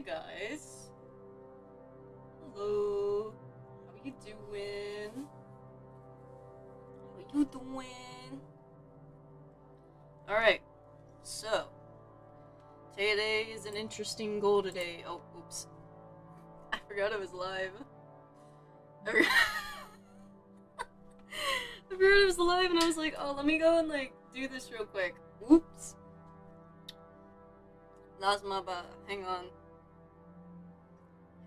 guys. Hello. How you doing? How you doing? Alright, so today is an interesting goal today. Oh, oops. I forgot I was live. I forgot I was live and I was like, oh, let me go and like do this real quick. Oops. That's my bad. Hang on.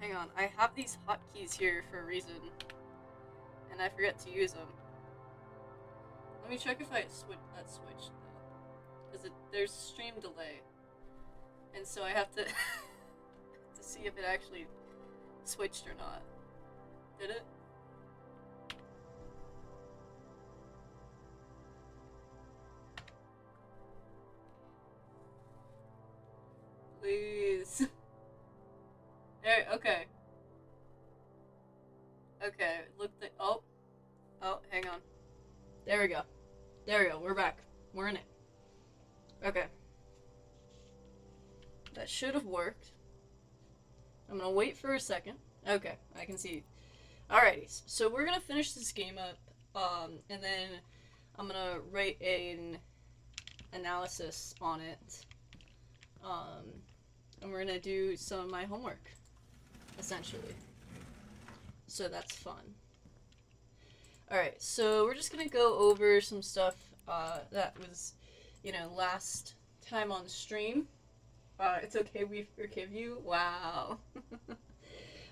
Hang on. I have these hotkeys here for a reason. And I forget to use them. Let me check if I switched though. Because there's stream delay. And so I have to to see if it actually switched or not. Did it? Please. There, okay. Okay, oh, hang on. There we go. There we go, we're back. We're in it. Okay. That should have worked. I'm gonna wait for a second. Okay, I can see. Alrighty, so we're gonna finish this game up, and then I'm gonna write an analysis on it. And we're gonna do some of my homework, essentially. So that's fun. Alright, so we're just gonna go over some stuff that was, last time on stream. It's okay, we forgive you. Wow.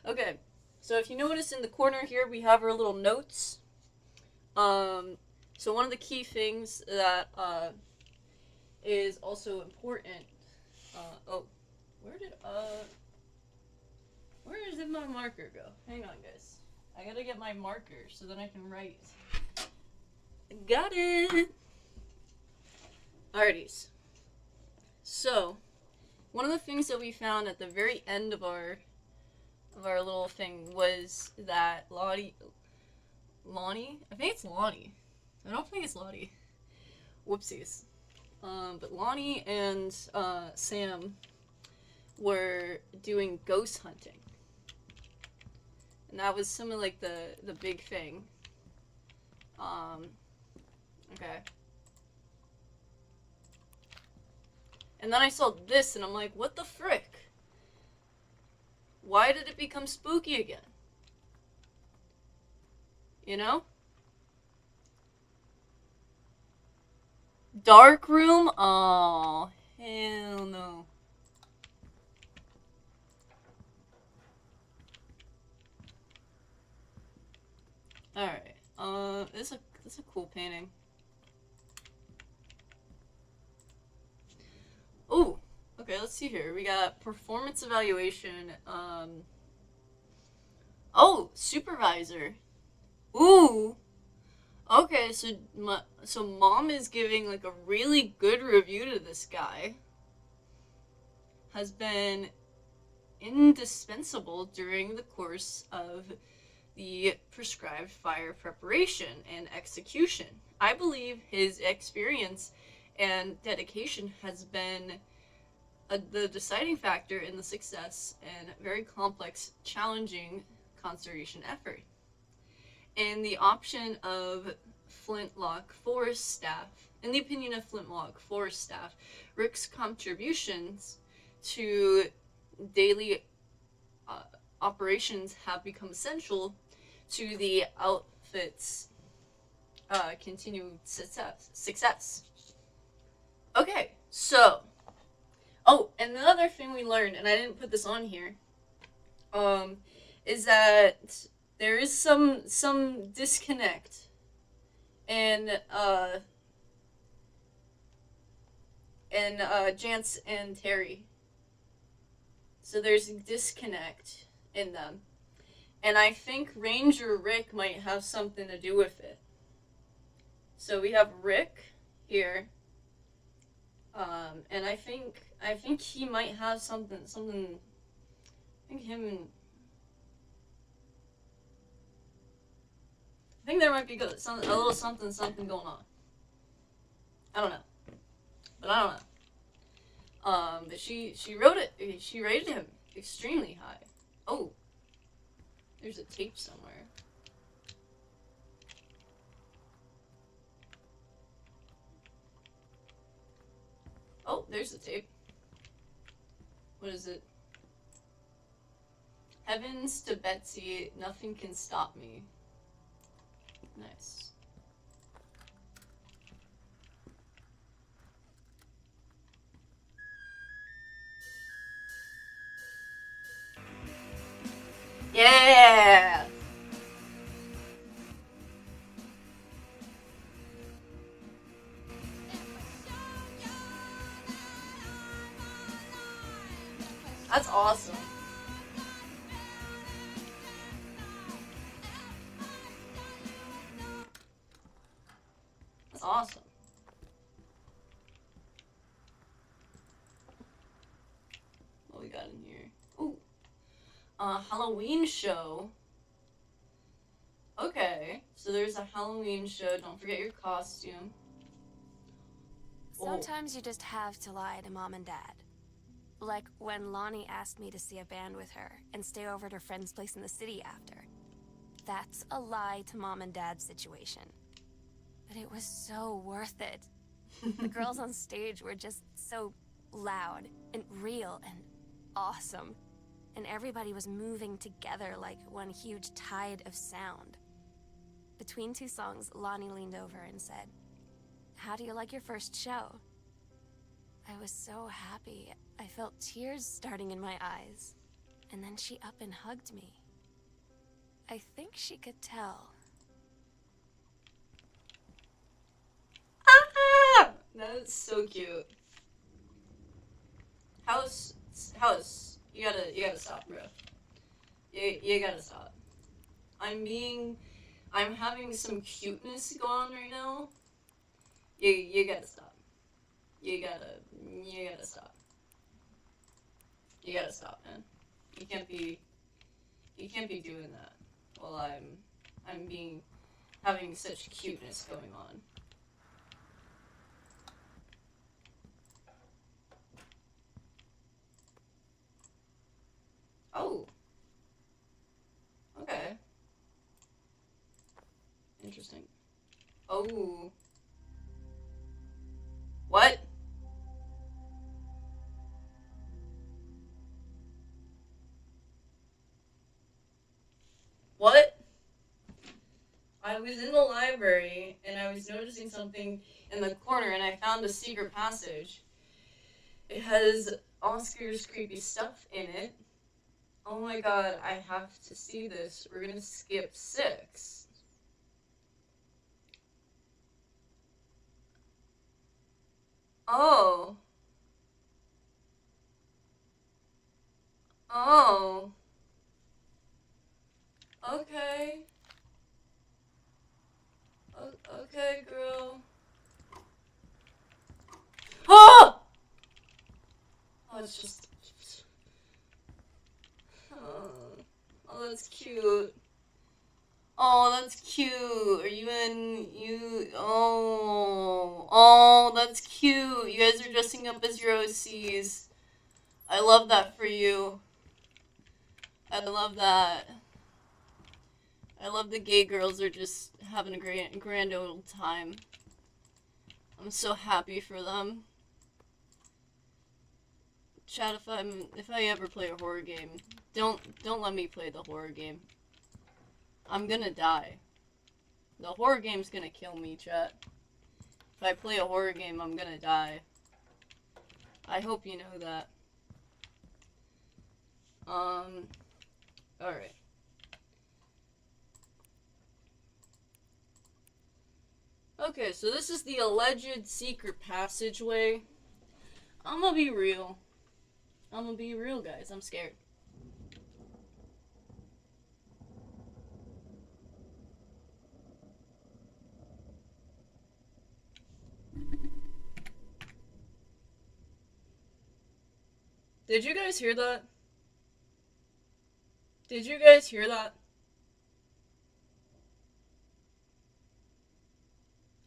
Okay, so if you notice in the corner here, we have our little notes. So one of the key things that is also important. Where did my marker go? Hang on, guys. I gotta get my marker so that I can write. Got it! Alrighties. So, one of the things that we found at the very end of our little thing was that Lonnie? I think it's Lonnie. I don't think it's Lottie. Whoopsies. But Lonnie and Sam were doing ghost hunting. And that was some of like the big thing. Okay. And then I saw this and I'm like, what the frick? Why did it become spooky again? You know? Dark room? Oh, hell no. Alright, this is a cool painting. Oh, okay, let's see here. We got performance evaluation, oh, supervisor. Ooh. Okay, so mom is giving like a really good review to this guy. Has been indispensable during the course of the prescribed fire preparation and execution. I believe his experience and dedication has been the deciding factor in the success and very complex, challenging conservation effort. In the option of Flintlock Forest staff, in the opinion of Flintlock Forest staff, Rick's contributions to daily operations have become essential to the outfit's continued success. Okay, so, oh, and another thing we learned, and I didn't put this on here, is that there is some disconnect in Jance and Terry. So there's a disconnect in them. And I think Ranger Rick might have something to do with it. So we have Rick here. And I think he might have something, I think him and I think there might be a little something going on. I don't know. But I don't know. But she wrote it. She rated him. Extremely high. Oh, there's a tape somewhere. Oh, there's the tape. What is it? Heavens to Betsy, nothing can stop me. Nice. Yeah! That's awesome. That's awesome. What we got in here? Ooh. Halloween show. Okay, so there's a Halloween show. Don't forget your costume. Sometimes you just have to lie to mom and dad. Like when Lonnie asked me to see a band with her and stay over at her friend's place in the city after. That's a lie to mom and dad situation. But it was so worth it. The girls on stage were just so loud and real and awesome. And everybody was moving together like one huge tide of sound. Between two songs, Lonnie leaned over and said, "How do you like your first show?" I was so happy. I felt tears starting in my eyes. And then she up and hugged me. I think she could tell. Ah! That is so cute. House, you gotta stop, bro. You gotta stop. I'm having some cuteness going on right now. You gotta stop. You gotta stop. You gotta stop, man. You can't be doing that while I'm having such cuteness going on. Oh. Okay. Interesting. Oh. What? What? I was in the library and I was noticing something in the corner and I found a secret passage. It has Oscar's creepy stuff in it. Oh my god, I have to see this. We're gonna skip 6. Oh. Oh. Okay. Okay, girl. Oh! Oh, it's just... Oh, that's cute. Oh, that's cute. Are you in... You... Oh. Oh, that's cute. You guys are dressing up as your OCs. I love that for you. I love that. I love the gay girls are just having a grand old time. I'm so happy for them. Chat, if I ever play a horror game, don't let me play the horror game. I'm gonna die. The horror game's gonna kill me, chat. If I play a horror game, I'm gonna die. I hope you know that. Alright. Okay, so this is the alleged secret passageway. I'm gonna be real. Guys. I'm scared. Did you guys hear that? Did you guys hear that?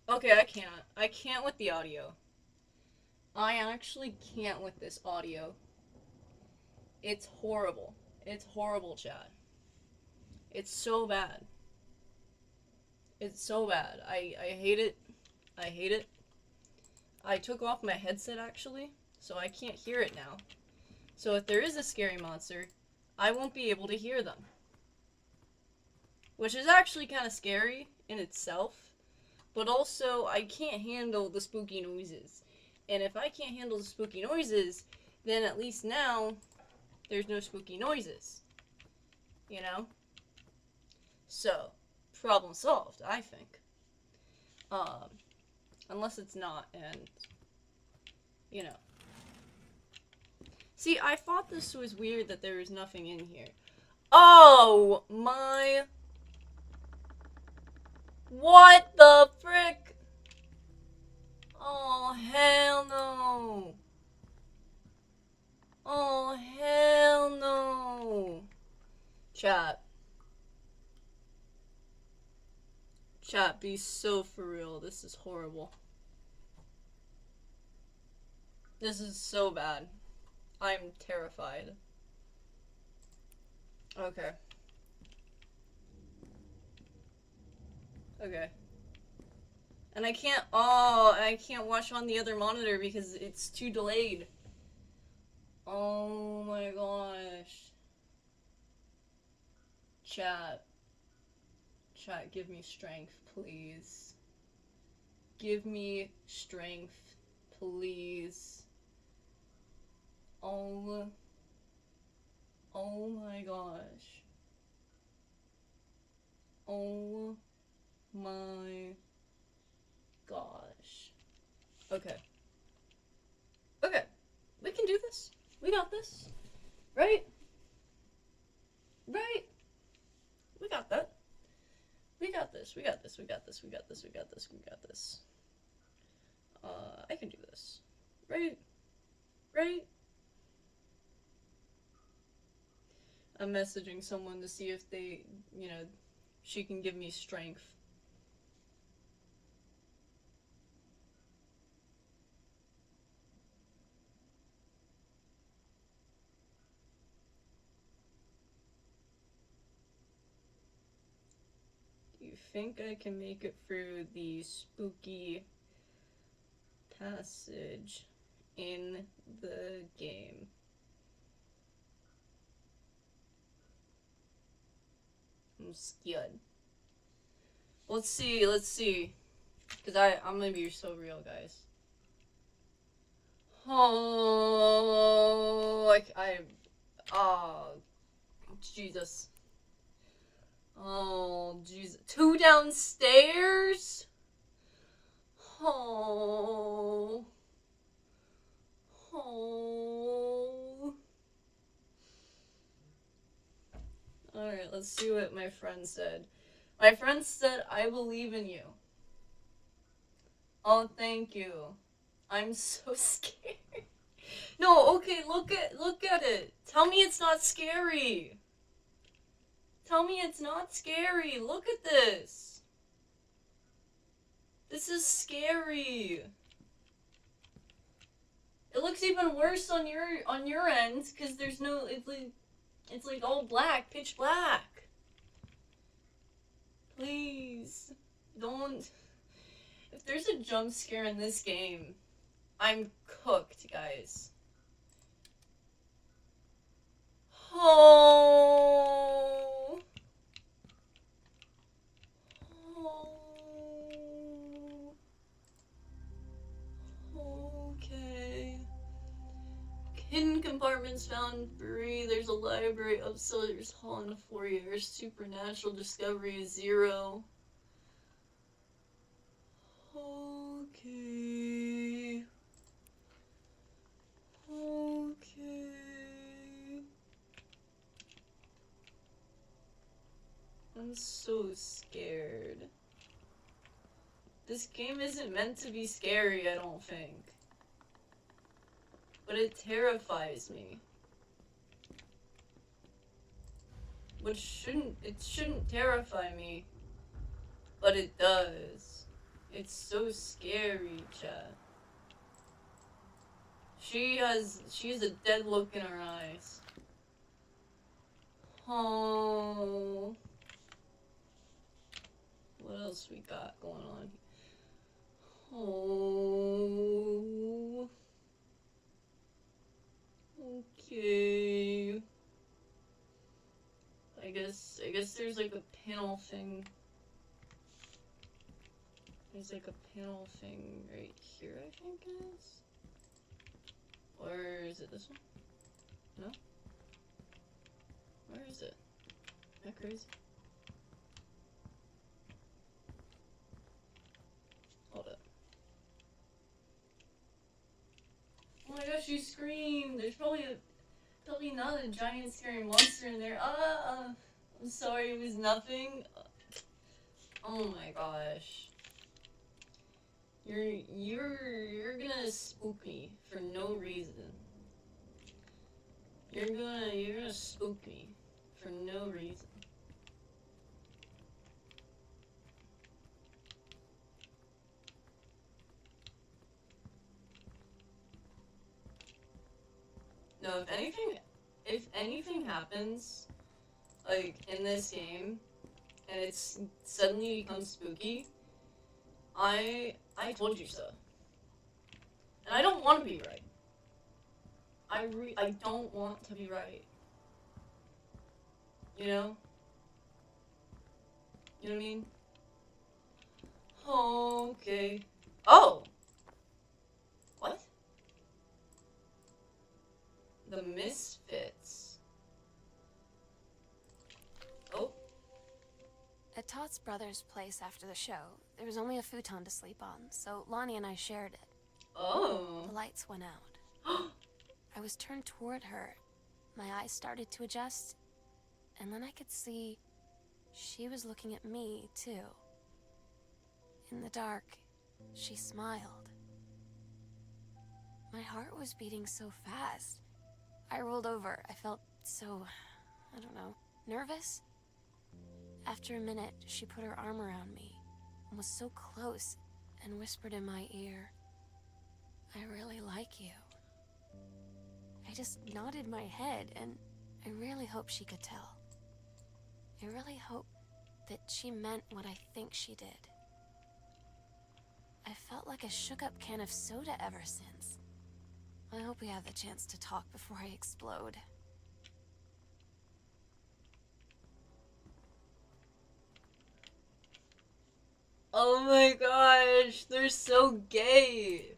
Okay, I can't. I can't with the audio. I actually can't with this audio. It's horrible. It's horrible, chat. It's so bad. It's so bad. I hate it. I hate it. I took off my headset actually, so I can't hear it now. So if there is a scary monster, I won't be able to hear them. Which is actually kind of scary in itself, but also I can't handle the spooky noises. And if I can't handle the spooky noises, then at least now there's no spooky noises. You know? So, problem solved, I think. Unless it's not, and, you know. See, I thought this was weird that there was nothing in here. Oh my... What the frick? Oh, hell no. Oh, hell no. Chat. Chat, be so for real. This is horrible. This is so bad. I'm terrified. Okay. Okay. And I can't watch on the other monitor because it's too delayed. Oh my gosh. Chat. Chat, give me strength, please. Give me strength, please. Oh my gosh. Oh my gosh. Okay. Okay. We can do this. We got this. Right? Right? We got that. We got this. We got this. We got this. We got this. We got this. We got this. I can do this. Right? Right? I'm messaging someone to see if they, you know, she can give me strength. Do you think I can make it through the spooky passage in the game? I'm scared. Let's see, let's see. Because I'm gonna be so real, guys. Oh, oh, Jesus. Oh, Jesus. 2 downstairs? Oh. Oh. Alright, let's see what my friend said. My friend said, I believe in you. Oh, thank you. I'm so scared. No, okay, look at it. Tell me it's not scary. Tell me it's not scary. Look at this. This is scary. It looks even worse on your end because there's no it's like all black, pitch black. Please don't. If there's a jump scare in this game, I'm cooked, guys. Oh. Oh. Okay. Hidden compartments found 3. There's a library upstairs, there's hall in the foyer. Supernatural discovery 0. Okay. Okay. I'm so scared. This game isn't meant to be scary, I don't think. But it terrifies me. It shouldn't terrify me. But it does. It's so scary, chat. She has a dead look in her eyes. Oh. What else we got going on? Oh. Okay. I guess there's like a panel thing. There's like a panel thing right here, I think it is. Or is it this one? No? Where is it? Am I crazy? Hold up. Oh my gosh, you screamed! There's probably not a giant scary monster in there. I'm sorry, it was nothing. Oh my gosh. You're gonna spook me for no reason. You're gonna spook me for no reason. No, if anything happens, like in this game, and it's suddenly becomes spooky, I told you so. And I don't want to be right. I don't want to be right. You know? You know what I mean? Okay. Oh! What? The Misfits. Oh. At Todd's brother's place after the show, there was only a futon to sleep on, so Lonnie and I shared it. Oh. The lights went out. I was turned toward her. My eyes started to adjust, and then I could see she was looking at me, too. In the dark, she smiled. My heart was beating so fast. I rolled over. I felt so, I don't know, nervous? After a minute, she put her arm around me and was so close and whispered in my ear, "I really like you." I just nodded my head, and I really hope she could tell. I really hope that she meant what I think she did. I felt like a shook-up can of soda ever since. I hope we have the chance to talk before I explode. Oh my gosh, they're so gay.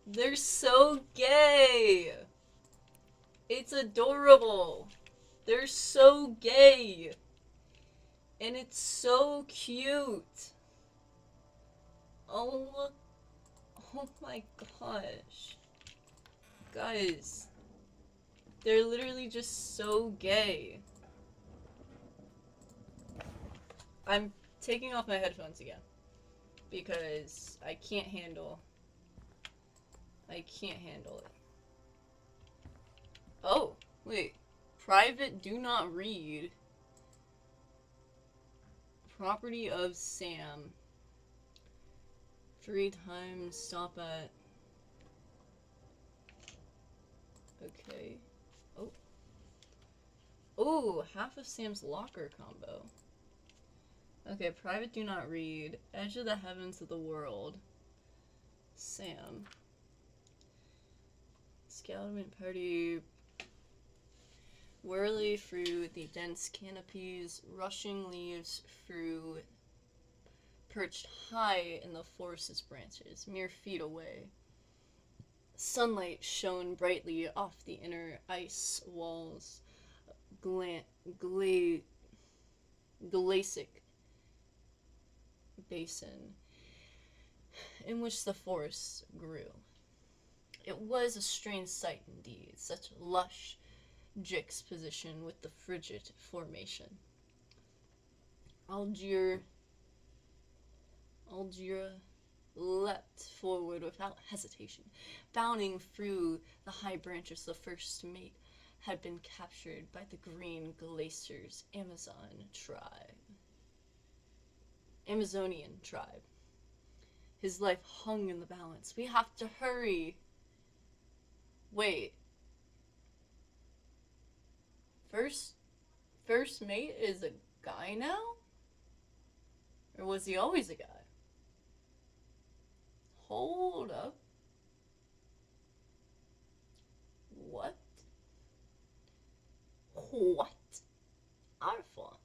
They're so gay. It's adorable. They're so gay. And it's so cute. Oh, oh my gosh. Guys, they're literally just so gay. I'm taking off my headphones again because I can't handle it. Oh, wait. Private do not read. Property of Sam. 3 times stop at. Okay. Oh. Oh, half of Sam's locker combo. Okay, private do not read. Edge of the heavens of the world. Sam. Scouting party. Whirly through the dense canopies, rushing leaves through perched high in the forest's branches, mere feet away. Sunlight shone brightly off the inner ice walls, glacic basin in which the forest grew. It was a strange sight indeed, such lush juxtaposition with the frigid formation. Algira leapt forward without hesitation, bounding through the high branches. The first mate had been captured by the Green Glacier's Amazonian tribe. His life hung in the balance. We have to hurry. Wait. First, first mate is a guy now? Or was he always a guy? Hold up. What? What? I thought.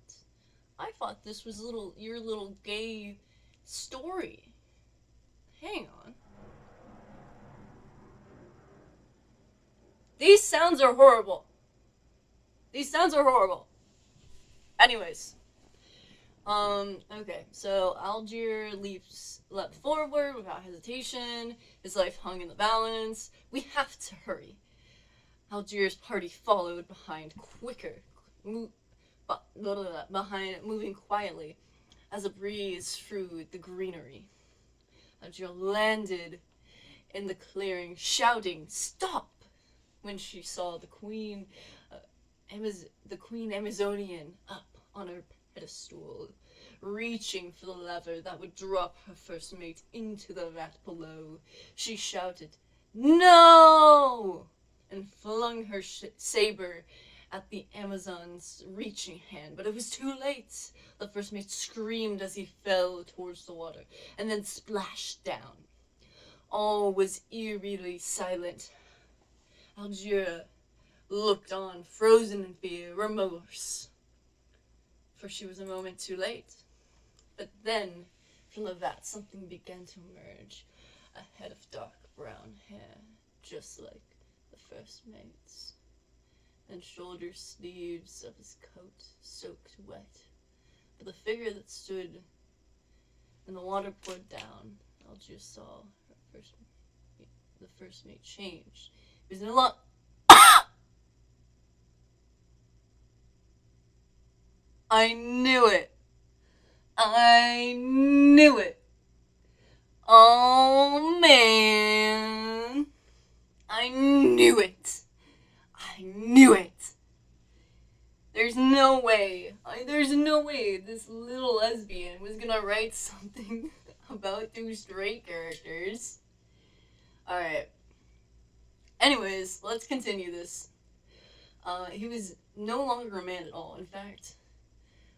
I thought this was your little gay story. Hang on. These sounds are horrible. These sounds are horrible. Anyways. Okay, so Algier leapt forward without hesitation. His life hung in the balance. We have to hurry. Algier's party followed behind moving quietly as a breeze through the greenery. Algier landed in the clearing, shouting, "Stop!" when she saw the Queen Amazonian up on her pedestal, reaching for the lever that would drop her first mate into the vat below. She shouted, "No!" and flung her saber at the Amazon's reaching hand, but it was too late. The first mate screamed as he fell towards the water, and then splashed down. All was eerily silent. Algier looked on, frozen in fear, remorse, for she was a moment too late. But then, from the vat, something began to emerge, a head of dark brown hair, just like the first mate's, and shoulder sleeves of his coat soaked wet. But the figure that stood and the water poured down, Algier saw the first mate change. It was no longer. I knew it. I knew it. Oh man. I knew it. I knew it. There's no way this little lesbian was gonna write something about two straight characters. Alright. Anyways, let's continue this. He was no longer a man at all. In fact,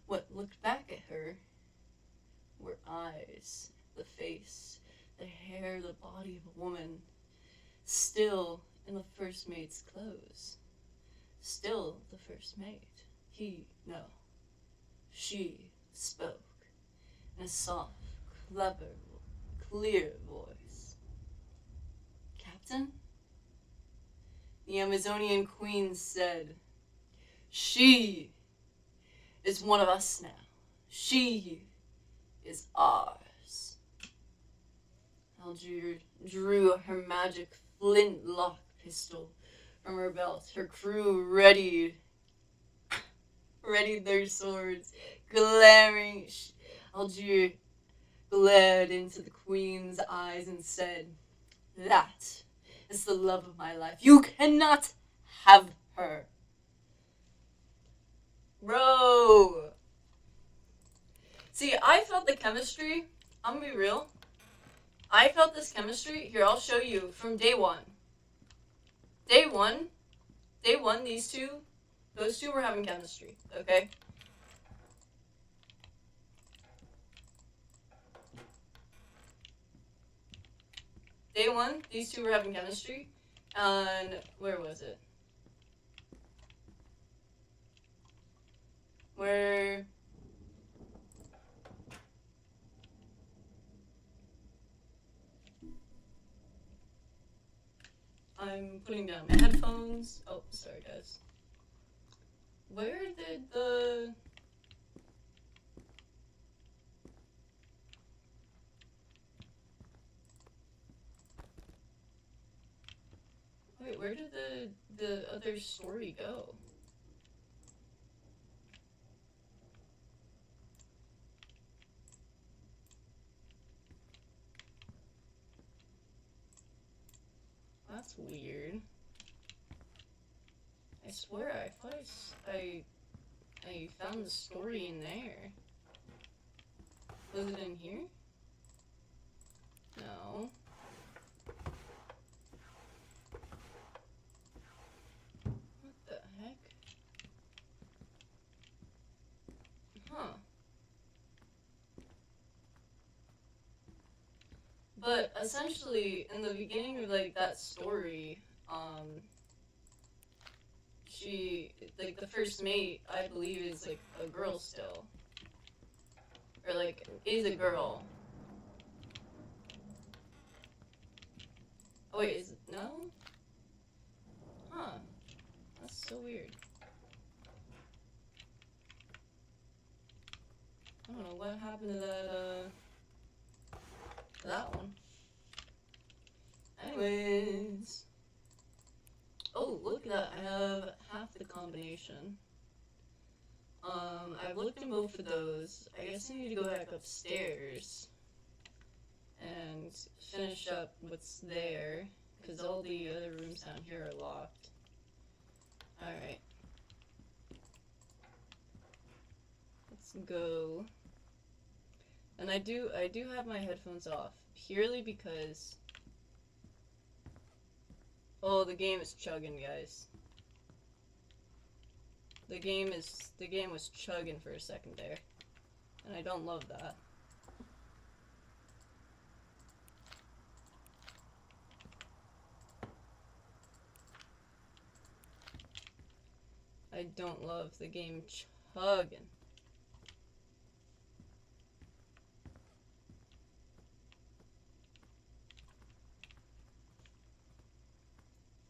what looked back at her were eyes, the face, the hair, the body of a woman, still in the first mate's clothes. Still the first mate. She spoke in a soft, clever, clear voice. "Captain?" The Amazonian queen said, "She is one of us now. She is ours." Algier drew her magic flintlock pistol from her belt. Her crew readied their swords, glaring. Algier glared into the queen's eyes and said, "That is the love of my life. You cannot have her." Bro. See, I felt the chemistry. I'm gonna be real. I felt this chemistry. Here, I'll show you from day one. Day one, those two were having chemistry, okay? Day one, these two were having chemistry. And where was it? Where... I'm putting down my headphones. Oh, sorry guys. Where did the... Wait, where did the other story go? That's weird. I swear, I thought I found the story in there. Was it in here? No. What the heck? But essentially, in the beginning of like that story, she like the first mate, I believe, is like a girl still, or like is a girl. Oh wait, is it no? Huh? That's so weird. I don't know what happened to that one. Anyways. Oh, look at that. I have half the combination. I've looked in both of those. I guess I need to go back upstairs and finish up what's there, because all the other rooms down here are locked. Alright. Let's go. And I do have my headphones off, purely because... Oh, the game is chugging, guys. The game was chugging for a second there. And I don't love that. I don't love the game chugging.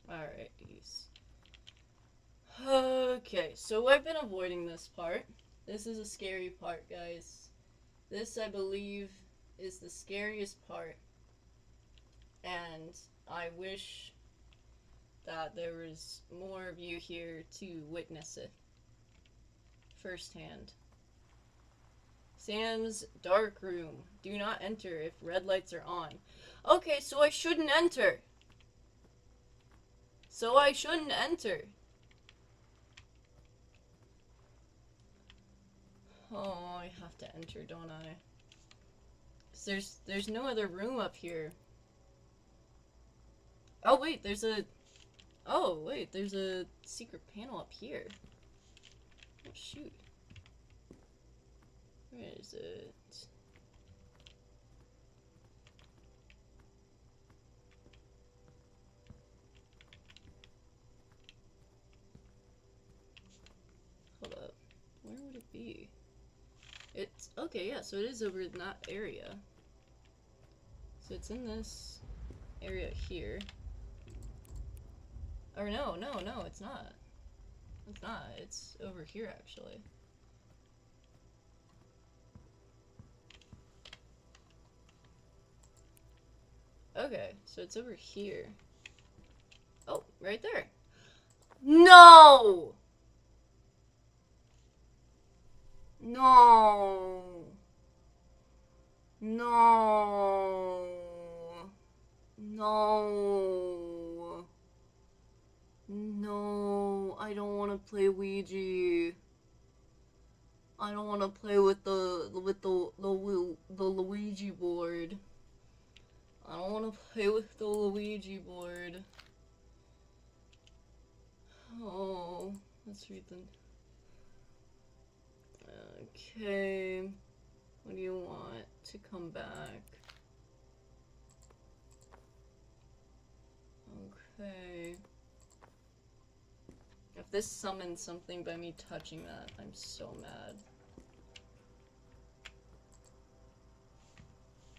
Alrighties. Okay, so I've been avoiding this part. This is a scary part, guys. This, I believe, is the scariest part. And I wish that there was more of you here to witness it firsthand. Sam's dark room. Do not enter if red lights are on. Okay, so I shouldn't enter. So I shouldn't enter. Oh, I have to enter, don't I? 'Cause there's no other room up here. Oh wait, there's a secret panel up here. Oh shoot. Where is it? Hold up. Where would it be? It's okay, yeah, so it is over in that area. So it's in this area here. Or no, it's not. It's not. It's over here, actually. Okay, so it's over here. Oh, right there. No! No! No! No! No, I don't want to play Ouija. I don't want to play with the Luigi board. I don't want to play with the Luigi board. Oh, let's read them. Okay, what do you want to come back? Okay. If this summons something by me touching that, I'm so mad.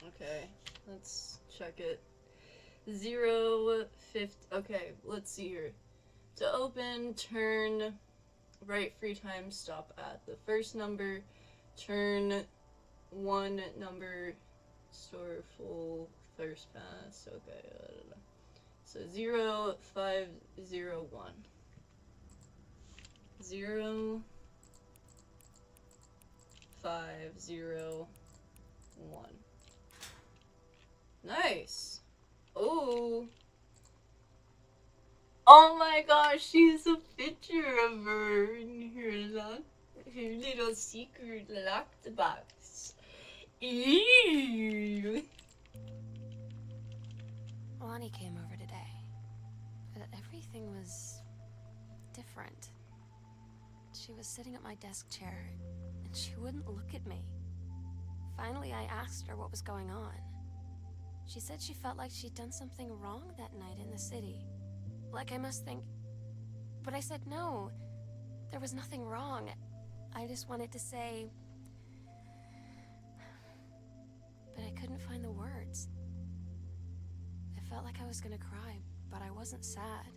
Okay, let's check it. 050. Okay, let's see here. To open, turn right 3 times, stop at the first number, turn 1 number, store full first pass. Okay, so 0501. 0501. Nice. Oh. Oh my gosh, she's a picture of her in her little secret locked box. Ew. Lonnie came over today, but everything was different. She was sitting at my desk chair, and she wouldn't look at me. Finally, I asked her what was going on. She said she felt like she'd done something wrong that night in the city. Like I must think. But I said no. There was nothing wrong. I just wanted to say. But I couldn't find the words. I felt like I was gonna cry, but I wasn't sad.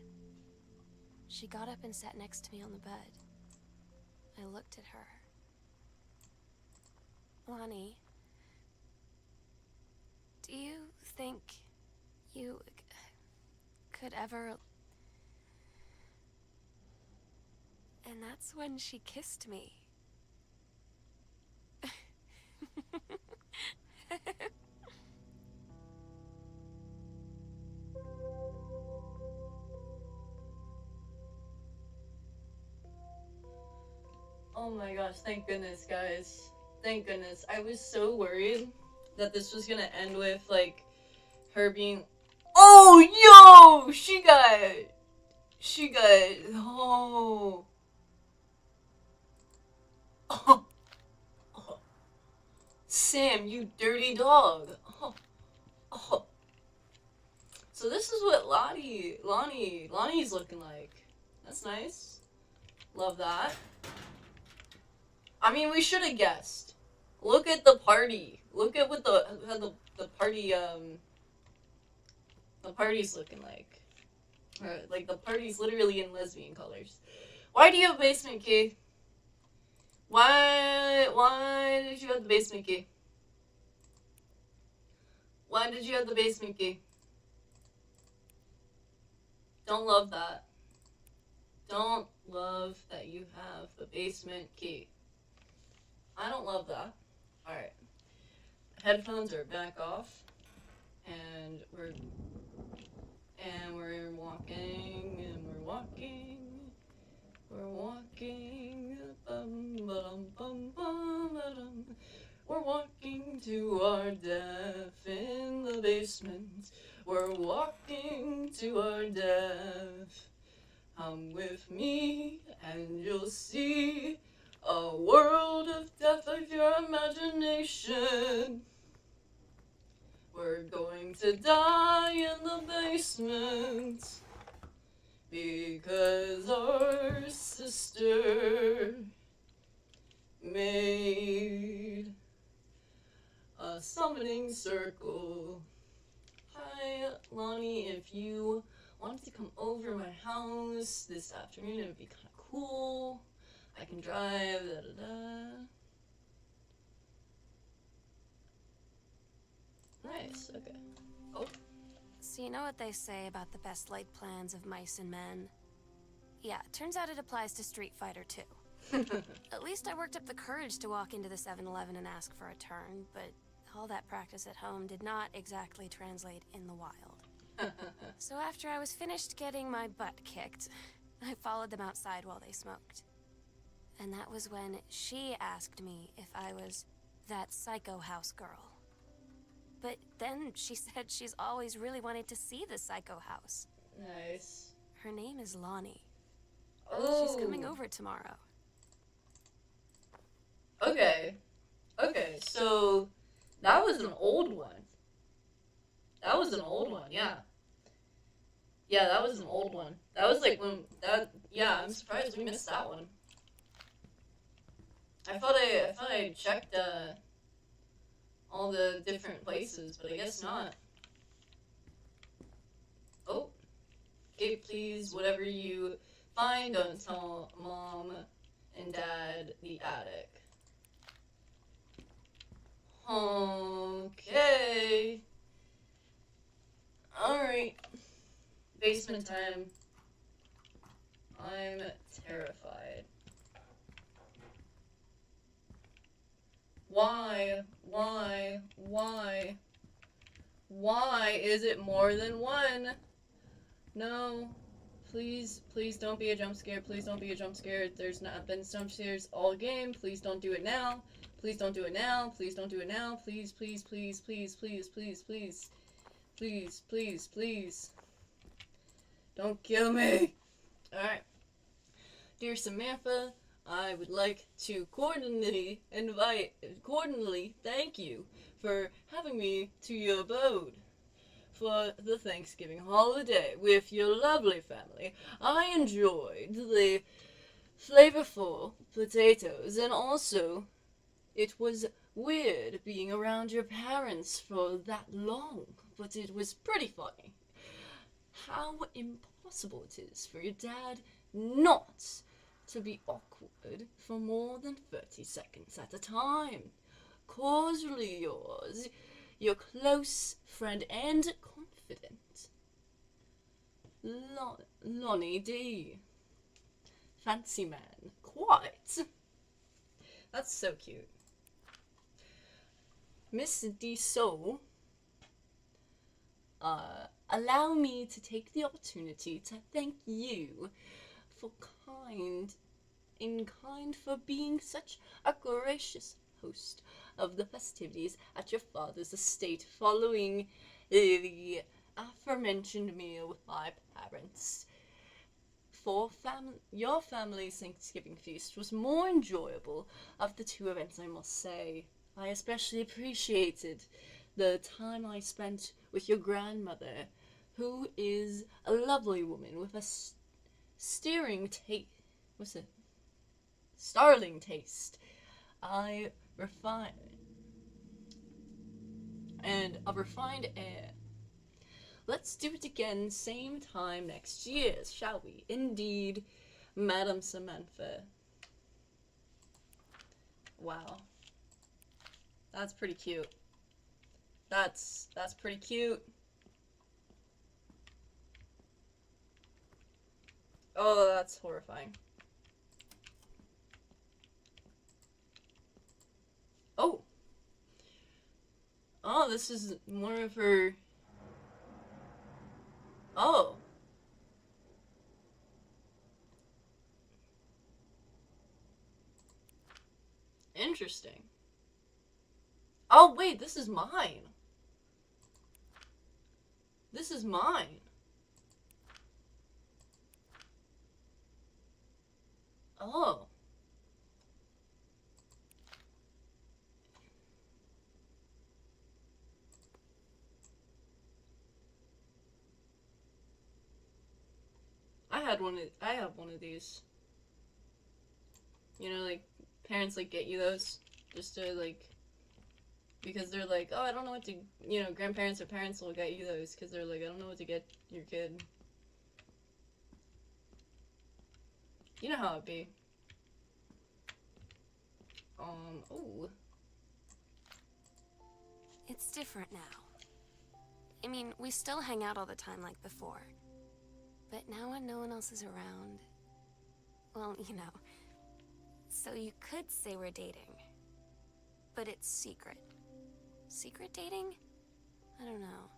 She got up and sat next to me on the bed. I looked at her. Lonnie, do you think you could ever... And that's when she kissed me. Oh my gosh, thank goodness, guys. Thank goodness. I was so worried that this was gonna end with, like, her being. Oh, yo! She got. Oh. Oh. Oh. Sam, you dirty dog. Oh. Oh. So this is what Lonnie's looking like. That's nice. Love that. I mean, we should have guessed. Look at the party. Look at what the party the party's looking like. Like the party's literally in lesbian colors. Why do you have a basement key? Why did you have the basement key? Why did you have the basement key? Don't love that. Don't love that you have the basement key. I don't love that. Alright. Headphones are back off. And we're walking, and we're walking. We're walking. We're walking to our death in the basement. We're walking to our death. Come with me and you'll see a world of death of your imagination. We're going to die in the basement because our sister made a summoning circle. Hi, Lonnie, if you wanted to come over my house this afternoon, it would be kind of cool. I can drive, Nice, okay. Oh. So you know what they say about the best laid plans of mice and men? Yeah, turns out it applies to Street Fighter too. At least I worked up the courage to walk into the 7-Eleven and ask for a turn, but all that practice at home did not exactly translate in the wild. So after I was finished getting my butt kicked, I followed them outside while they smoked. And that was when she asked me if I was that psycho house girl. But then she said she's always really wanted to see the psycho house. Nice. Her name is Lonnie. Oh. She's coming over tomorrow. Okay. Okay, so that was an old one. That was an old one, yeah. Yeah, that was an old one. That was like when that. Yeah, I'm surprised we missed that one. I thought I checked all the different places, but I guess not. Oh. Okay, please, whatever you find, don't tell Mom and Dad the attic. Okay. Alright. Basement time. I'm terrified. Why? Why is it more than one? No. Please don't be a jump scare. Please don't be a jump scare. There's not been jump scares all game. Please don't do it now. Please don't do it now. Please don't do it now. Please. Please. Don't kill me. Alright. Dear Samantha, I would like to cordially thank you for having me to your abode. for the Thanksgiving holiday with your lovely family. I enjoyed the flavorful potatoes, and also it was weird being around your parents for that long, but it was pretty funny. How impossible it is for your dad not to be awkward for more than 30 seconds at a time. Cordially yours, your close friend and confidant, Lonnie D. Fancy man. Quite. That's so cute. Miss D. Soul, allow me to take the opportunity to thank you for kind for being such a gracious host of the festivities at your father's estate following the aforementioned meal with my parents. Your family's Thanksgiving feast was more enjoyable of the two events, I must say. I especially appreciated the time I spent with your grandmother, who is a lovely woman with a steering taste. What's it? Starling taste. I refine and a refined air. Let's do it again, same time next year, shall we? Indeed, Madam Samantha. Wow. That's pretty cute. That's pretty cute. Oh, that's horrifying. Oh. Oh, this is more of her. Oh. Interesting. Oh, wait, this is mine. This is mine. Oh. I have one of these. You know, like parents like get you those just to like because they're like, oh, I don't know what to, grandparents or parents will get you those because they're like, I don't know what to get your kid. You know how it be. Oh. It's different now. I mean, we still hang out all the time like before. But now when no one else is around, well, so you could say we're dating. But it's secret. Secret dating? I don't know.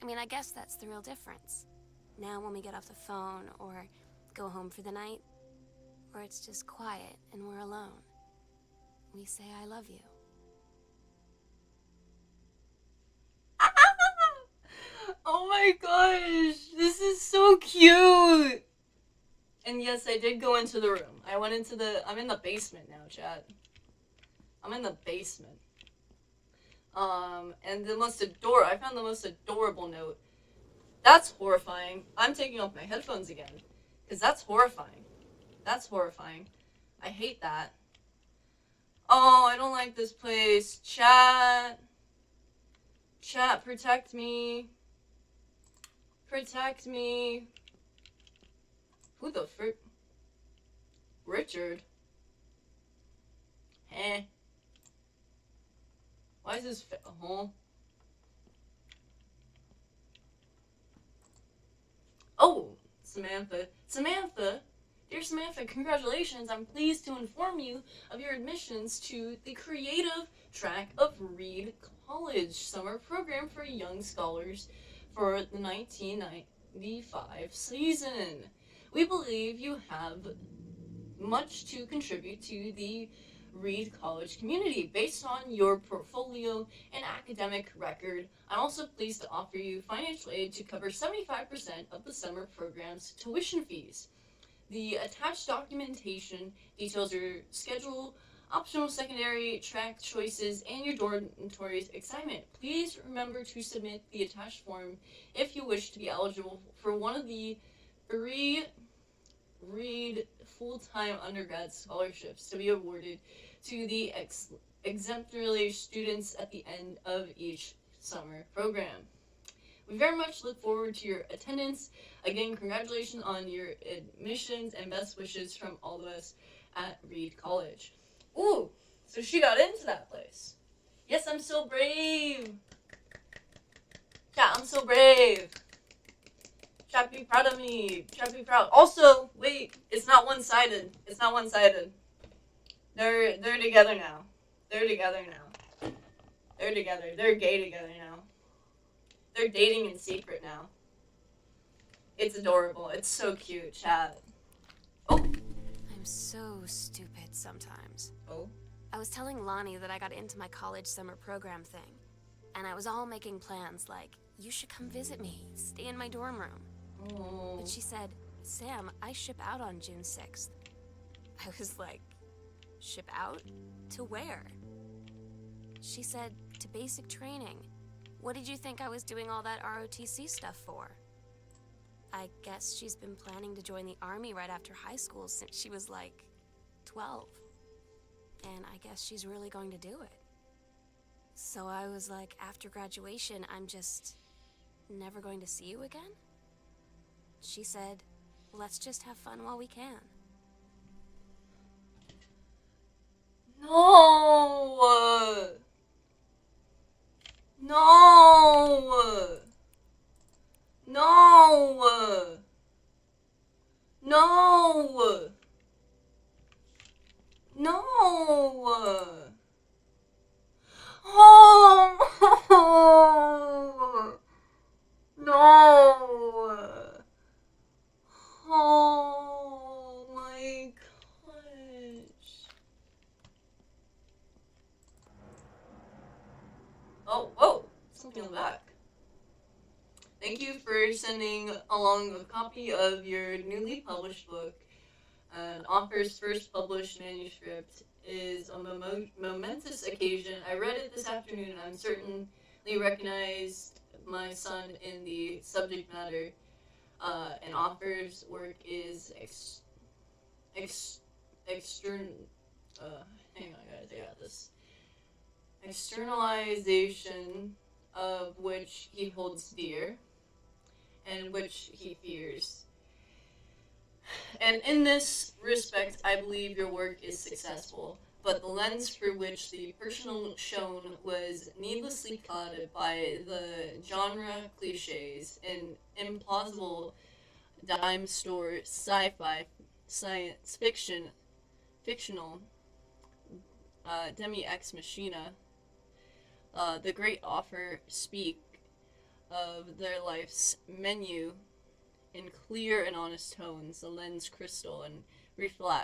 I mean, I guess that's the real difference. Now when we get off the phone or go home for the night, or it's just quiet and we're alone, we say I love you. Oh my gosh, this is so cute. And yes, I did go into the room. I'm in the basement now, chat. I'm in the basement. And I found the most adorable note. That's horrifying. I'm taking off my headphones again. Because that's horrifying. That's horrifying. I hate that. Oh, I don't like this place. Chat. Chat, protect me. Protect me. Who the frick? Richard. Eh. Why is this Oh, Samantha. Samantha! Dear Samantha, congratulations. I'm pleased to inform you of your admissions to the creative track of Reed College summer program for young scholars for the 1995 season. We believe you have much to contribute to the Reed College community based on your portfolio and academic record. I'm also pleased to offer you financial aid to cover 75% of the summer program's tuition fees. The attached documentation details your schedule optional secondary track choices, and your dormitory's excitement. Please remember to submit the attached form if you wish to be eligible for one of the three Reed full-time undergrad scholarships to be awarded to the exemplary students at the end of each summer program. We very much look forward to your attendance. Again, congratulations on your admissions and best wishes from all of us at Reed College. Ooh, so she got into that place. Yes, I'm so brave. Yeah, I'm so brave. Chat, be proud of me. Chat, be proud. Also, wait, it's not one-sided. It's not one-sided. They're together now. They're together now. They're together. They're gay together now. They're dating in secret now. It's adorable. It's so cute, chat. Oh. I'm so stupid sometimes. Oh. I was telling Lonnie that I got into my college summer program thing, and I was all making plans like, you should come visit me, stay in my dorm room. Oh. But she said, Sam, I ship out on June 6th. I was like, ship out? To where? She said, to basic training. What did you think I was doing all that ROTC stuff for? I guess she's been planning to join the army right after high school since she was like 12. And I guess she's really going to do it. So I was like, after graduation, I'm just never going to see you again? She said, let's just have fun while we can. No! No! No! No! No! Oh! No! Oh my gosh. Oh, whoa! Something in the back. Thank you for sending along a copy of your newly published book. An author's first published manuscript is a momentous occasion. I read it this afternoon and I'm certainly recognized my son in the subject matter. An author's work is hang on, I gotta think about this. Externalization of which he holds dear and which he fears. And in this respect, I believe your work is successful, but the lens through which the personal shone was needlessly clouded by the genre cliches and implausible dime store sci-fi, science fiction, fictional, demi ex machina. The great author speak of their life's menu in clear and honest tones, the lens crystal and reflects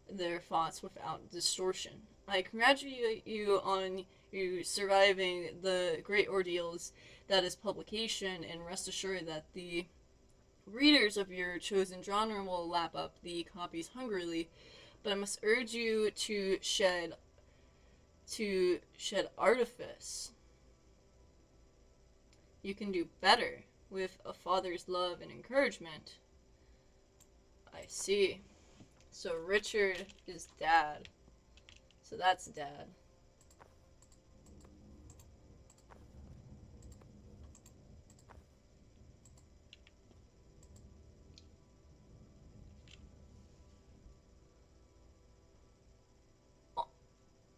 their thoughts without distortion. I congratulate you on you surviving the great ordeals that is publication, and rest assured that the readers of your chosen genre will lap up the copies hungrily. But I must urge you to shed artifice. You can do better with a father's love and encouragement. I see. So Richard is dad. So that's dad.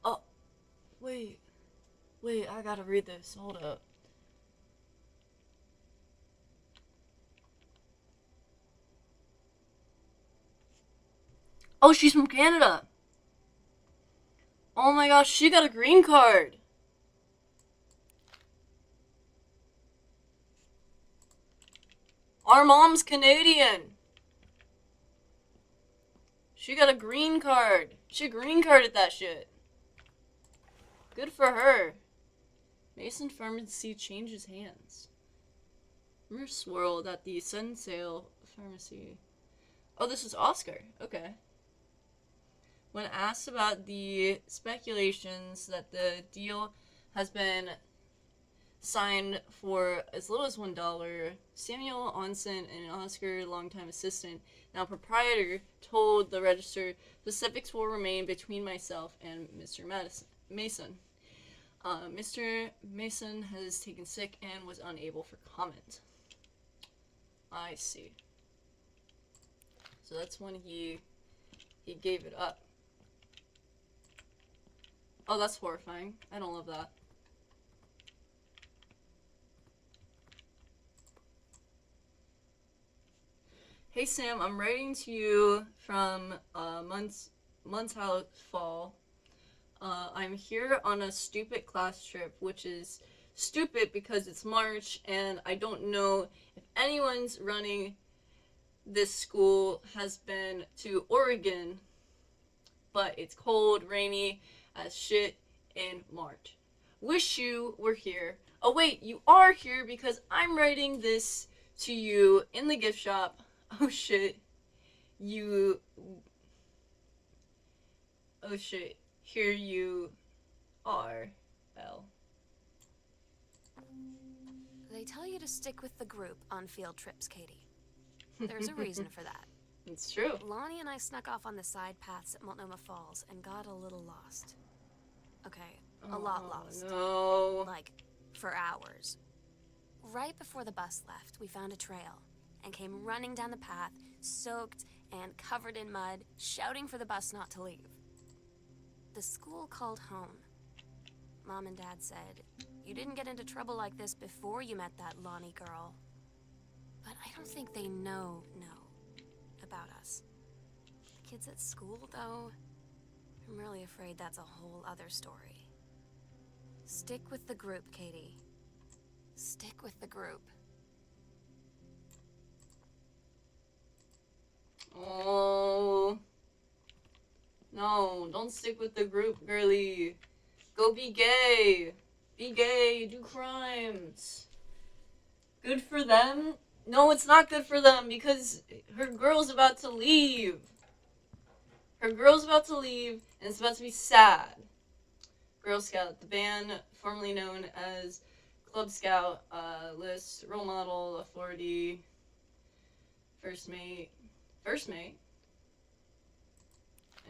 Oh, wait. Wait, I gotta read this. Hold up. Oh, she's from Canada. Oh my gosh, she got a green card. Our mom's Canadian. She got a green card. She green carded that shit. Good for her. Mason Pharmacy changes hands. Rumor swirled at the Sun Sale Pharmacy. Oh, this is Oscar. Okay. When asked about the speculations that the deal has been signed for as little as $1, Samuel Onsen, an Oscar longtime assistant, now proprietor, told the Register specifics will remain between myself and Mr. Mason. Mr. Mason has taken sick and was unable for comment. I see. So that's when he gave it up. Oh, that's horrifying. I don't love that. Hey Sam, I'm writing to you from Montauk Fall. I'm here on a stupid class trip, which is stupid because it's March and I don't know if anyone's running this school has been to Oregon, but it's cold, rainy as shit in March. Wish you were here. Oh wait, you are here because I'm writing this to you in the gift shop. Oh shit. Oh shit. Here you are, Belle. They tell you to stick with the group on field trips, Katie. There's a reason for that. It's true. Lonnie and I snuck off on the side paths at Multnomah Falls and got a little lost. Okay, a lot lost. No. Like, for hours. Right before the bus left, we found a trail and came running down the path, soaked and covered in mud, shouting for the bus not to leave. The school called home. Mom and Dad said, "You didn't get into trouble like this before you met that Lonnie girl." But I don't think they know about us. The kids at school, though, I'm really afraid that's a whole other story. Stick with the group, Katie. Stick with the group. Oh. No, don't stick with the group, girly. Go be gay. Be gay, do crimes. Good for them? No, it's not good for them because her girl's about to leave. Her girl's about to leave and it's about to be sad. Girl Scout, the band formerly known as Club Scout, list, role model, authority, first mate. First mate?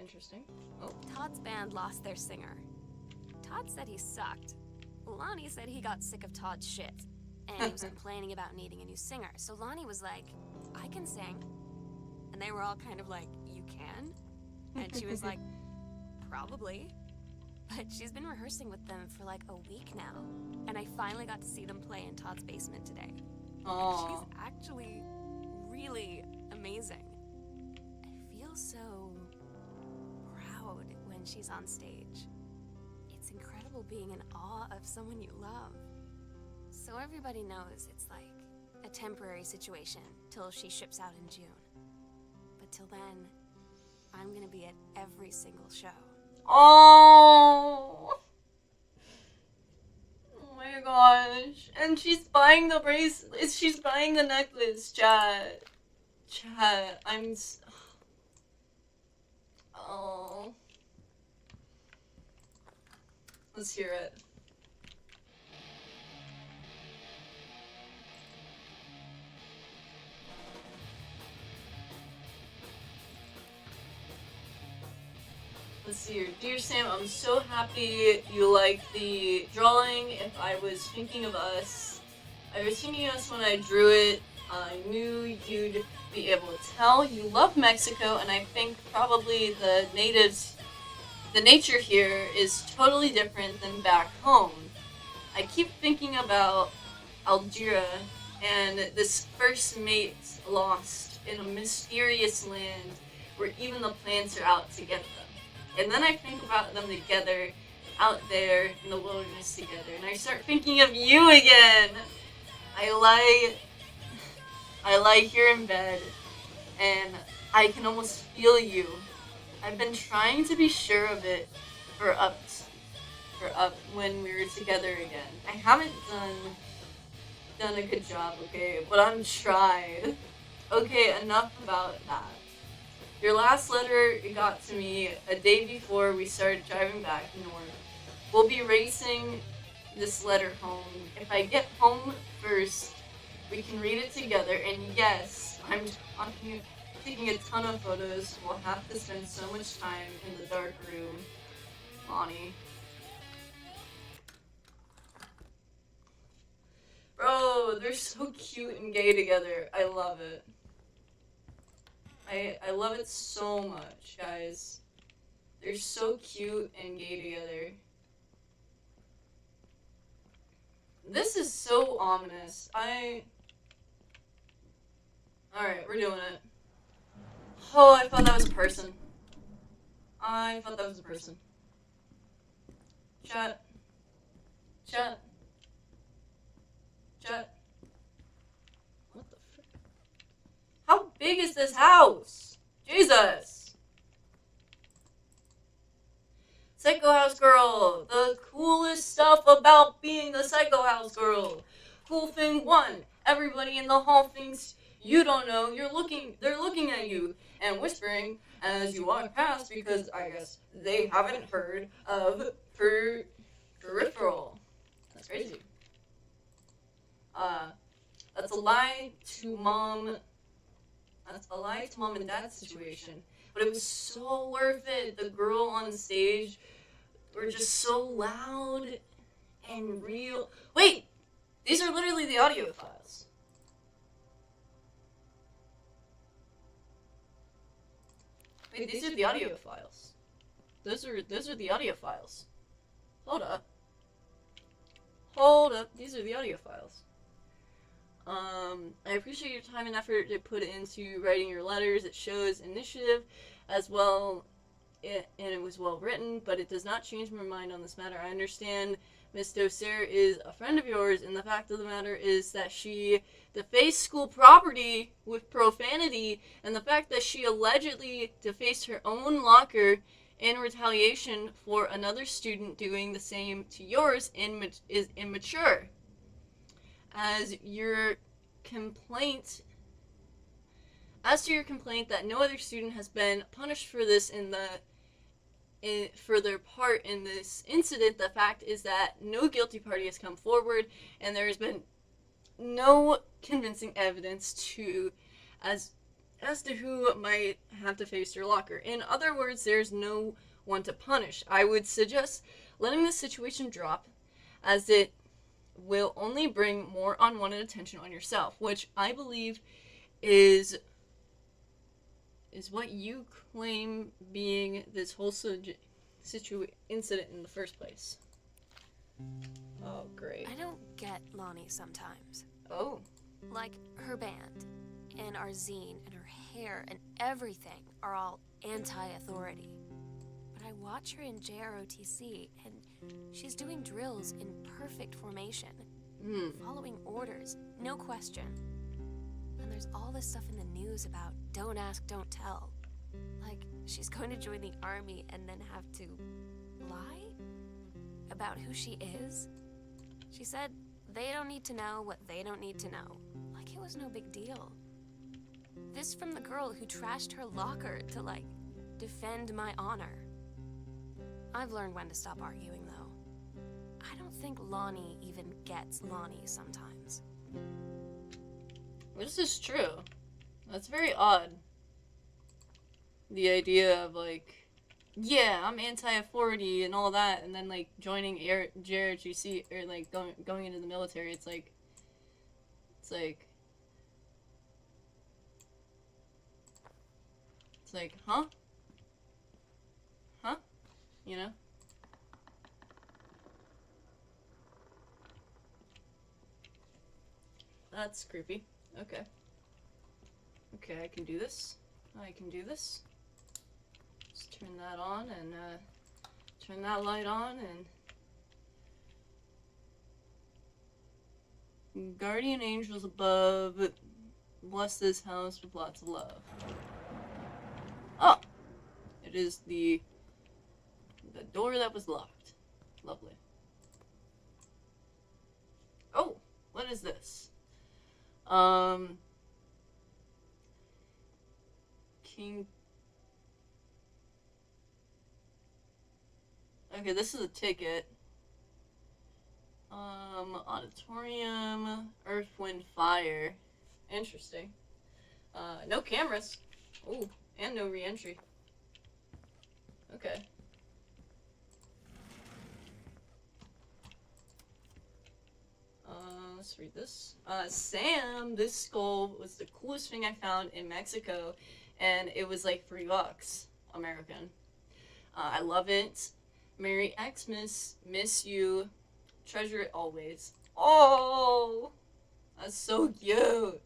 Interesting. Oh. Todd's band lost their singer. Todd said he sucked. Lonnie said he got sick of Todd's shit, and he was complaining about needing a new singer. So Lonnie was like, "I can sing." And they were all kind of like, "You can?" And she was like, "Probably." But she's been rehearsing with them for like a week now, and I finally got to see them play in Todd's basement today. Aww. She's actually really amazing. I feel so proud when she's on stage. It's incredible being in awe of someone you love. So everybody knows it's like a temporary situation till she ships out in June. But till then, I'm gonna be at every single show. Oh. Oh my gosh. And she's buying the bracelet. She's buying the necklace, chat. Chat. Oh. Let's hear it. Let's see here. Dear Sam, I'm so happy you like the drawing. If I was thinking of us, when I drew it. I knew you'd be able to tell. You love Mexico, and I think probably the nature here is totally different than back home. I keep thinking about Algeria and this first mate lost in a mysterious land where even the plants are out to get them. And then I think about them together, out there in the wilderness together, and I start thinking of you again. I lie here in bed, and I can almost feel you. I've been trying to be sure of it for up when we were together again. I haven't done a good job, okay, but I'm tried. Okay, enough about that. Your last letter got to me a day before we started driving back north. We'll be racing this letter home. If I get home first, we can read it together. And yes, taking a ton of photos. We'll have to spend so much time in the dark room. Lonnie. Bro, they're so cute and gay together. I love it. I love it so much, guys. They're so cute and gay together. This is so ominous. Alright, we're doing it. Oh, I thought that was a person. I thought that was a person. Chat. Chat. Chat. What the frick? How big is this house? Jesus! Psycho House Girl! The coolest stuff about being the Psycho House Girl! Cool thing 1. Everybody in the hall thinks you don't know they're looking at you and whispering as you walk past because I guess they haven't heard of peripheral. That's crazy. That's a lie to mom. That's a lie to mom and dad's situation. But it was so worth it. The girl on stage were just so loud and real. Wait! These are literally the audio files. Wait, these are the audio files. Those are the audio files. Hold up. Hold up. These are the audio files. I appreciate your time and effort to put into writing your letters. It shows initiative as well, and it was well written, but it does not change my mind on this matter. I understand Miss Docer is a friend of yours, and the fact of the matter is that she defaced school property with profanity, and the fact that she allegedly defaced her own locker in retaliation for another student doing the same to yours is immature. As to your complaint that no other student has been punished for this for their part in this incident, the fact is that no guilty party has come forward, and there has been no convincing evidence as to who might have defaced your locker. In other words, there's no one to punish. I would suggest letting this situation drop, as it will only bring more unwanted attention on yourself, which I believe is what you claim being this whole incident in the first place. Oh, great. I don't get Lonnie sometimes. Oh. Like, her band, and our zine, and her hair, and everything are all anti-authority. But I watch her in JROTC, and she's doing drills in perfect formation. Following orders, no question. And there's all this stuff in the news about don't ask, don't tell. Like, she's going to join the army and then have to lie about who she is. She said they don't need to know what they don't need to know. Like it was no big deal. This from the girl who trashed her locker to, like, defend my honor. I've learned when to stop arguing, though. I don't think Lonnie even gets Lonnie sometimes. This is true. That's very odd. The idea of, like, yeah, I'm anti-authority and all that, and then, like, joining JRGC, or, like, going into the military, it's like, huh? Huh? You know? That's creepy. Okay. Okay, I can do this. I can do this. Just turn that on and, turn that light on and... Guardian angels above, bless this house with lots of love. Oh! It is the door that was locked. Lovely. Oh! What is this? King Okay, this is a ticket. Auditorium, Earth, Wind, Fire. Interesting. No cameras. Ooh, and no re-entry. Okay. Let's read this. Sam, this skull was the coolest thing I found in Mexico, and it was like $3 American. I love it. Merry Xmas, miss you, treasure it always. Oh, that's so cute.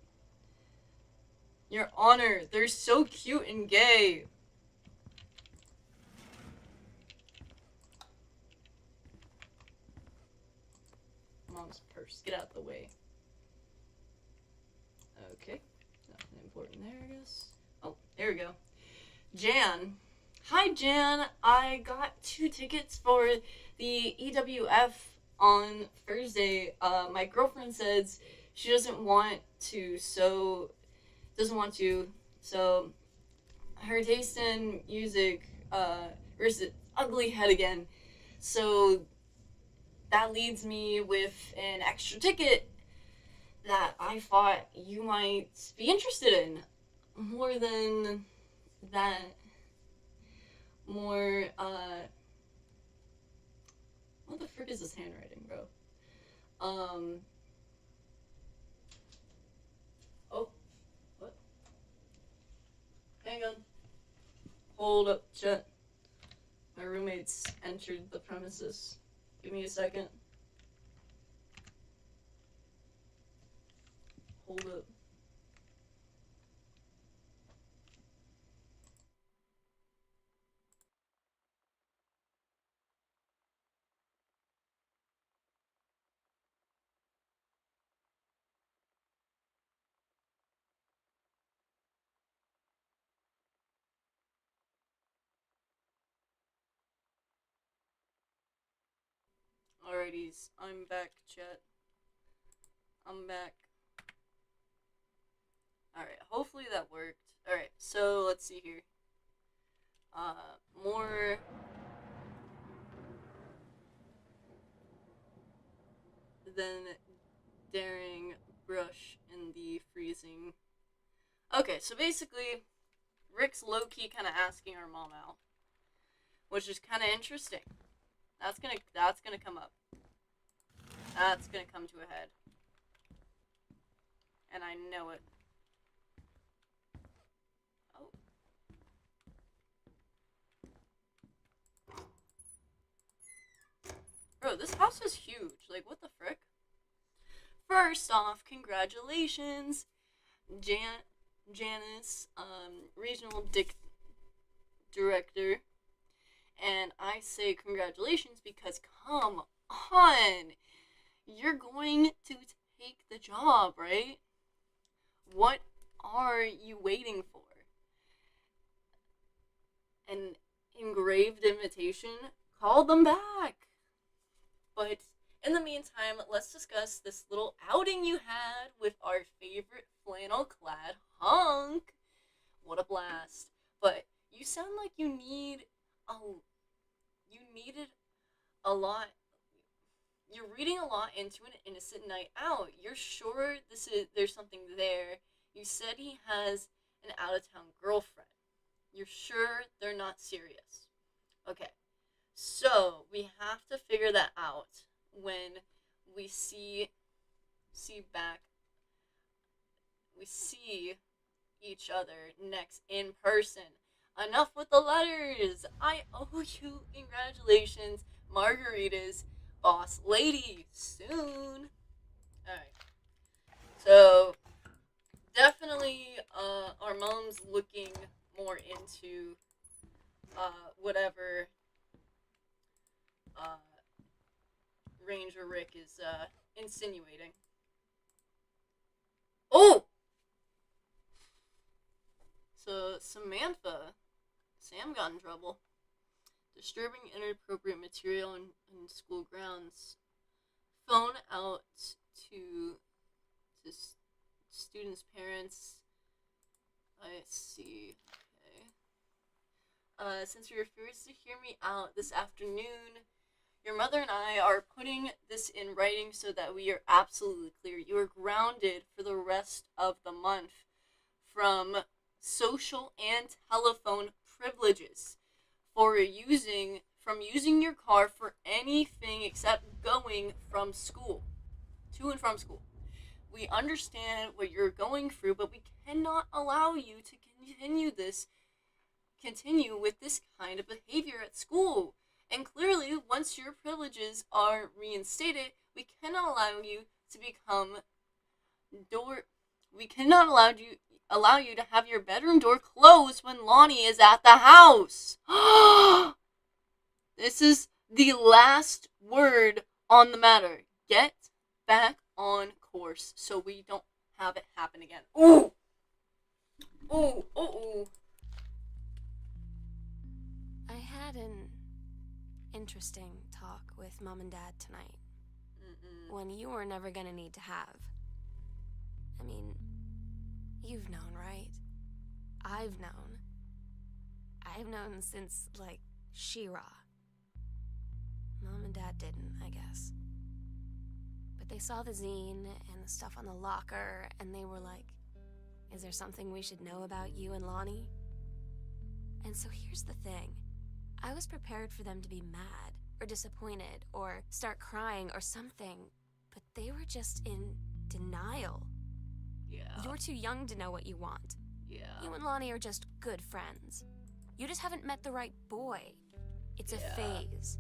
Your Honor, they're so cute and gay. Mom's purse, get out the way. Okay, nothing important there, I guess. Oh, there we go. Jan. Hi, Jan. I got 2 tickets for the EWF on Thursday. My girlfriend says she doesn't want to, so her taste in music, where's it? Ugly Head again. So that leads me with an extra ticket that I thought you might be interested in. More than that, more, what the frick is this handwriting, bro? Oh, what? Hang on. Hold up, chat. My roommates entered the premises. Give me a second. Hold up. Alrighties, I'm back, chat. I'm back. Alright, hopefully that worked. Alright, so let's see here. More than daring brush in the freezing. Okay, so basically, Rick's low-key kind of asking our mom out, which is kind of interesting. That's gonna come up. That's gonna come to a head, and I know it. Oh, bro, this house is huge. Like, what the frick? First off, congratulations, Janice, regional director. And I say congratulations because come on, you're going to take the job, right? What are you waiting for? An engraved invitation? Call them back. But in the meantime, let's discuss this little outing you had with our favorite flannel clad hunk. What a blast. But you sound like you needed a lot. You're reading a lot into an innocent night out. You're sure there's something there. You said he has an out of town girlfriend. You're sure they're not serious. Okay. So we have to figure that out when we back we see each other next in person. Enough with the letters. I owe you congratulations, margaritas, boss lady, soon. Alright. So definitely our mom's looking more into whatever uh, Ranger Rick is insinuating. Oh! So Sam got in trouble. Disturbing inappropriate material in school grounds. Phone out to students' parents. I see. Okay. since you refused to hear me out this afternoon, your mother and I are putting this in writing so that we are absolutely clear. You are grounded for the rest of the month from social and telephone privileges from using your car for anything except going from school to and from school. We understand what you're going through, but we cannot allow you to continue with this kind of behavior at school. And clearly, once your privileges are reinstated, we cannot allow you to become door we cannot allow you to have your bedroom door closed when Lonnie is at the house. This is the last word on the matter. Get back on course so we don't have it happen again. Ooh! Ooh, ooh, ooh. I had an interesting talk with Mom and Dad tonight. One you were never gonna need to have. I mean, you've known, right? I've known. I've known since, like, She-Ra. Mom and Dad didn't, I guess. But they saw the zine and the stuff on the locker, and they were like, is there something we should know about you and Lonnie? And so here's the thing. I was prepared for them to be mad, or disappointed, or start crying, or something, but they were just in denial. Yeah. You're too young to know what you want. Yeah. You and Lonnie are just good friends. You just haven't met the right boy. It's a phase.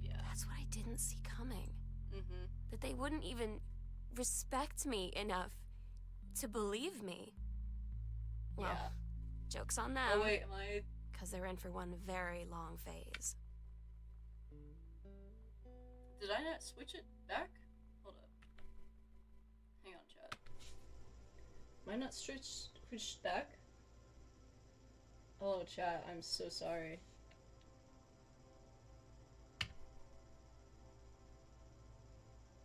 Yeah. That's what I didn't see coming. Mm-hmm. That they wouldn't even respect me enough to believe me. Well, joke's on them. Oh wait, am I... Because they're in for one very long phase. Did I not switch it back? Hold up. Hang on, chat. Am I not switched back? Hello, chat. I'm so sorry.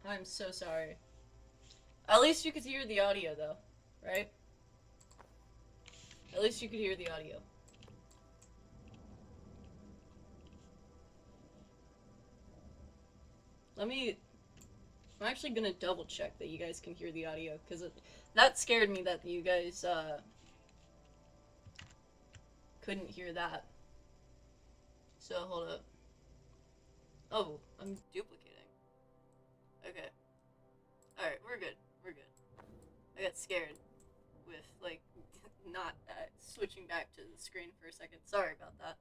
I'm so sorry. At least you could hear the audio, though, right? At least you could hear the audio. I'm actually gonna double check that you guys can hear the audio, because that scared me that you guys, couldn't hear that. So, hold up. Oh, I'm duplicating. Okay. Alright, we're good. We're good. I got scared with, like, not switching back to the screen for a second. Sorry about that.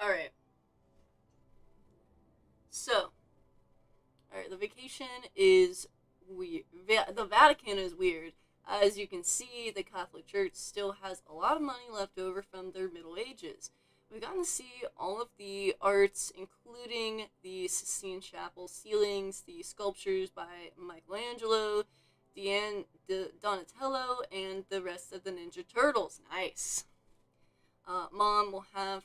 Alright. So, alright, the vacation is weird. The Vatican is weird. As you can see, the Catholic Church still has a lot of money left over from their Middle Ages. We've gotten to see all of the arts, including the Sistine Chapel ceilings, the sculptures by Michelangelo, Donatello, and the rest of the Ninja Turtles. Nice. Mom will have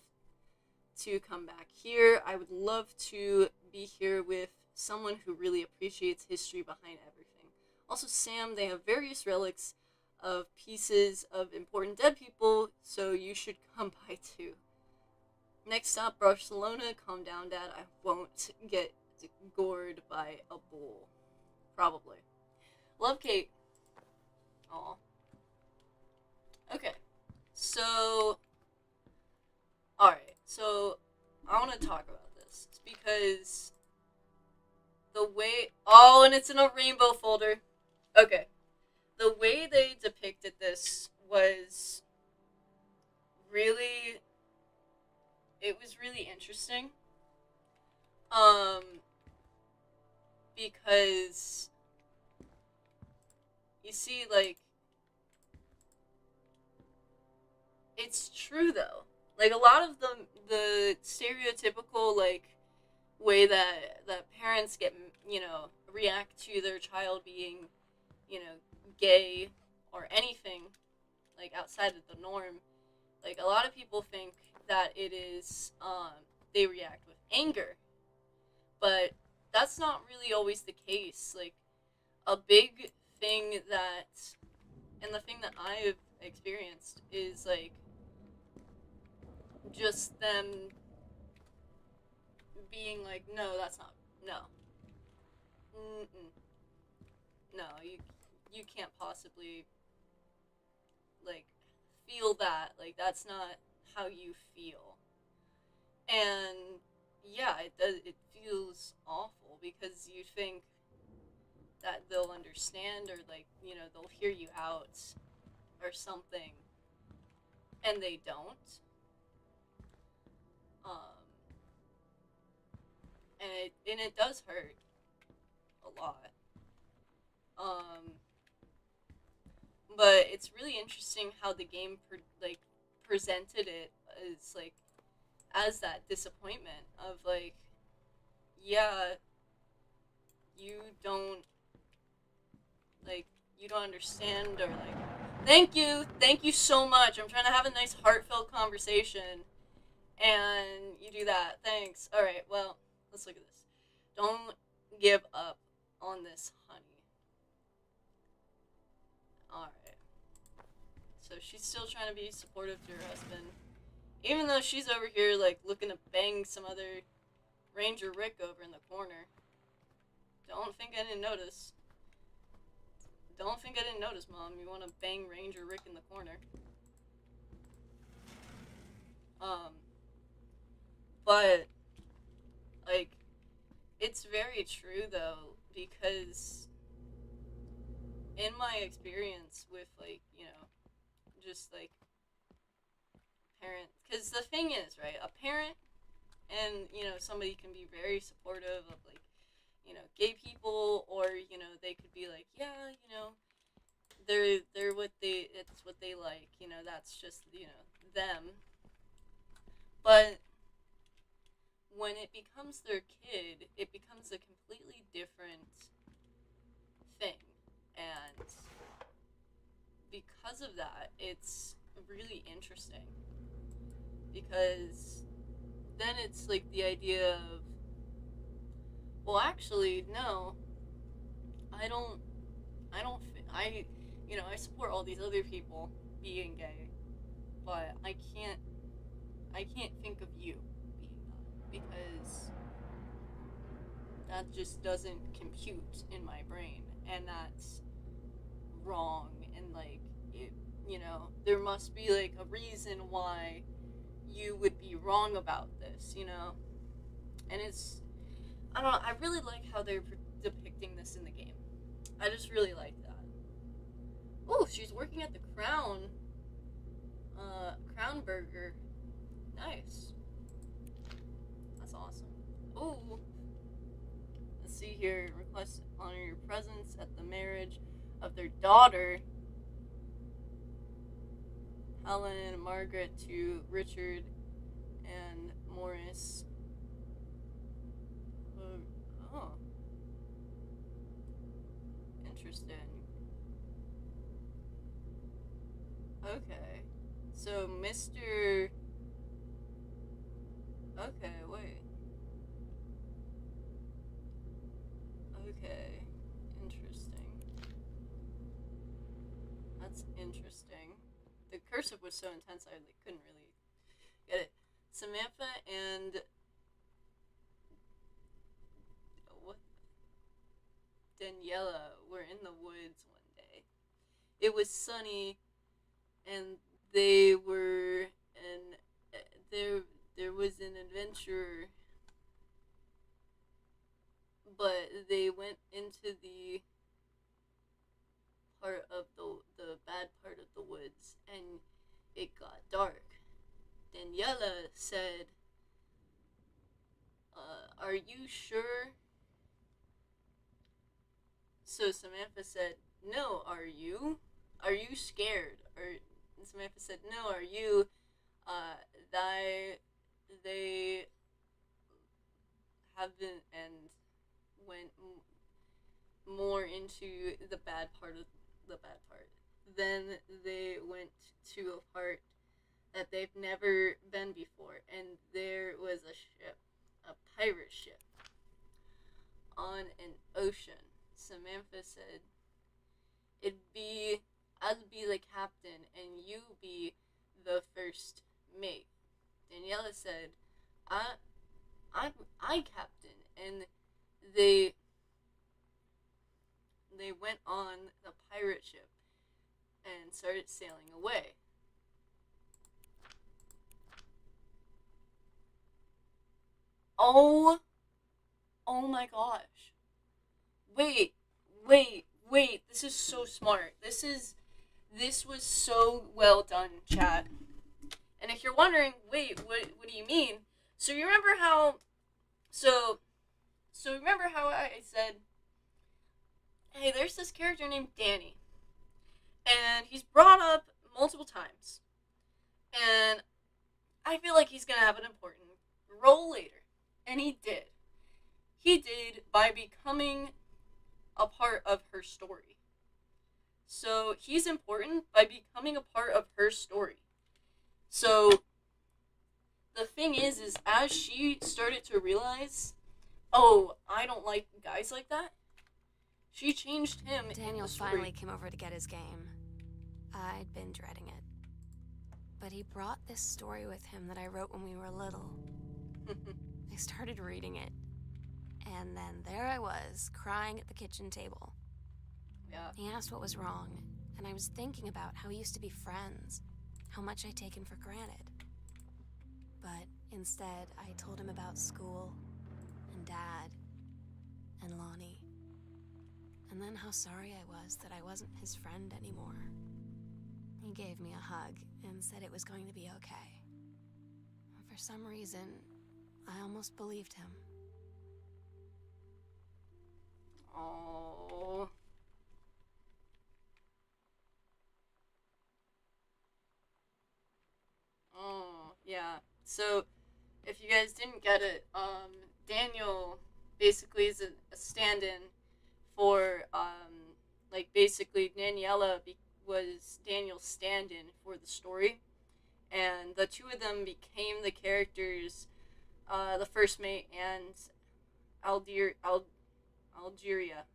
to come back here. I would love to be here with someone who really appreciates history behind everything. Also, Sam, they have various relics of pieces of important dead people, so you should come by too. Next stop, Barcelona. Calm down, Dad. I won't get gored by a bull. Probably. Love, Kate. Aw. Okay. So... Alright, so I want to talk about this. It's because the way... Oh, and it's in a rainbow folder. Okay. The way they depicted this was really... It was really interesting. Because... You see, like... It's true, though. Like, a lot of the stereotypical, like, way that parents get, react to their child being, gay or anything, like, outside of the norm. Like, a lot of people think that it is, they react with anger. But that's not really always the case. Like, a big thing and the thing that I've experienced is, like, just them being like, no, that's not, no, mm-mm, no, you can't possibly like feel that, like that's not how you feel. And yeah, it does, it feels awful because you think that they'll understand, or like, you know, they'll hear you out or something, and they don't. um and it does hurt a lot. um but it's really interesting how the game presented it as like, as that disappointment of like, yeah, you don't like, you don't understand, or like, thank you so much, I'm trying to have a nice heartfelt conversation, and you do that. Thanks. All right, well, let's look at this. Don't give up on this, honey. All right, so she's still trying to be supportive to her husband, even though she's over here like looking to bang some other Ranger Rick over in the corner. Don't think I didn't notice. Don't think I didn't notice, Mom. You want to bang Ranger Rick in the corner. Um, but like, it's very true though, because in my experience with like, you know, just like parents, because the thing is, right, a parent and, you know, somebody can be very supportive of like, you know, gay people, or, you know, they could be like, yeah, you know, they're what they, it's what they like, you know, that's just, you know, them. But when it becomes their kid, it becomes a completely different thing. And because of that, it's really interesting, because then it's like the idea of, well, actually, no, I don't, I, you know, I support all these other people being gay, but I can't think of you being that, because that just doesn't compute in my brain, and that's wrong, and like, it, you know, there must be like a reason why you would be wrong about this, you know? And it's, I don't know, I really like how they're depicting this in the game. I just really like that. Oh, she's working at the Crown Burger. Nice. That's awesome. Oh, let's see here. Request honor your presence at the marriage of their daughter, Helen and Margaret, to Richard and Morris. Oh, interesting. Okay. So, Mr. Okay, wait. Okay. Interesting. That's interesting. The cursive was so intense I like, couldn't really get it. Samantha and what, Daniela were in the woods one day. It was sunny, and they were, and there was an adventure, but they went into the part of the bad part of the woods, and it got dark. Daniela said, "Are you sure?" So Samantha said, "No, are you? Are you scared?" Or Samantha said, "No, are you?" Uh, they they have been, and went more into the bad part of the bad part. Then they went to a part that they've never been before, and there was a ship, a pirate ship, on an ocean. Samantha said, "It'd be, I'd be the captain, and you be the first mate." Daniela said, I, I'm, I captain, and they, they went on the pirate ship and started sailing away. Oh, oh my gosh. Wait, wait. This is so smart. This was so well done, chat. And if you're wondering, wait, what do you mean? So you remember how so so remember how I said, hey, there's this character named Danny, and he's brought up multiple times, and I feel like he's gonna have an important role later, and he did. He did by becoming a part of her story. So he's important by becoming a part of her story. So the thing is as she started to realize, oh, I don't like guys like that, she changed him. Daniel finally came over to get his game. I'd been dreading it. But he brought this story with him that I wrote when we were little. I started reading it. And then there I was, crying at the kitchen table. Yeah. He asked what was wrong, and I was thinking about how we used to be friends, how much I'd taken for granted. But instead, I told him about school, and Dad, and Lonnie. And then how sorry I was that I wasn't his friend anymore. He gave me a hug and said it was going to be okay. For some reason, I almost believed him. Oh. Oh, yeah. So, if you guys didn't get it, Daniel basically is a stand-in for, like, basically Daniela was Daniel's stand-in for the story, and the two of them became the characters, the first mate and Algeria. Algeria?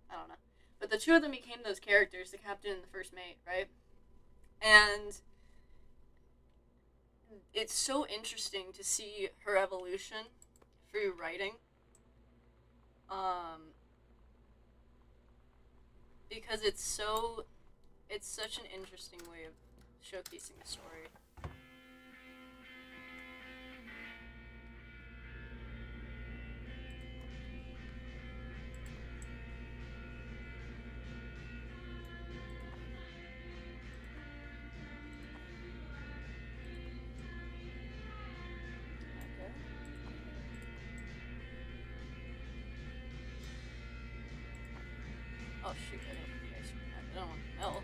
I don't know. But the two of them became those characters, the captain and the first mate, right? And it's so interesting to see her evolution through writing. Because it's such an interesting way of showcasing the story. Okay. Oh shoot, I don't want to melt.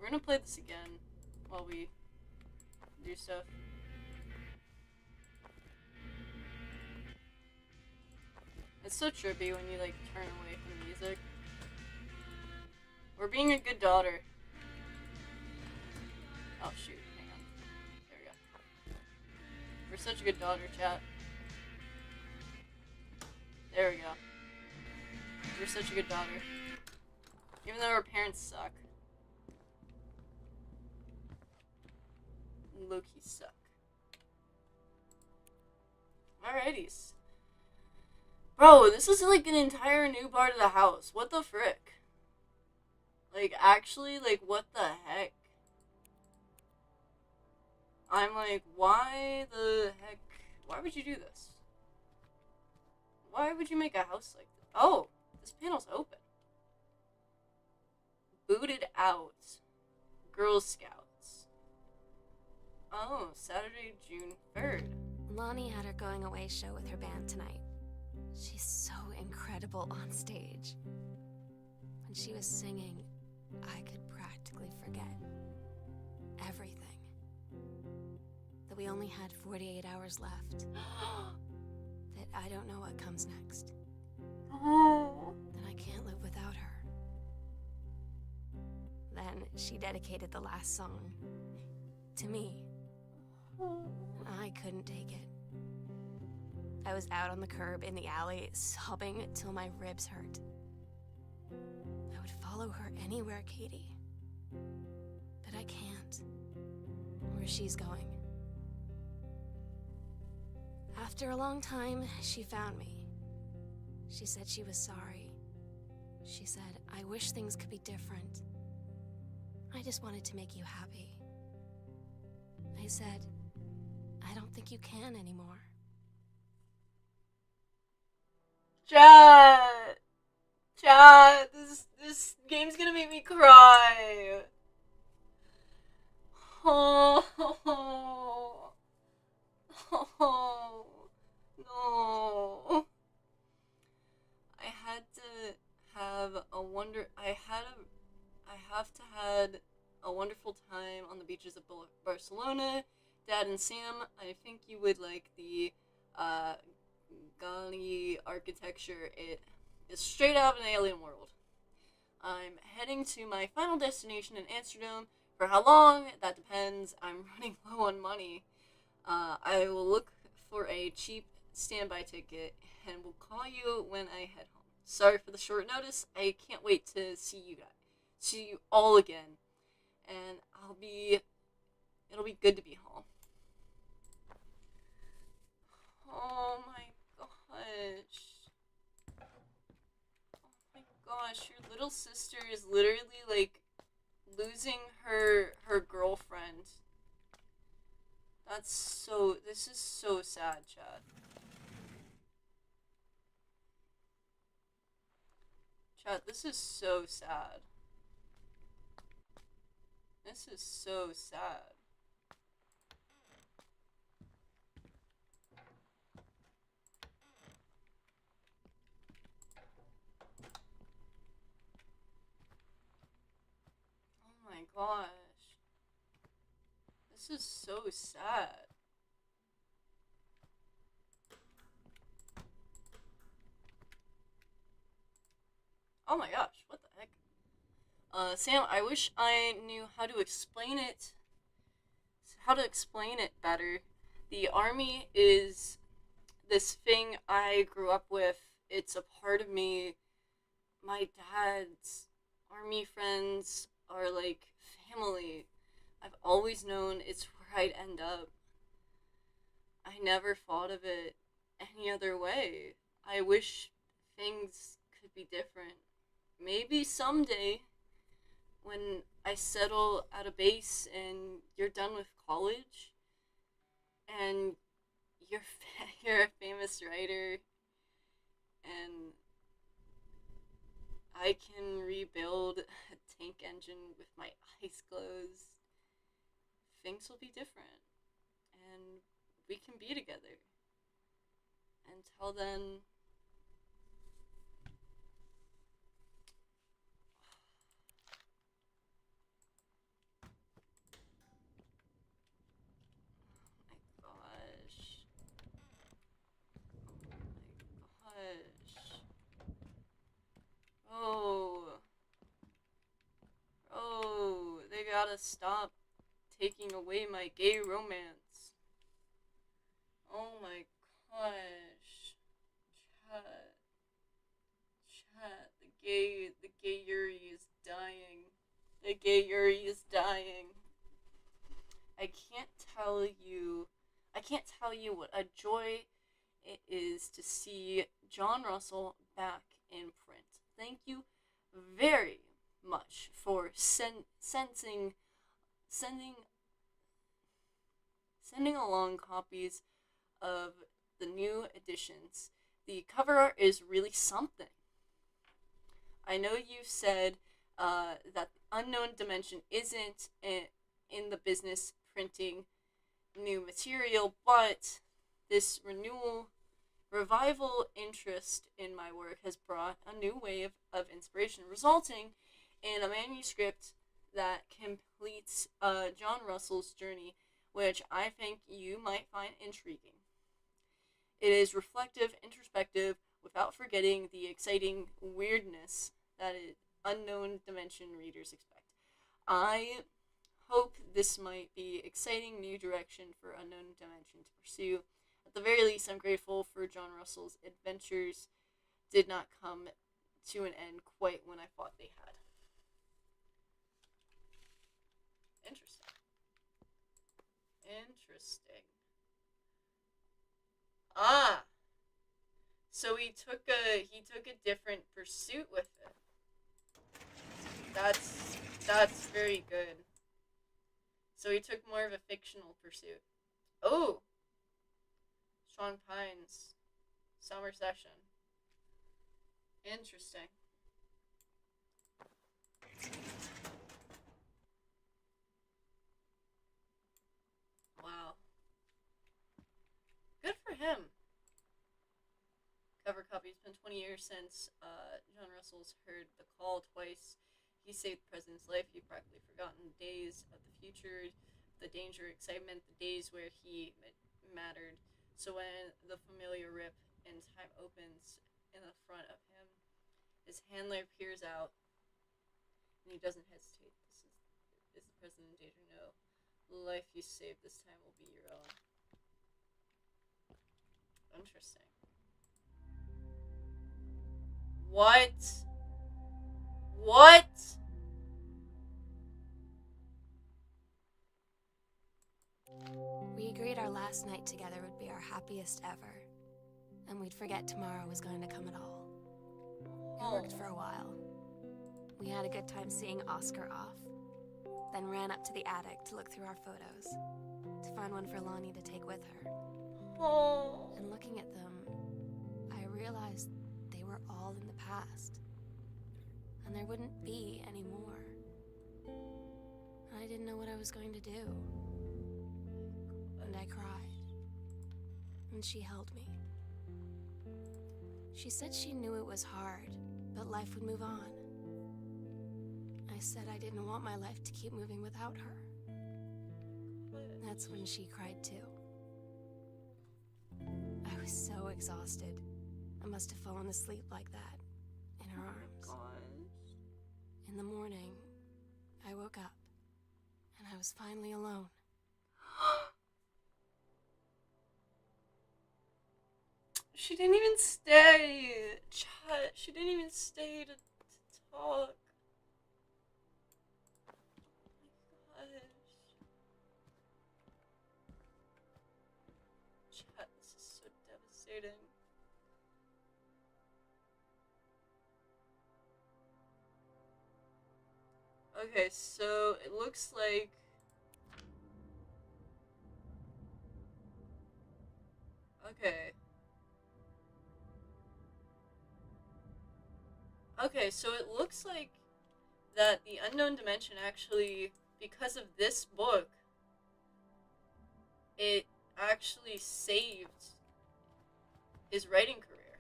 We're gonna play this again while we do stuff. It's so trippy when you like turn away from the music. We're being a good daughter. Oh shoot, hang on. There we go. We're such a good daughter, chat. There we go. We're such a good daughter. Even though our parents suck. Low-key suck. Alrighties. Bro, this is like an entire new part of the house. What the frick? Like, actually, like, what the heck? I'm like, why the heck? Why would you do this? Why would you make a house like this? Oh, this panel's open. Booted out. Girl Scouts. Oh, Saturday, June 3rd. Lonnie had her going away show with her band tonight. She's so incredible on stage. When she was singing, I could practically forget everything. That we only had 48 hours left. That I don't know what comes next. Oh. That I can't live without her. Then she dedicated the last song to me. And I couldn't take it. I was out on the curb in the alley, sobbing till my ribs hurt. I would follow her anywhere, Katie. But I can't. Where she's going. After a long time, she found me. She said she was sorry. She said, I wish things could be different. I just wanted to make you happy. I said, I don't think you can anymore. Chat! Chat! This game's gonna make me cry! Oh, oh, no. I had to have a wonder. I have to had a wonderful time on the beaches of Barcelona. Dad and Sam, I think you would like the Gali architecture. It is straight out of an alien world. I'm heading to my final destination in Amsterdam. For how long? That depends. I'm running low on money. I will look for a cheap standby ticket and will call you when I head home. Sorry for the short notice. I can't wait to see you guys. See you all again. And it'll be good to be home. Oh my gosh. Oh my gosh, your little sister is literally like losing her girlfriend. This is so sad, Chad. Chad, this is so sad. This is so sad. Oh my gosh. This is so sad. Oh my gosh, what the heck? Sam, I wish I knew how to explain it. How to explain it better. The army is this thing I grew up with. It's a part of me. My dad's army friends are like family. I've always known it's where I'd end up. I never thought of it any other way. I wish things could be different. Maybe someday, when I settle at a base and you're done with college, and you're a famous writer, and I can rebuild a tank engine with my eyes closed, things will be different, and we can be together. Until then, oh my gosh. Oh my gosh. Oh. Oh, they gotta stop taking away my gay romance. Oh my gosh. Chat. Chat. The gay Yuri is dying. The gay Yuri is dying. I can't tell you. I can't tell you what a joy it is to see John Russell back in print. Thank you very much for sending sending along copies of the new editions. The cover art is really something. I know you said that Unknown Dimension isn't in the business printing new material, but this revival interest in my work has brought a new wave of inspiration, resulting in a manuscript that completes John Russell's journey, which I think you might find intriguing. It is reflective, introspective, without forgetting the exciting weirdness that Unknown Dimension readers expect. I hope this might be exciting new direction for Unknown Dimension to pursue. At the very least, I'm grateful for John Russell's adventures did not come to an end quite when I thought they had. Interesting. Interesting. Ah, so he took a different pursuit with it. That's very good. So he took more of a fictional pursuit. Oh, Strong Pines, Summer Session. Interesting. Wow. Good for him. Cover copy. It's been 20 years since John Russell's heard the call twice. He saved the president's life. He'd practically forgotten the days of the future, the danger, excitement, the days where he mattered. So when the familiar rip in time opens in the front of him, his handler peers out, and he doesn't hesitate. Is the president in danger? No. The life you save this time will be your own. Interesting. What? What? We agreed our last night together would be our happiest ever, and we'd forget tomorrow was going to come at all. It worked for a while. We had a good time seeing Oscar off, then ran up to the attic to look through our photos, to find one for Lonnie to take with her. Oh. And looking at them, I realized they were all in the past, and there wouldn't be any more. I didn't know what I was going to do. And I cried. And she held me. She said she knew it was hard, but life would move on. I said I didn't want my life to keep moving without her. That's when she cried too. I was so exhausted. I must have fallen asleep like that, in her arms. Gosh. In the morning, I woke up, and I was finally alone. She didn't even stay. Chat. She didn't even stay to talk. Oh my gosh. Chat, this is so devastating. Okay, so it looks like okay. Okay, so it looks like that the Unknown Dimension actually, because of this book, it actually saved his writing career.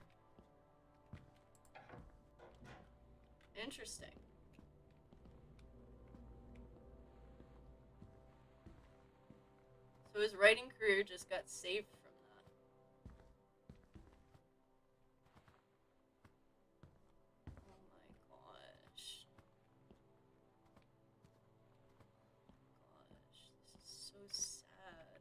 Interesting. So his writing career just got saved from that. Oh my gosh. Gosh, this is so sad.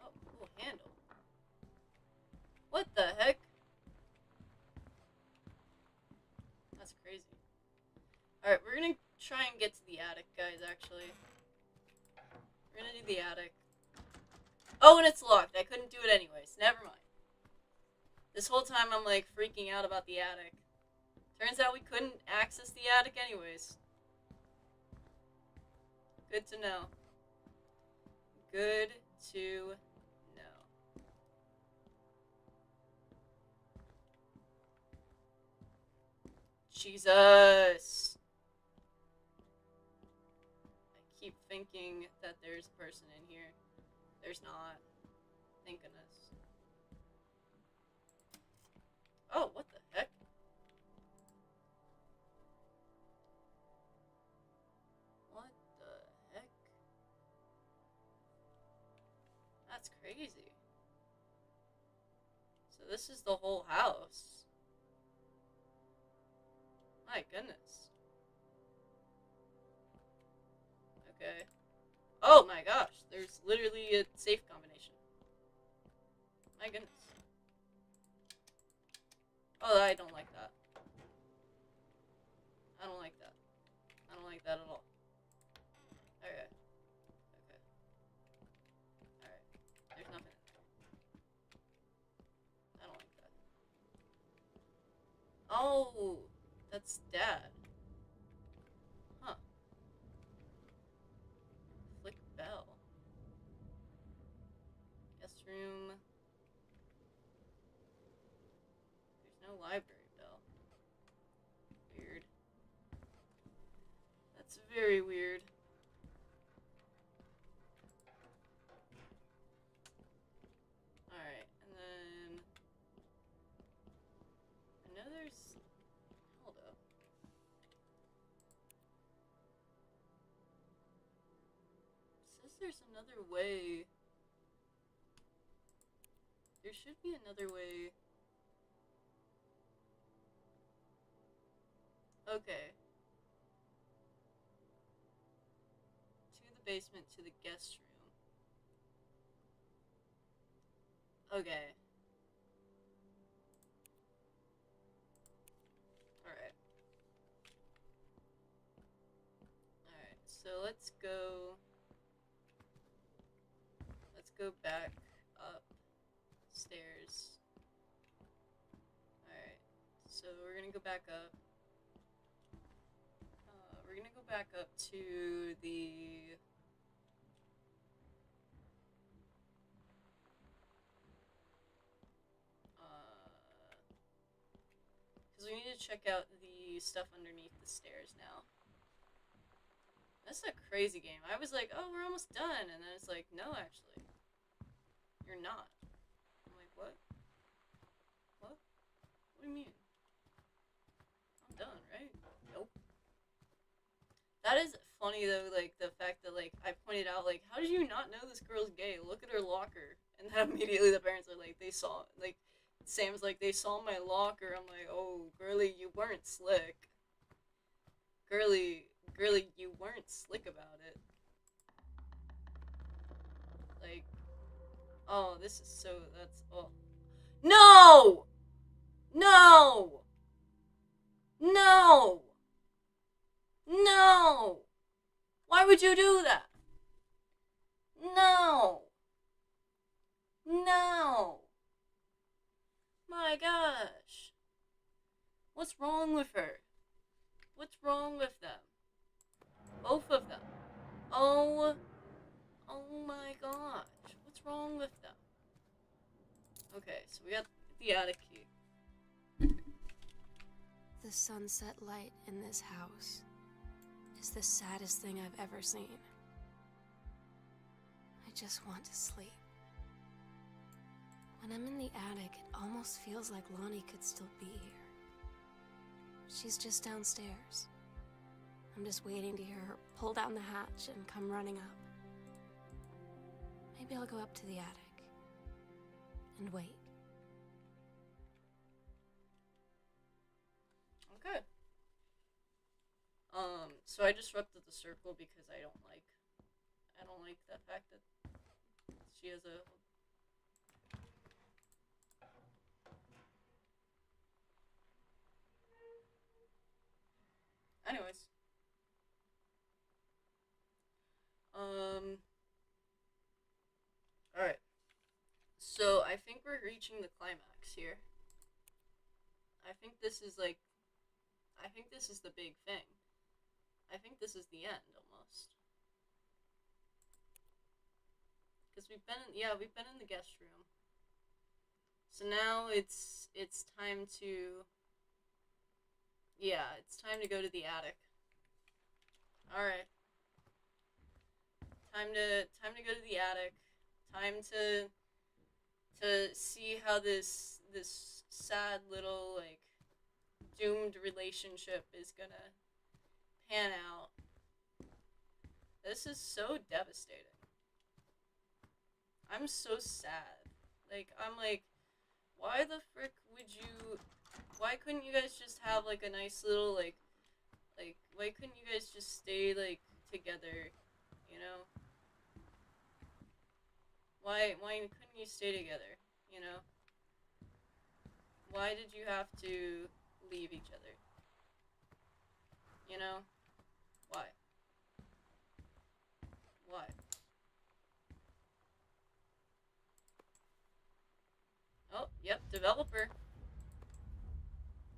Oh, cool handle. What the heck? That's crazy. Alright, we're gonna try and get to the attic, guys, actually. We're gonna do the attic. Oh, and it's locked. I couldn't do it anyways. Never mind. This whole time I'm like freaking out about the attic. Turns out we couldn't access the attic anyways. Good to know. Good to know. Jesus. I keep thinking that there's a person in here. There's not. Thank goodness. Oh, what the heck? What the heck? That's crazy. So this is the whole house. My goodness. Okay. Oh my gosh, there's literally a safe combination. My goodness. Oh, I don't like that. I don't like that. I don't like that at all. Okay. Okay. Alright. There's nothing in there. I don't like that. Oh, that's Dad. Huh. Flick bell. Guest room. There's no library bell. Weird. That's very weird. Alright, and then I know there's, hold up. It says there's another way. There should be another way. Okay. To the basement, to the guest room. Okay. Alright. Alright, so let's go back up stairs. Alright, so we're gonna go back up. We're gonna go back up to the because we need to check out the stuff underneath the stairs now. This is a crazy game. I was like, oh, we're almost done, and then it's like, no, actually, you're not. I'm like, what? What? What do you mean? I'm done, right? Nope. That is funny though, like the fact that like I pointed out like, how did you not know this girl's gay? Look at her locker, and then immediately the parents are like, they saw like, Sam's like, they saw my locker. I'm like, oh, girly, you weren't slick. Girly, you weren't slick about it. Like, oh, this is so, that's, oh. No! No! No! No! Why would you do that? No! No! My gosh. What's wrong with her? What's wrong with them? Both of them. Oh my gosh. What's wrong with them? Okay, so we got the attic key. The sunset light in this house is the saddest thing I've ever seen. I just want to sleep. When I'm in the attic, it almost feels like Lonnie could still be here. She's just downstairs. I'm just waiting to hear her pull down the hatch and come running up. Maybe I'll go up to the attic and wait. Okay. So I disrupted the circle because I don't like the fact that she has a. Anyways. Alright. So I think we're reaching the climax here. I think this is the big thing. I think this is the end almost. Because we've been in the guest room. So now it's time to it's time to go to the attic. All right, time to go to the attic. Time to see how this sad little like doomed relationship is gonna pan out. This is so devastating. I'm so sad. I'm like, why the frick would you? Why couldn't you guys just have like a nice little why couldn't you guys just stay like together? You know, why couldn't you stay together? You know, why did you have to leave each other? You know, why? Why? Oh, yep, developer,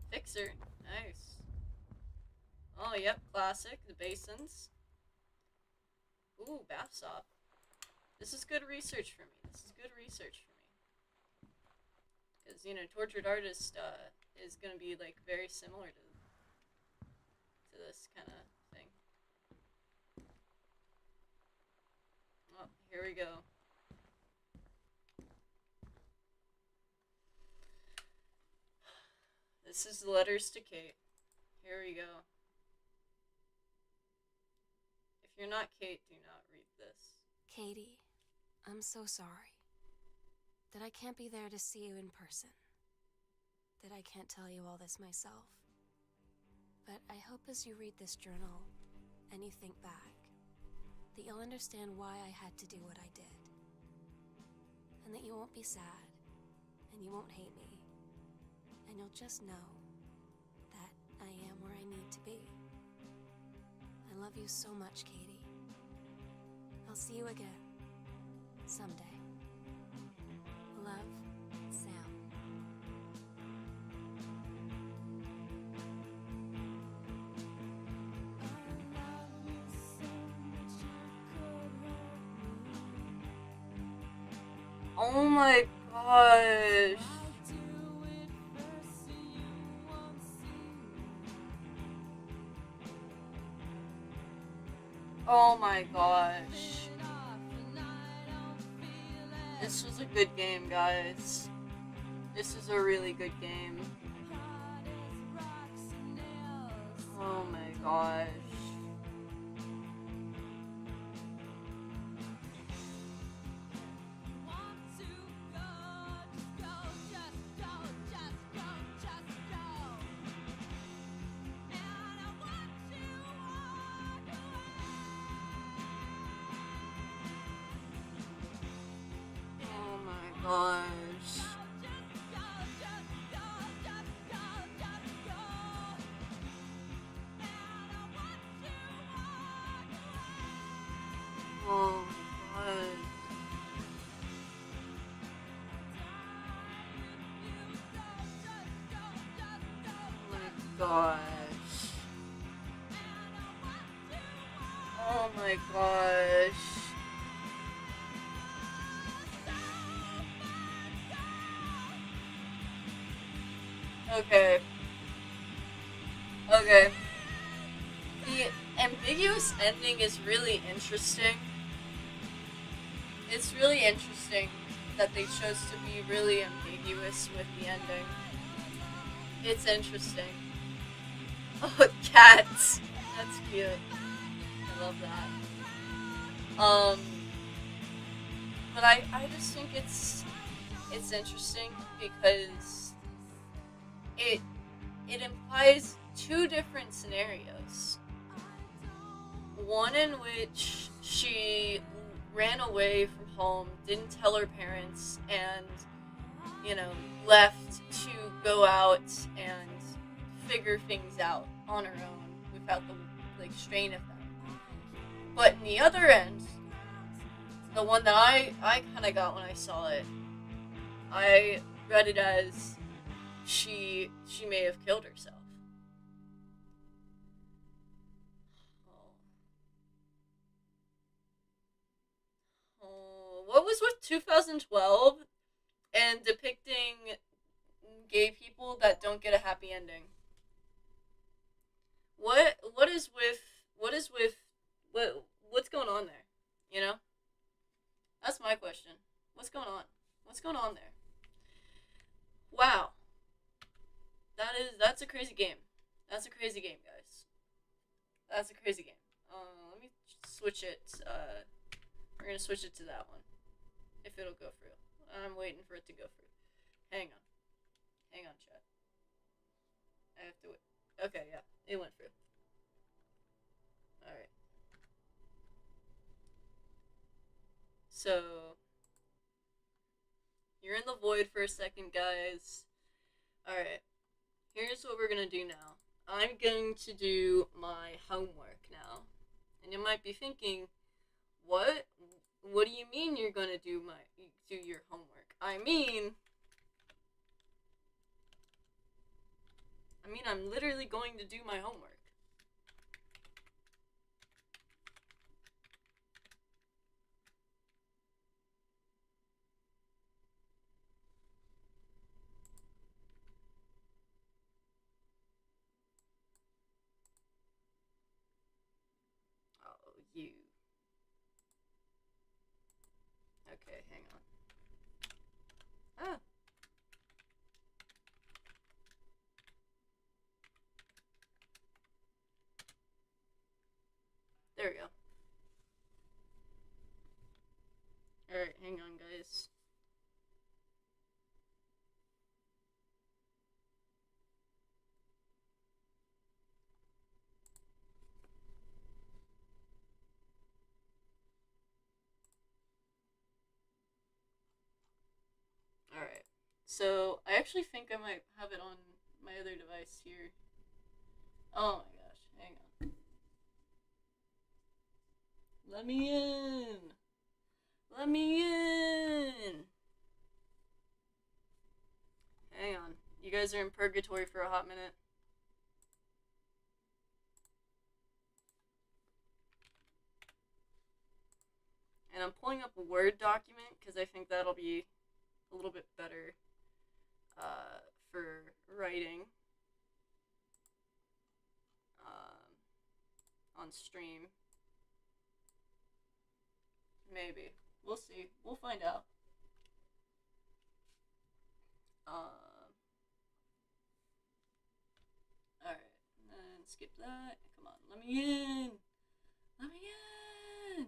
fixer, nice. Oh, yep, classic, the basins. Ooh, bath sop. This is good research for me. This is good research for me. Because, Tortured Artist is going to be, like, very similar to this kind of thing. Oh, here we go. This is the letters to Kate. Here we go. If you're not Kate, do not read this. Katie, I'm so sorry that I can't be there to see you in person, that I can't tell you all this myself. But I hope as you read this journal and you think back, that you'll understand why I had to do what I did. And that you won't be sad, and you won't hate me, and you'll just know that I am where I need to be. I love you so much, Katie. I'll see you again, someday. Love, Sam. Oh my gosh. Oh my gosh. This was a good game, guys. This is a really good game. Oh my gosh. Oh my gosh. Oh my god. Oh my gosh. Oh my gosh. Okay. Okay. The ambiguous ending is really interesting. It's really interesting that they chose to be really ambiguous with the ending. It's interesting. Oh, cats. That's cute. I love that. But I just think it's interesting because it implies two different scenarios. One in which she ran away from home, didn't tell her parents, and left to go out and figure things out on her own without the strain of them. But in the other end, the one that I kind of got when I saw it, I read it as she may have killed herself. Oh, what 2012 and depicting gay people that don't get a happy ending. What is with what's going on there? You know? That's my question. What's going on? What's going on there? Wow. That's a crazy game. That's a crazy game, guys. That's a crazy game. Let me switch it. We're gonna switch it to that one. If it'll go through. I'm waiting for it to go through. Hang on. Hang on, chat. I have to wait. Okay, yeah. It went through. Alright. So, you're in the void for a second, guys. Alright. Here's what we're gonna do now. I'm going to do my homework now. And you might be thinking, what? What do you mean you're gonna do your homework? I mean, I'm literally going to do my homework. Oh, you. Okay, hang on. Ah. There we go. Alright, hang on, guys. Alright. So, I actually think I might have it on my other device here. Oh my gosh, hang on. Let me in! Let me in! Hang on. You guys are in purgatory for a hot minute. And I'm pulling up a Word document because I think that'll be a little bit better for writing on stream. Maybe. We'll see. We'll find out. Alright. And then skip that. Come on. Let me in. Let me in.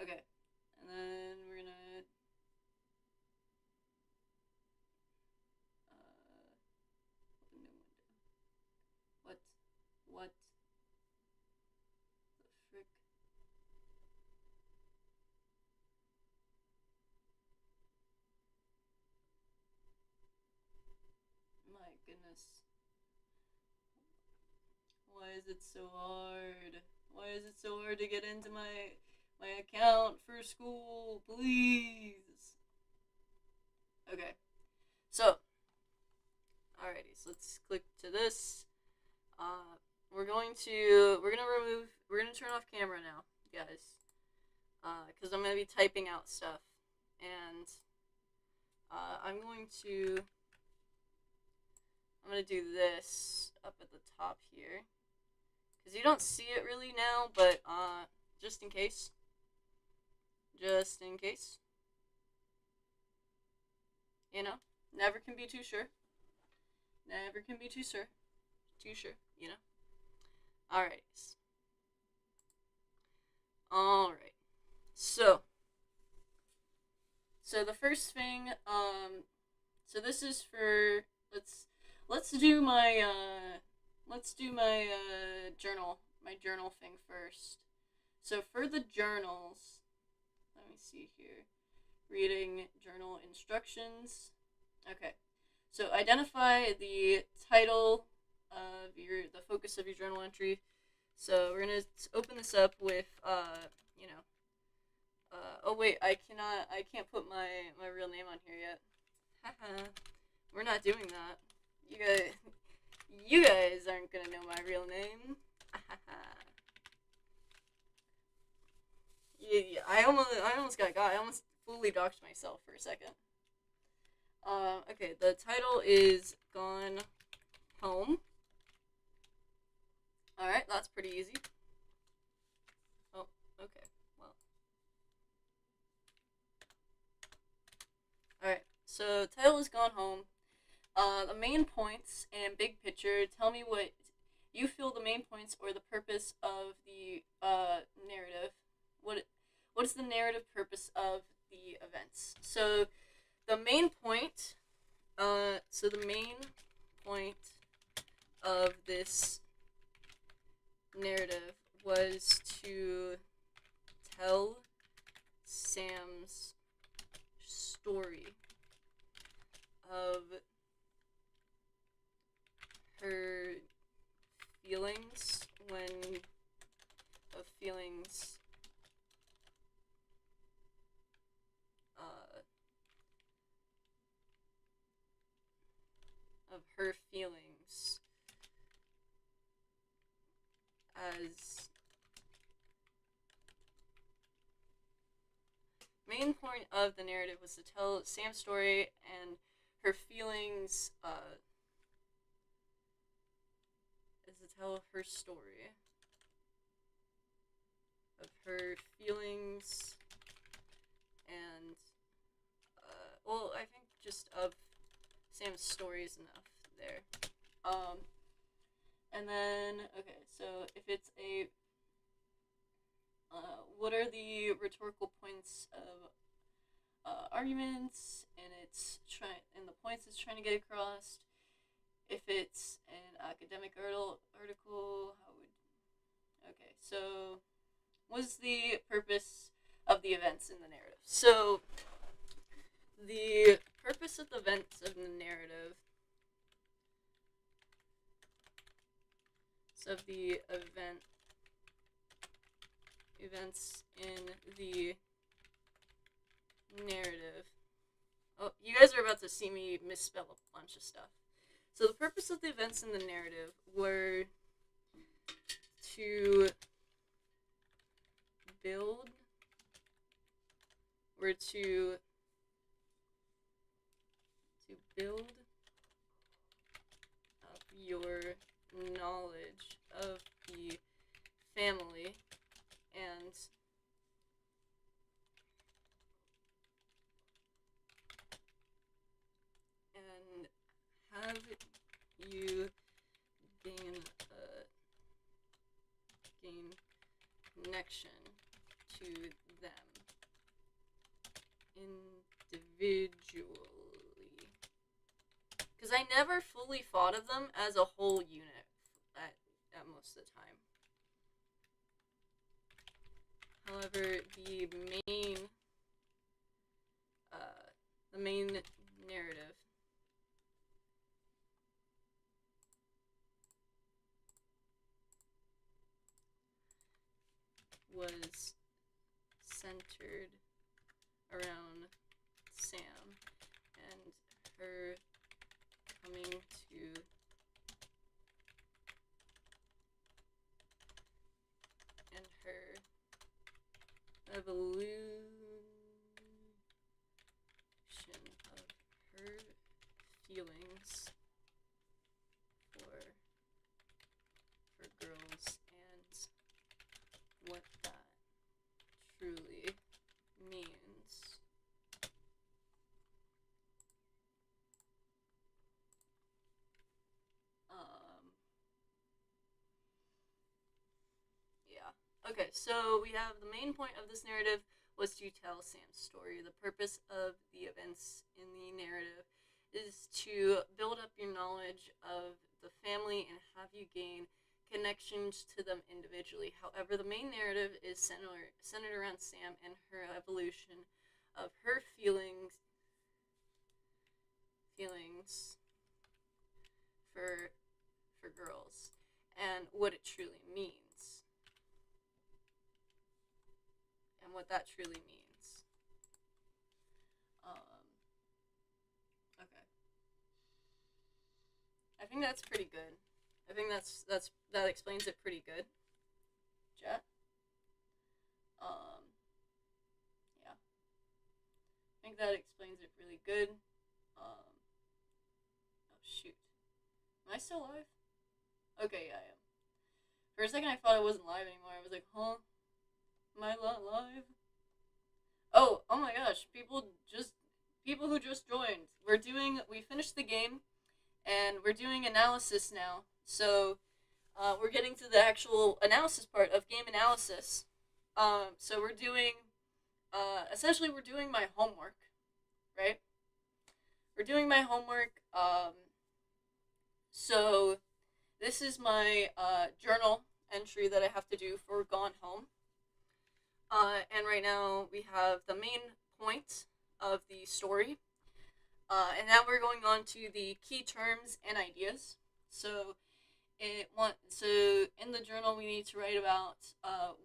Okay. And then we're gonna open new window. What the frick? My goodness. Why is it so hard? Why is it so hard to get into my account for school? Please. Okay. So, alrighty, so let's click to this. We're gonna turn off camera now, guys. Because I'm gonna be typing out stuff. And, I'm gonna do this up at the top here. Because you don't see it really now, but, just in case. Just in case. You know? Never can be too sure. Never can be too sure. Too sure, you know? Alright. Alright. So the first thing, so this is for, let's do my journal thing first. So for the journals, let me see here. Reading journal instructions. Okay. So identify the title of the focus of your journal entry. So we're gonna open this up with, oh wait, I can't put my real name on here yet. Haha. We're not doing that. You guys aren't gonna know my real name. Yeah, I almost got. I almost fully doxed myself for a second. Okay, the title is Gone Home. Alright, that's pretty easy. Oh, okay. Well. Alright, so title is Gone Home. The main points and big picture. Tell me what you feel the main points or the purpose of the narrative. What is the narrative purpose of the events? So the main point. So the main point of this narrative was to tell Sam's story of her feelings when of feelings of her feelings as main point of the narrative was to tell Sam's story and her feelings is to tell her story of her feelings and well, I think just of Sam's story is enough there. And then okay, so if it's a what are the rhetorical points of arguments and the points it's trying to get across. If it's an academic article, how would okay? So, what's the purpose of the events in the narrative? So, the purpose of the events of the narrative. So of the events in the narrative. Oh, you guys are about to see me misspell a bunch of stuff. So the purpose of the events in the narrative were to build build up your knowledge of the family and have you gain connection to them individually. Because I never fully thought of them as a whole unit at most of the time. However, the main narrative was centered around Sam and her coming to and her evolution of her feelings for girls and what that truly means. Yeah. Okay, so we have the main point of this narrative was to tell Sam's story. The purpose of the events in the narrative is to build up your knowledge of the family and have you gain connections to them individually. However, the main narrative is centered around Sam and her evolution of her feelings for girls and what it truly means and what that truly means. Okay, I think that's pretty good. I think that explains it pretty good. Jet. Yeah. think that explains it really good. Oh shoot, am I still live? Okay, yeah, I am. For a second, I thought I wasn't live anymore. I was like, huh? Am I not live? Oh my gosh! People who just joined. We finished the game, and we're doing analysis now. So, we're getting to the actual analysis part of game analysis. So we're doing, essentially, we're doing my homework, right? We're doing my homework. So this is my journal entry that I have to do for Gone Home. And right now we have the main point of the story. And now we're going on to the key terms and ideas. So so in the journal we need to write about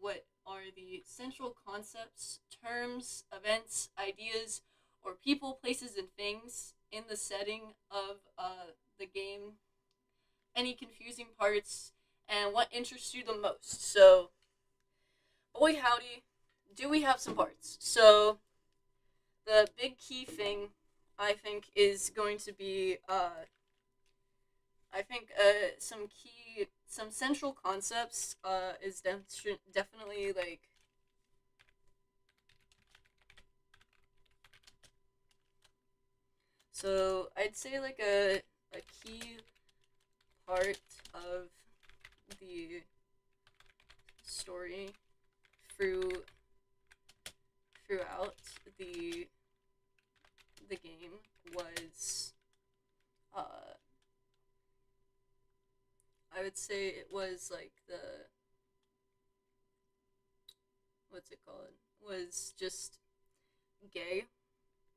what are the central concepts, terms, events, ideas, or people, places, and things in the setting of the game. Any confusing parts, and what interests you the most. So, boy howdy, do we have some parts. So, the big key thing, I think, is going to be, some central concepts, is definitely, like, so I'd say, like, a key part of the story through throughout the game was, I would say it was like the, what's it called, was just gay,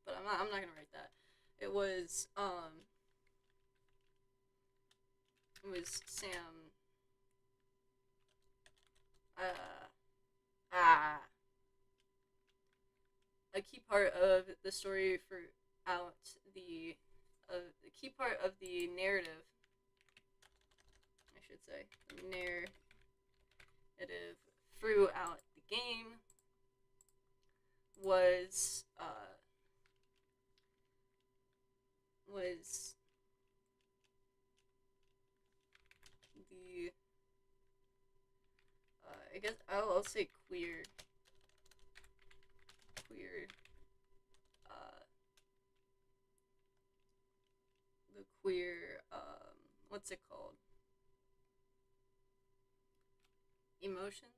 but I'm not gonna write that. It was Sam, uh ah a key part of the story throughout the key part of the narrative, I should say, narrative throughout the game was the, I guess I'll say queer uh the queer, what's it called, emotions,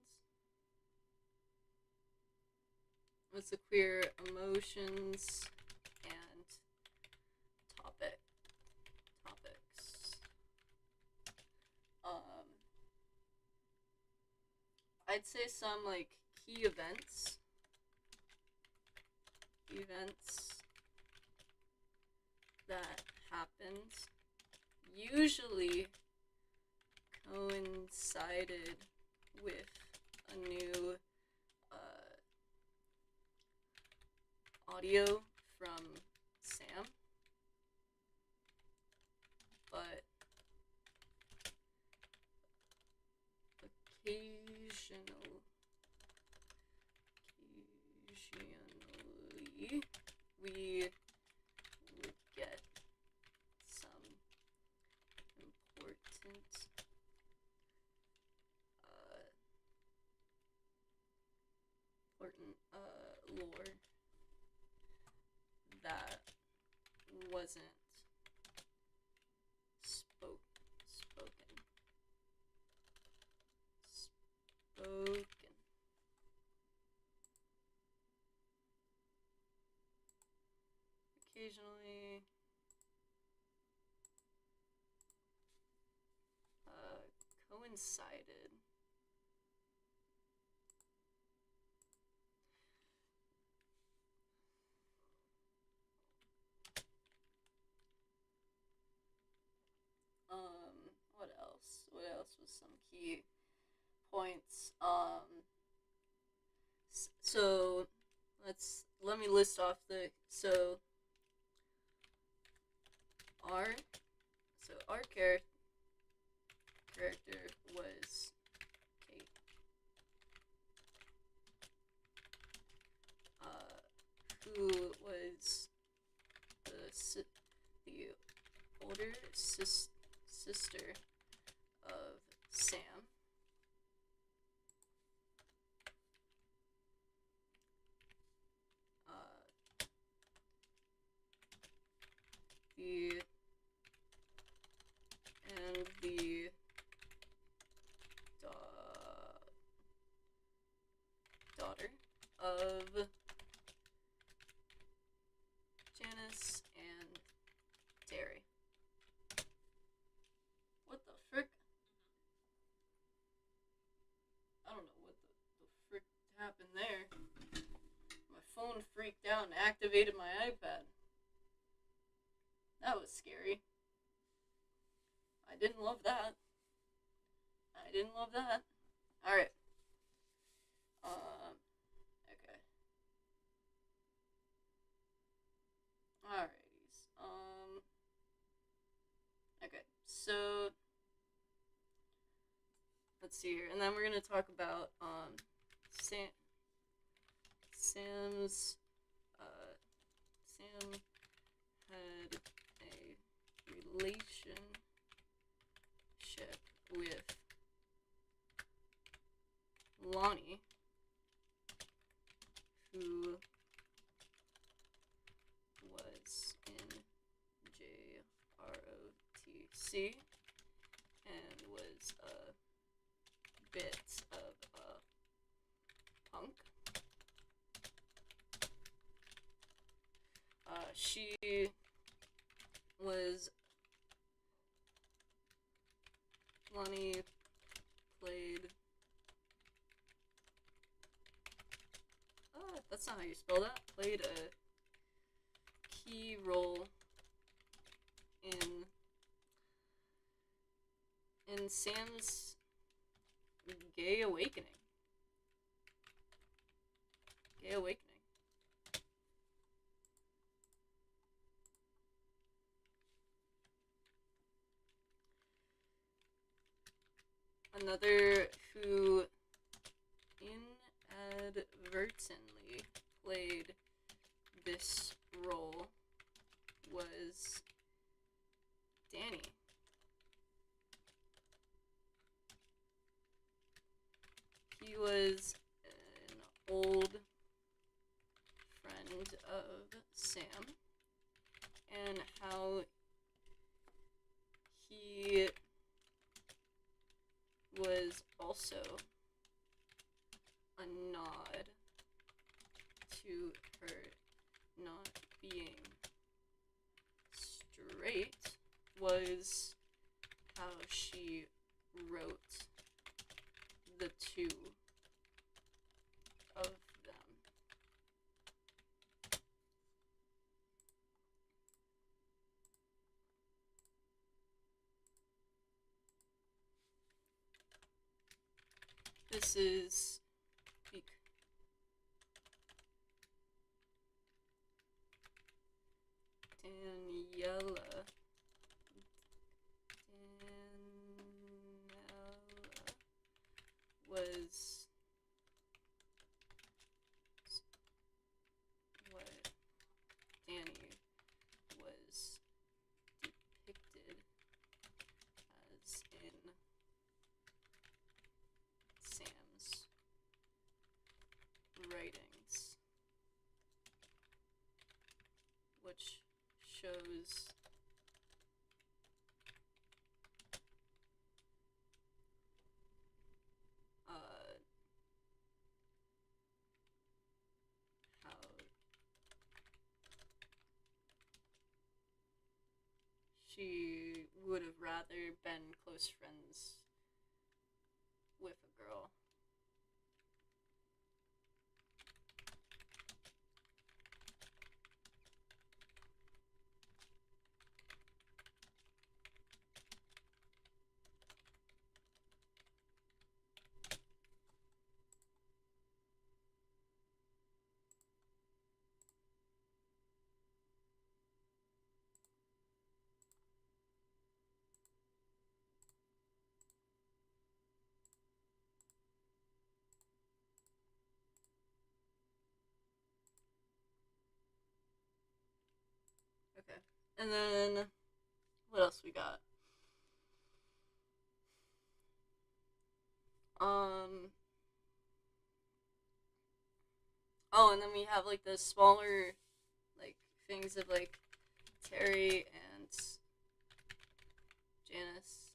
what's the queer emotions and topics. um I'd say some, like, key events that happened, usually coincided with a new audio from Sam, but occasionally we would get some important lore that wasn't spoken. Occasionally, coincided. What else? What else was some key points? So let me list off the our our character was Kate, who was sister of Sam. The daughter of Janice and Derry. What the frick? I don't know what the frick happened there. My phone freaked out and activated my iPad. That was scary. I didn't love that. Alright. Okay. Alrighties. Okay, so let's see here. And then we're gonna talk about Sam's Sam had a relationship with Lonnie, who was in JROTC and was a bit of a punk. She was Lonnie played. That's not how you spell that. Played a key role in Sam's gay awakening. Another who inadvertently played this role was Danny. He was an old friend of Sam, and how he was also a nod to her not being straight was how she wrote the two of them. This is Daniela was what Danny was depicted as in Sam's writings, which shows how she would have rather been close friends with a girl. Okay. And then what else we got? Um. Oh, and then we have like the smaller like things of like Terry and Janice's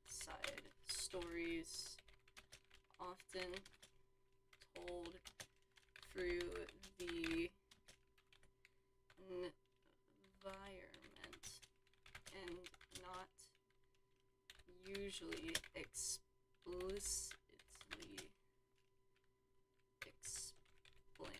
side stories, often told through the environment and not usually explicitly explained.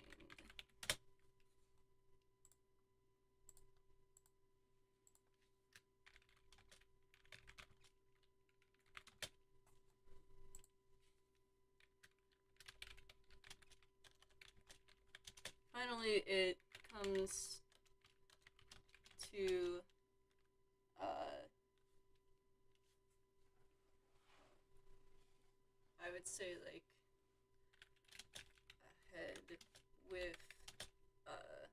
Finally, it comes to I would say like ahead with uh,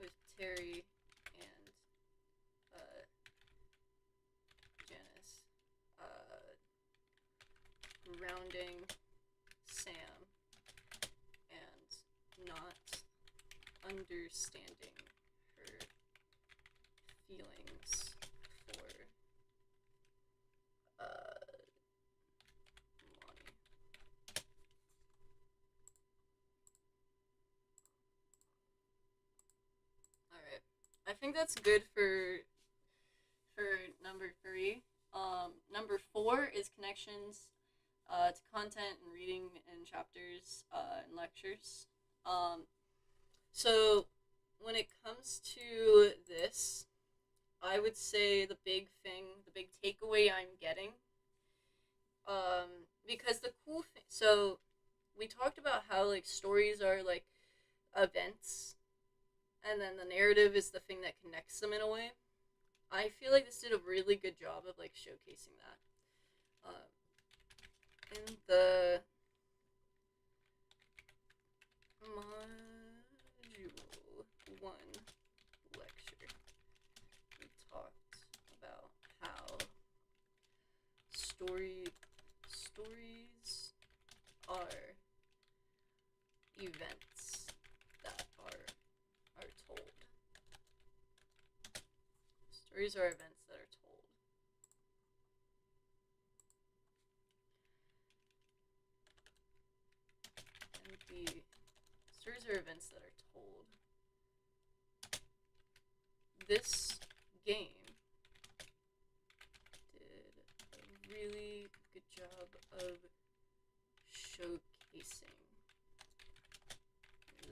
with Terry and Janice, grounding Sam and not understanding her feelings for Lonnie. All right, I think that's good for number three. Number four is connections to content and reading and chapters and lectures. Um, so when it comes to this, I would say the big thing, the big takeaway I'm getting, because the cool thing, so we talked about how like stories are like events, and then the narrative is the thing that connects them in a way. I feel like this did a really good job of like showcasing that. In the module one lecture, we talked about how stories are events that are told. Stories are events that are told. And the stories are events that are told. This game did a really good job of showcasing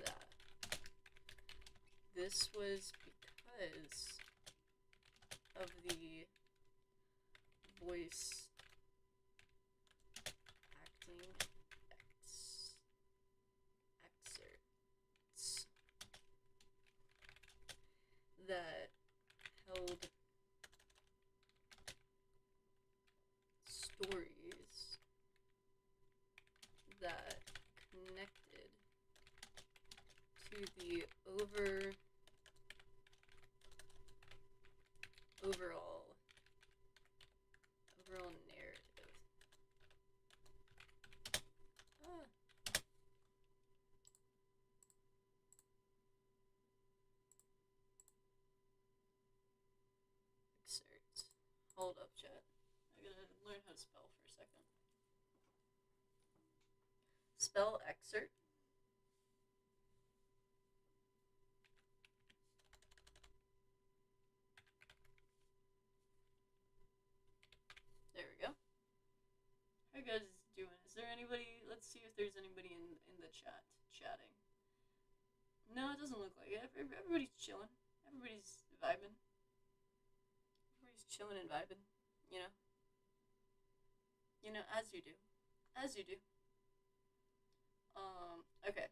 that. This was because of the voice acting excerpts that held stories that connected to the overall narrative. Ah. Excerpt. Hold up, chat. I gotta learn how to spell for a second. Spell excerpt. There we go. How you guys doing? Is there anybody? Let's see if there's anybody in the chat chatting. No, it doesn't look like it. Everybody's chilling. Everybody's vibing. Everybody's chilling and vibing. You know. You know, as you do. As you do. Okay.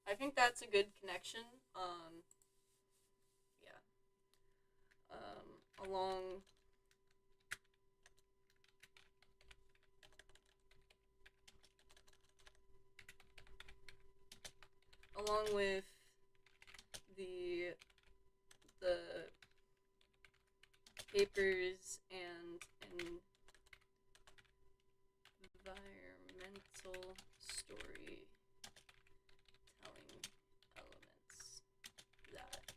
I think that's a good connection. Yeah. Along along with the papers and environmental storytelling elements that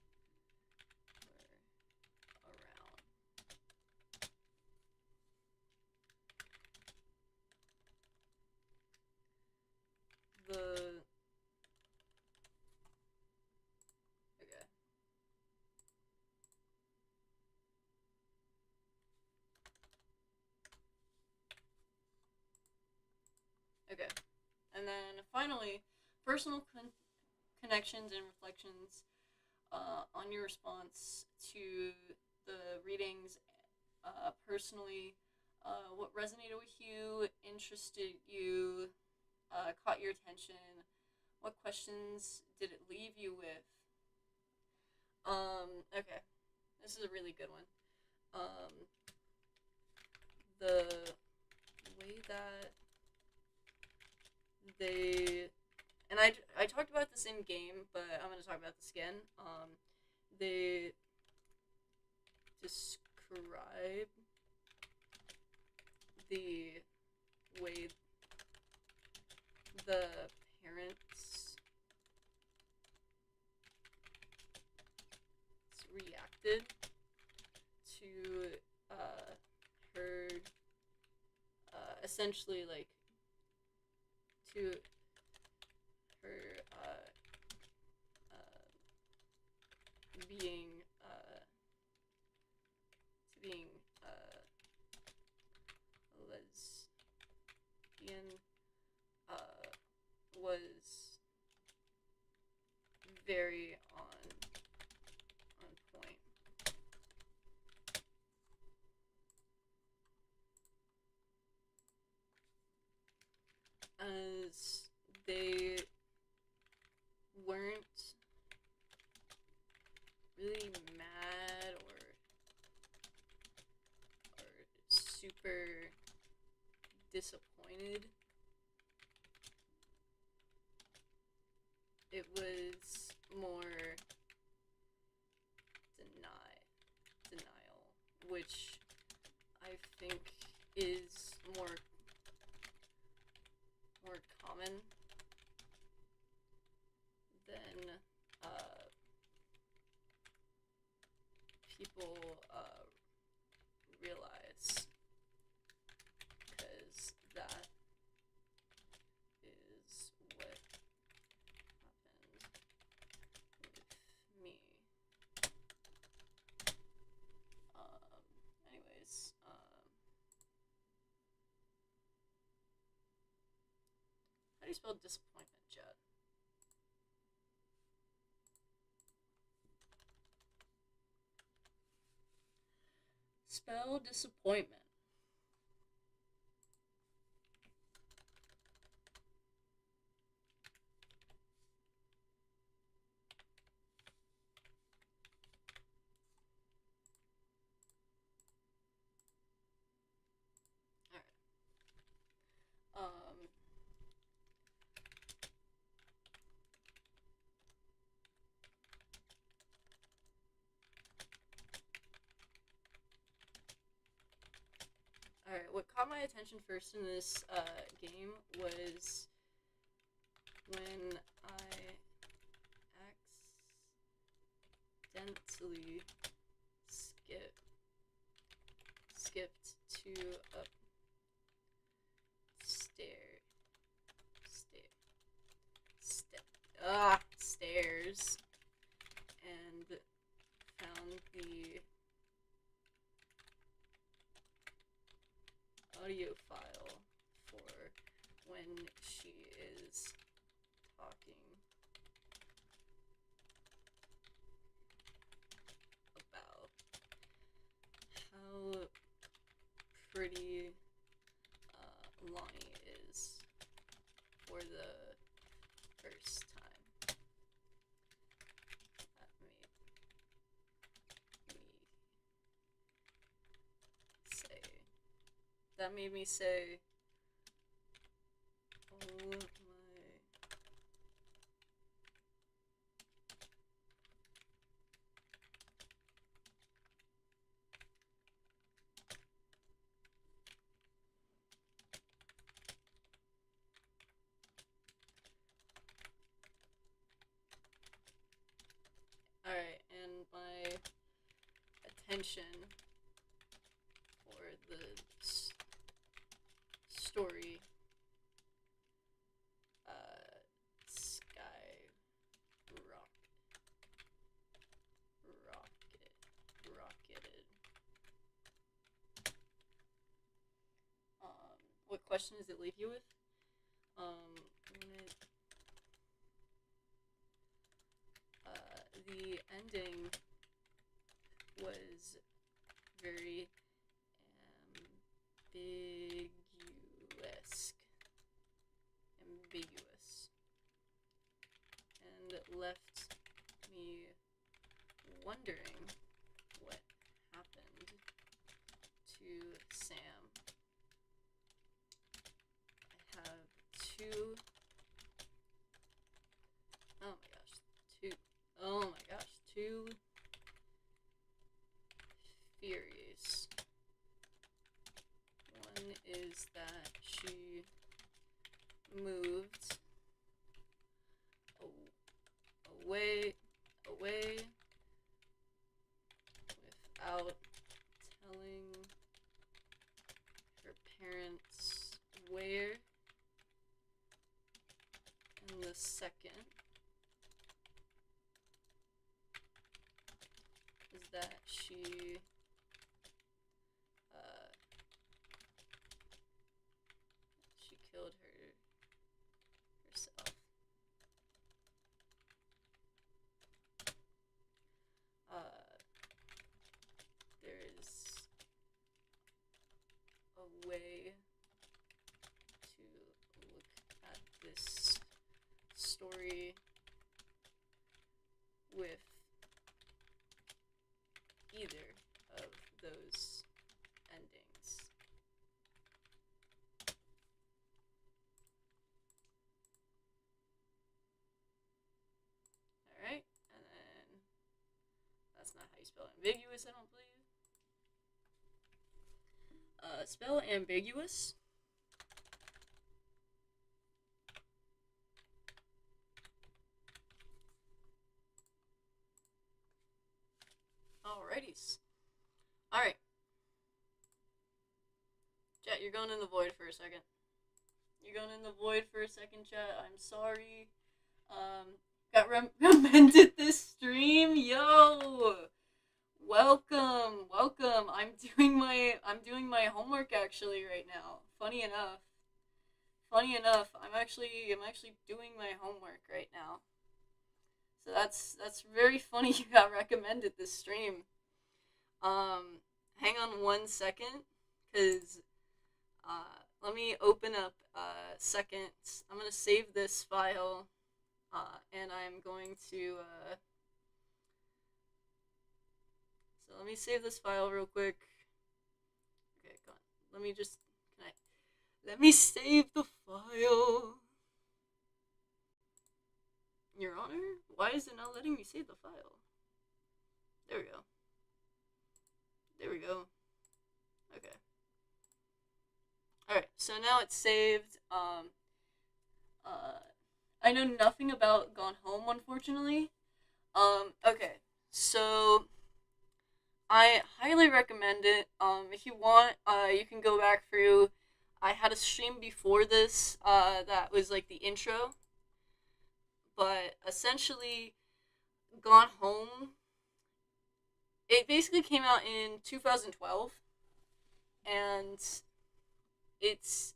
were around. The okay. Okay. And then finally, personal connections and reflections on your response to the readings. Personally, what resonated with you, interested you, caught your attention? What questions did it leave you with? Okay. This is a really good one. The way that they and I talked about this in game, but I'm gonna talk about this again. They describe the way the parents reacted to her essentially like to her being to being lesbian was very on point. As they weren't really mad or super disappointed. It was more denial, which I think is more common than people realize, because that is what happened with me. Anyways, how do you spell disappointment, Jed? Spell disappointment. Alright. Alright, what caught my attention first in this game was when I accidentally skipped to stairs and found the audio file for when she is talking about how pretty Lonnie is for the first time. That made me say, oh my inspiration for the story Sky Rocketed. What question does it leave you with? The ending was very ambiguous, and left me wondering what happened to Sam. I have two. Oh my gosh, two theories. One is that she moved away without telling her parents where. And the second is that she killed herself. There is a way to look at this story with either of those endings. Alright, and then that's not how you spell ambiguous, I don't believe. Spell ambiguous. Alrighties. Alright. Chat, you're going in the void for a second. You're going in the void for a second, chat. I'm sorry. Got recommended this stream. Yo! Welcome. I'm doing my homework actually right now. Funny enough, I'm actually doing my homework right now. So that's very funny you got recommended this stream. Hang on 1 second, cause let me open up second. I'm gonna save this file, and I'm going to so let me save this file real quick. Okay, go on. Let me save the file. Your Honor? Why is it not letting me save the file? There we go. Okay. Alright, so now it's saved. I know nothing about Gone Home, unfortunately. Okay, so I highly recommend it. If you want, you can go back through. I had a stream before this, that was like the intro. But essentially, Gone Home, it basically came out in 2012, and it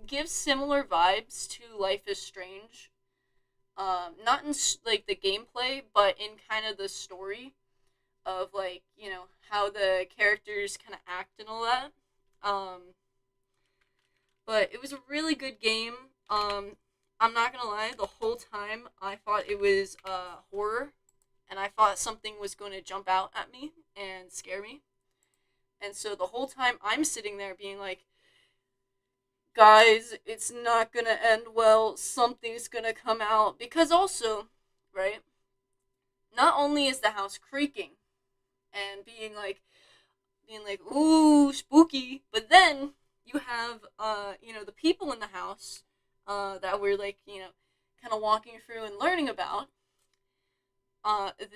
gives similar vibes to Life is Strange. Not in like the gameplay, but in kind of the story of like, you know, how the characters kind of act and all that. But it was a really good game. I'm not gonna lie, the whole time I thought it was horror, and I thought something was going to jump out at me and scare me. And so the whole time I'm sitting there being like, guys, it's not gonna end well, something's gonna come out. Because also, right, not only is the house creaking and being like, ooh, spooky, but then you have, the people in the house, that we're like, kind of walking through and learning about,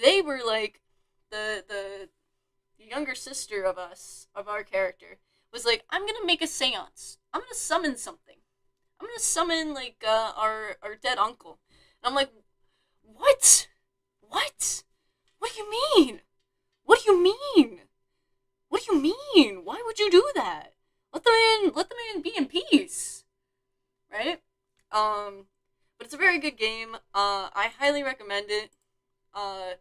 they were like, the the younger sister of us, of our character, was like, I'm gonna make a seance. I'm gonna summon something. I'm gonna summon like our dead uncle. And I'm like, what? What? What do you mean? What do you mean? What do you mean? Why would you do that? Let the man be in peace, right? But it's a very good game. I highly recommend it. Uh,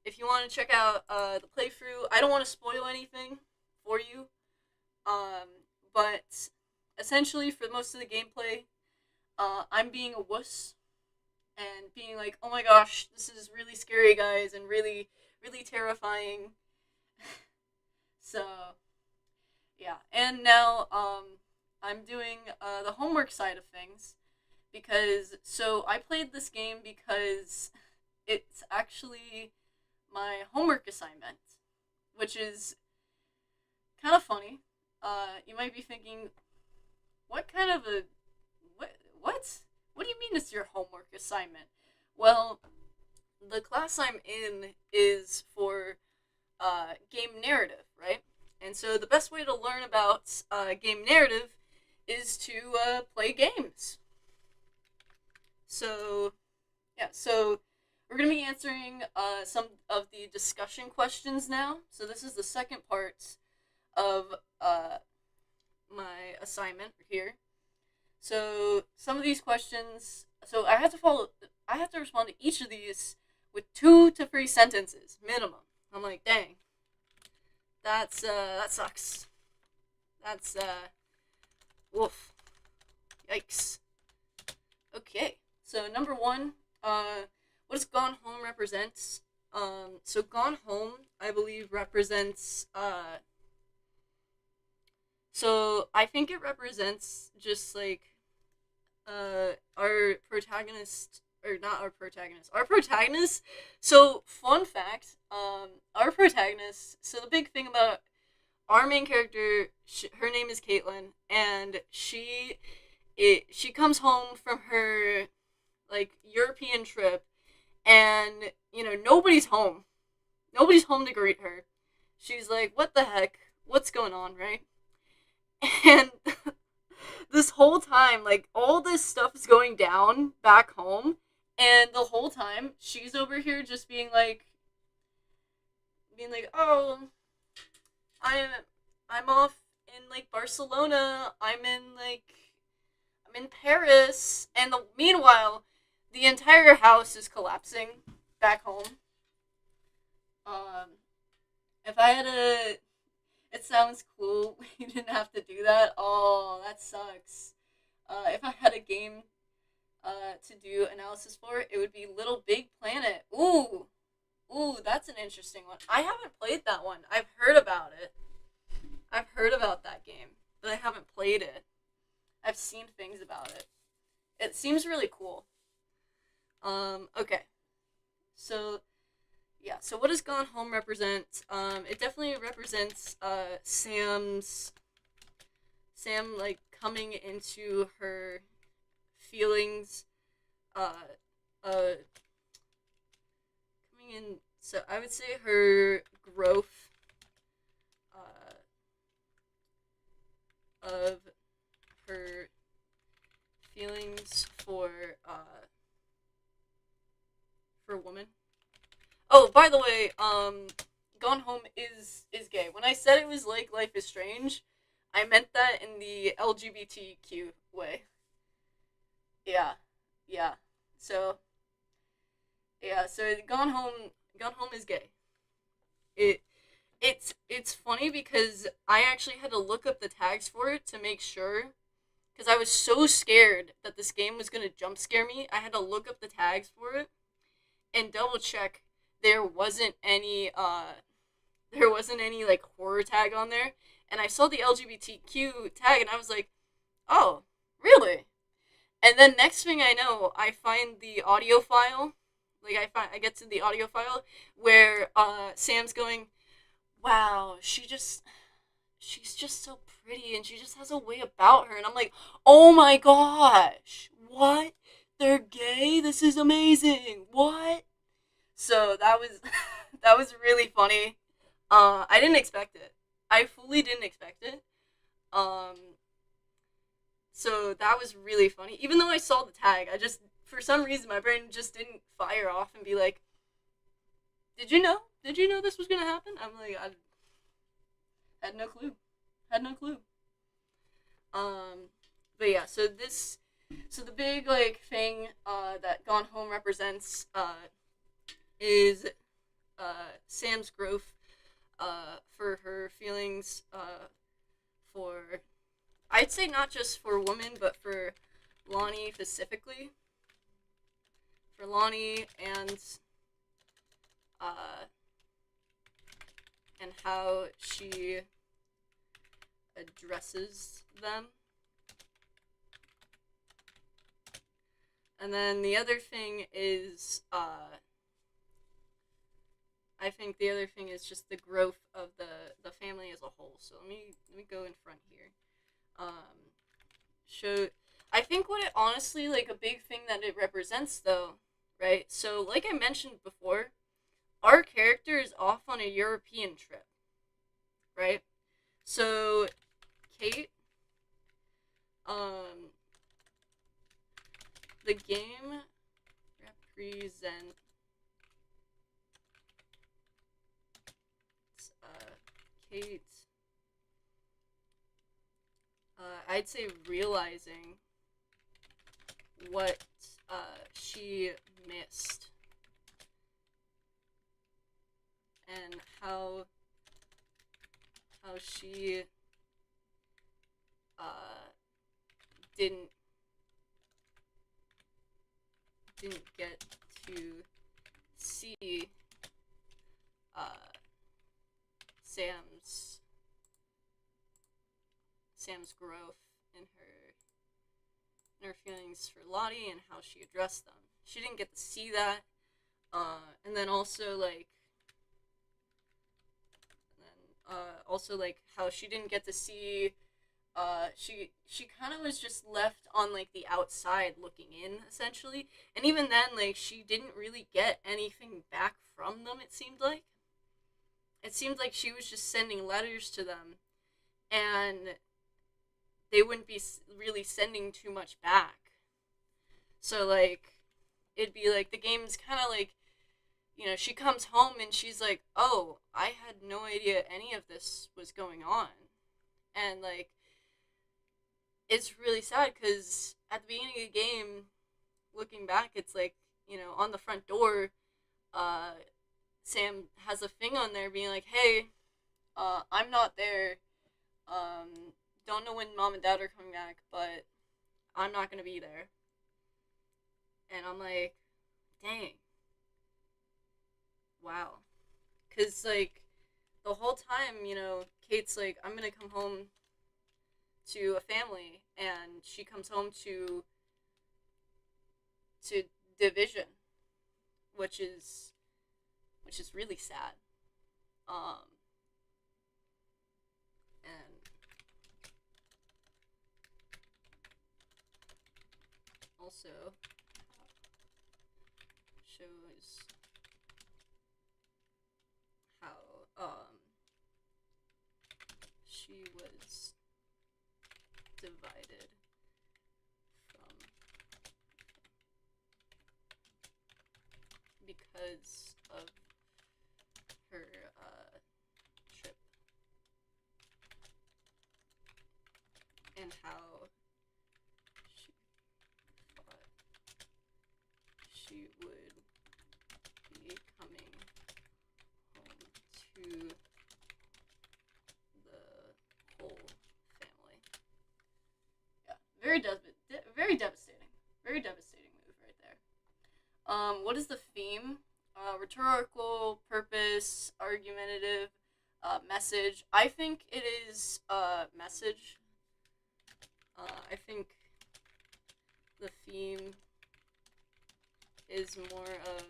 if you want to check out the playthrough, I don't want to spoil anything for you. But essentially, for most of the gameplay, I'm being a wuss and being like, "Oh my gosh, this is really scary, guys, and really, really terrifying." So yeah, and now I'm doing the homework side of things because I played this game because it's actually my homework assignment, which is kind of funny. You might be thinking, what kind of a what what what do you mean it's your homework assignment? Well, the class I'm in is for game narrative, right? And so the best way to learn about game narrative is to play games. So yeah, so we're going to be answering some of the discussion questions now. So this is the second part of my assignment here. So some of these questions, so I have to respond to each of these with 2 to 3 sentences minimum. I'm like, dang, that sucks. That's woof, yikes. Okay, so number one, what does Gone Home represents? So Gone Home, I believe, represents so I think it represents just like our protagonist, or not our protagonist, our protagonist. So fun fact, our protagonist. So the big thing about our main character, her name is Caitlin, and she comes home from her like European trip, and nobody's home to greet her. She's like, what the heck, what's going on, right? And this whole time, like, all this stuff is going down back home, and the whole time she's over here just being like, oh, I'm I'm off in like Barcelona. I'm in Paris, and meanwhile, the entire house is collapsing back home. Um, if I had a, it sounds cool. You didn't have to do that. Oh, that sucks. If I had a game to do analysis for, it would be Little Big Planet. Ooh, that's an interesting one. I haven't played that one. I've heard about it. I've heard about that game, but I haven't played it. I've seen things about it. It seems really cool. Okay. So, yeah. So, what does Gone Home represent? It definitely represents Sam like coming into her feelings. Uh, coming in. So, I would say her growth. Of her feelings for women. Oh, by the way, Gone Home is gay. When I said it was like Life is Strange, I meant that in the LGBTQ way. Yeah, yeah. So so Gone Home is gay. It it's funny because I actually had to look up the tags for it to make sure, because I was so scared that this game was gonna jump scare me. I had to look up the tags for it and double check there wasn't any like horror tag on there. And I saw the LGBTQ tag and I was like, oh, really? And then next thing I know, I find the audio file. Like I get to the audio file where Sam's going, wow, she's just so pretty and she just has a way about her. And I'm like, oh my gosh, what? They're gay? This is amazing. What? So that was that was really funny. I didn't expect it. I fully didn't expect it. Um, so that was really funny. Even though I saw the tag, I just, for some reason, my brain just didn't fire off and be like, "Did you know? Did you know this was gonna happen?" I'm like, I had no clue. Had no clue. Um, but yeah, so the big like thing that Gone Home represents is Sam's growth for her feelings for, I'd say not just for women, but for Lonnie specifically. For Lonnie uh, and how she addresses them. And then the other thing is, I think the other thing is just the growth of the family as a whole. So let me go in front here. Um, show. I think what it honestly, like, a big thing that it represents though, right? So like I mentioned before, our character is off on a European trip, right? So Kate, um, the game represents Kate. I'd say realizing what she missed and how she uh, didn't get to see uh, Sam's growth in her feelings for Lottie and how she addressed them. She didn't get to see that, and then also like, also like how she didn't get to see. She kind of was just left on like the outside looking in essentially, and even then like she didn't really get anything back from them. It seemed like she was just sending letters to them, and they wouldn't be really sending too much back. So like it'd be like the game's kind of like, she comes home and she's like, "Oh, I had no idea any of this was going on." And like it's really sad cuz at the beginning of the game, looking back, it's like, on the front door, uh Sam has a thing on there being like, "Hey, I'm not there. Um don't know when mom and dad are coming back, but I'm not going to be there." And I'm like, "Dang. Wow." Cuz like the whole time, Kate's like, "I'm going to come home to a family," and she comes home to division, which is really sad. Um and also shows how she was divided from because of her trip, and how she thought she would be coming home to the whole family. Yeah, very devastating. Very devastating move right there. What is the theme? Rhetorical, purpose, argumentative, message. I think it is message. I think the theme is more of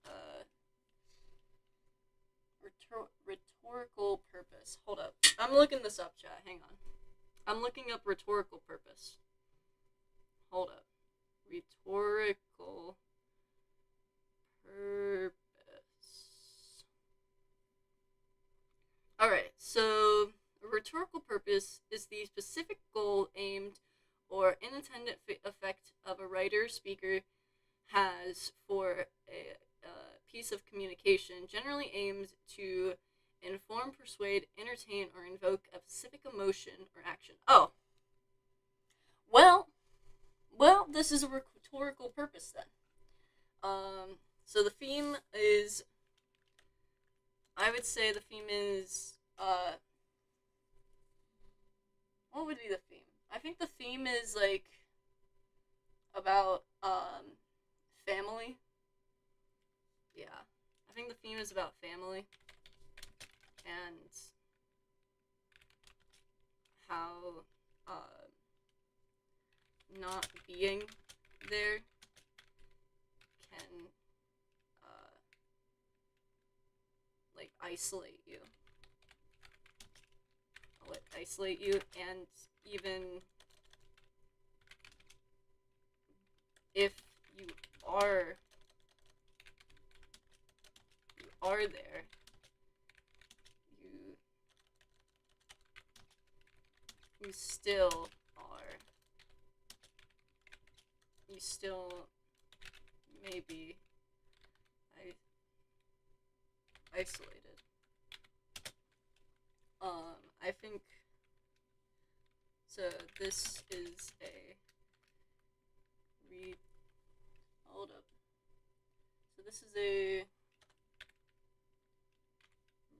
uh, rhetorical purpose. Hold up. I'm looking this up, chat. Hang on. I'm looking up rhetorical purpose. Hold up. Rhetorical purpose. unintended effect of a writer speaker has for a piece of communication generally aims to inform, persuade, entertain, or invoke a specific emotion or action. Oh, well, this is a rhetorical purpose then. So the theme is, I would say the theme is, what would be the theme? I think the theme is like about family. Yeah, I think the theme is about family and how not being there can like isolate you. Isolate you, and even if you are there, you still are. You still maybe isolated. I think so. This is a hold up. So this is a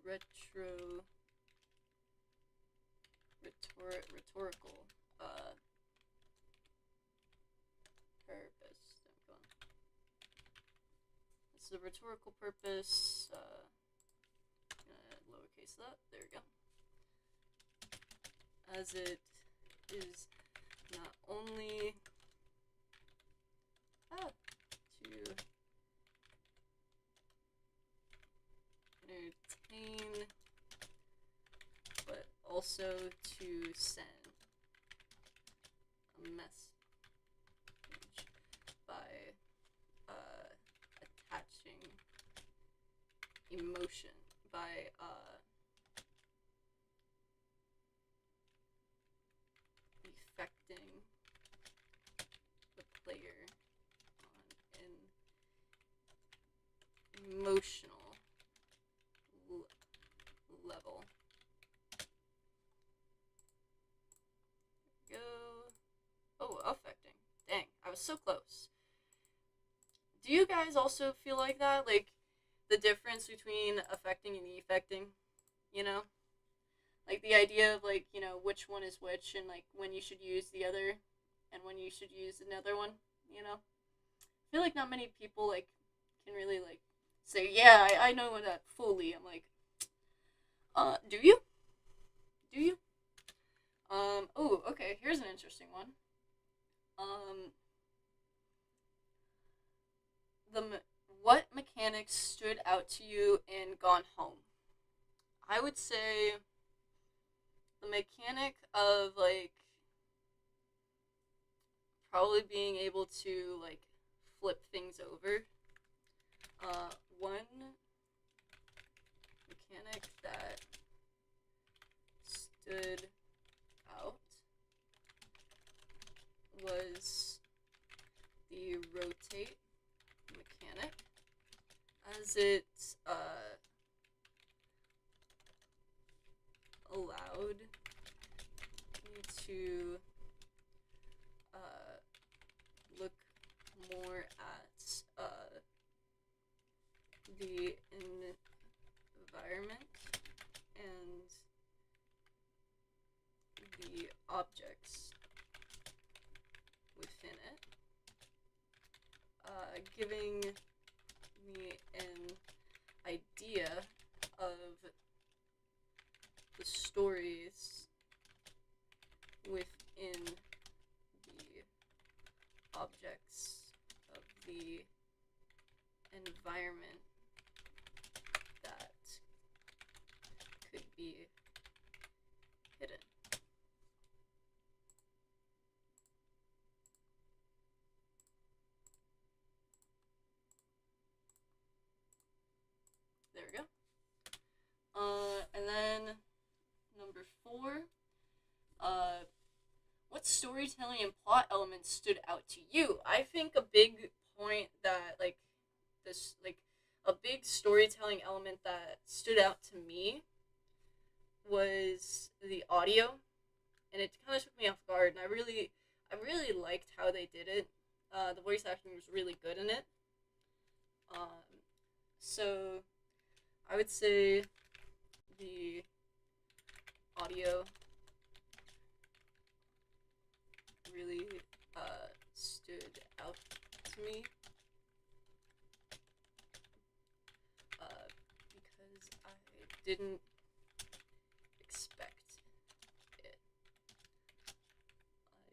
rhetorical purpose. This is a rhetorical purpose. Lowercase that. There we go. As it is not only to entertain, but also to send a message by attaching emotion, by affecting the player on an emotional level. There we go. Oh, affecting. Dang, I was so close. Do you guys also feel like that? Like, the difference between affecting and effecting? You know? Like, the idea of, like, you know, which one is which, and, like, when you should use the other, and when you should use another one, you know? I feel like not many people, like, can really, like, say, yeah, I know that fully. I'm like, do you? Do you? Oh, okay, here's an interesting one. What mechanics stood out to you in Gone Home? I would say the mechanic of, like, probably being able to, like, flip things over. One mechanic that stood out was the rotate mechanic, as it allowed me to look more at the environment and the objects within it, giving me an idea of the stories within the objects of the environment that could be hidden. There we go. And then number 4, what storytelling and plot elements stood out to you? I think a big point that this like a big storytelling element that stood out to me was the audio, and it kind of took me off guard. And I really liked how they did it. The voice acting was really good in it. Um, so I would say the audio really stood out to me because I didn't expect it. I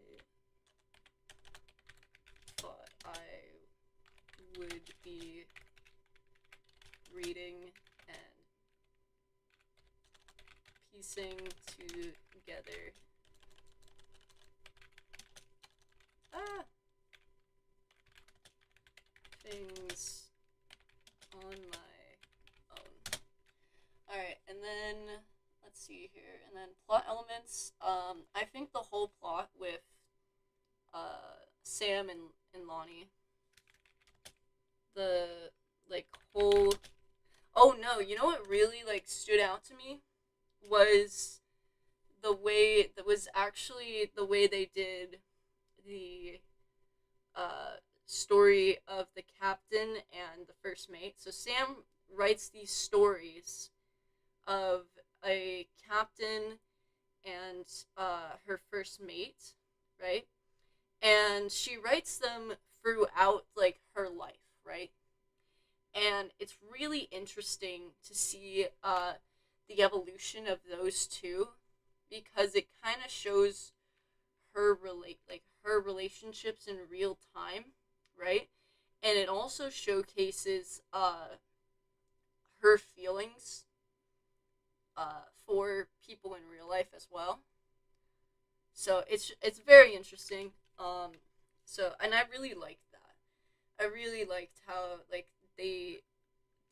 thought I would be reading and piecing together things on my own. Alright, and then let's see here. And then plot elements. I think the whole plot with Sam and Lonnie, the like whole oh no, you know what really like stood out to me was the way that was actually the way they did the story of the captain and the first mate. So Sam writes these stories of a captain and her first mate, right? And she writes them throughout like her life, right? And it's really interesting to see the evolution of those two because it kind of shows her relationships in real time, right? And it also showcases her feelings for people in real life as well. So it's very interesting. So and I really liked that. I really liked how like they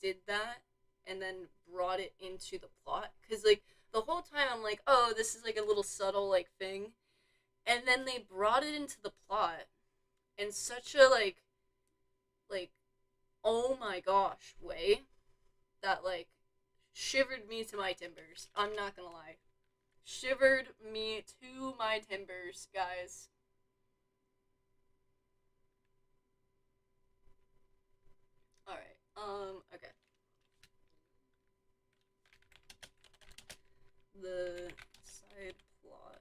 did that and then brought it into the plot because like the whole time I'm like, oh, this is like a little subtle like thing, and then they brought it into the plot in such a like oh my gosh way that like shivered me to my timbers. I'm not gonna lie, shivered me to my timbers, guys. All right. Okay. The side plot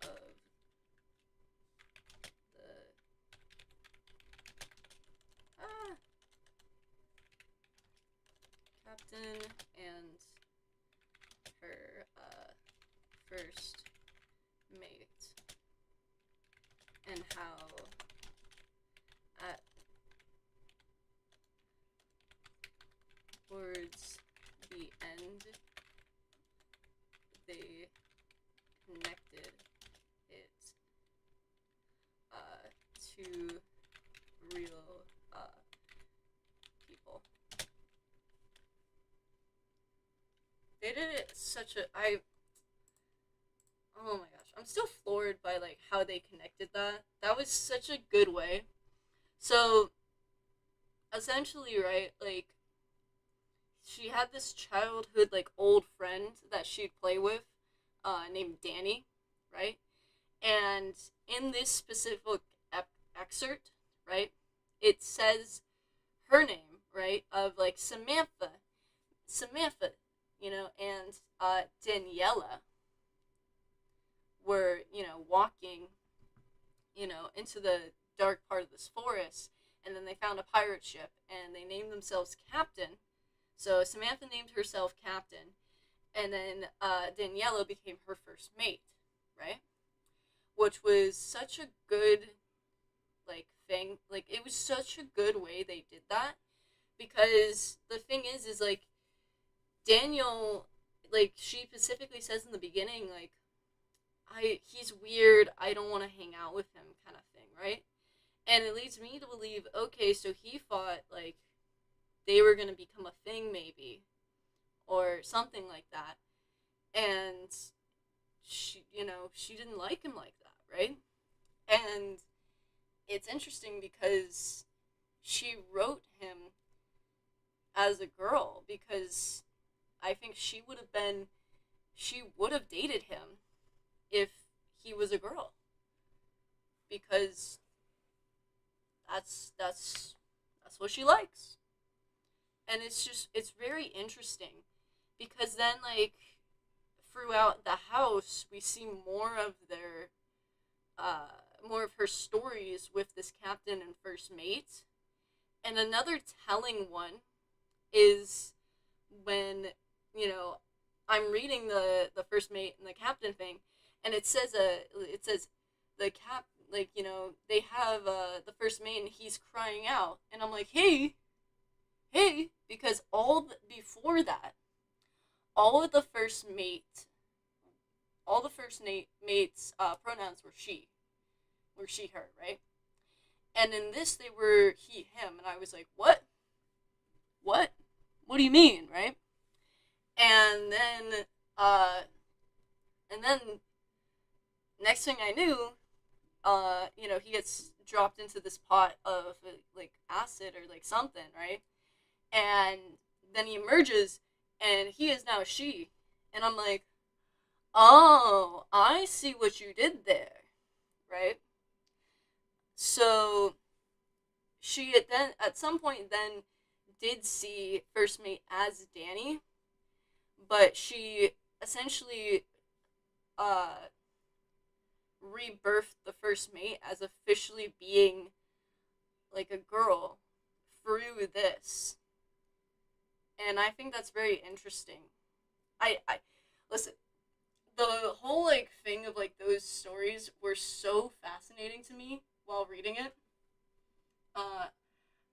of the ah, captain and her first mate, and how at towards the end they connected it to real people. They did it such a I oh my gosh, I'm still floored by like how they connected that. That was such a good way. So essentially, right, like she had this childhood like old friend that she'd play with, named Danny, right? And in this specific excerpt, right, it says her name, right, of like Samantha, and Daniela were, walking, into the dark part of this forest, and then they found a pirate ship, and they named themselves Captain. So Samantha named herself Captain, and then Daniela became her first mate, right? Which was such a good like thing. Like it was such a good way they did that because the thing is like Daniel, like she specifically says in the beginning, like he's weird. I don't want to hang out with him, kind of thing, right? And it leads me to believe, okay, so he thought like they were gonna become a thing, maybe, or something like that, and she didn't like him like that, right? And it's interesting because she wrote him as a girl because I think she would have dated him if he was a girl, because that's what she likes. And it's very interesting because then, like, throughout the house we see more of her stories with this captain and first mate. And another telling one is when, you know, I'm reading the first mate and the captain thing, and it says the cap, like, they have the first mate and he's crying out, and I'm like, hey, hey, because before that, all of the first mate, all the mate's pronouns were she her, right? And in this they were he him, and I was like, what what do you mean, right? And then uh and then next thing I knew, he gets dropped into this pot of like acid or like something, right? And then he emerges and he is now she. And I'm like, oh, I see what you did there, right? So she at some point then did see first mate as Danny, but she essentially uh rebirthed the first mate as officially being like a girl through this. And I think that's very interesting. I listen, the whole like thing of like those stories were so fascinating to me while reading it. uh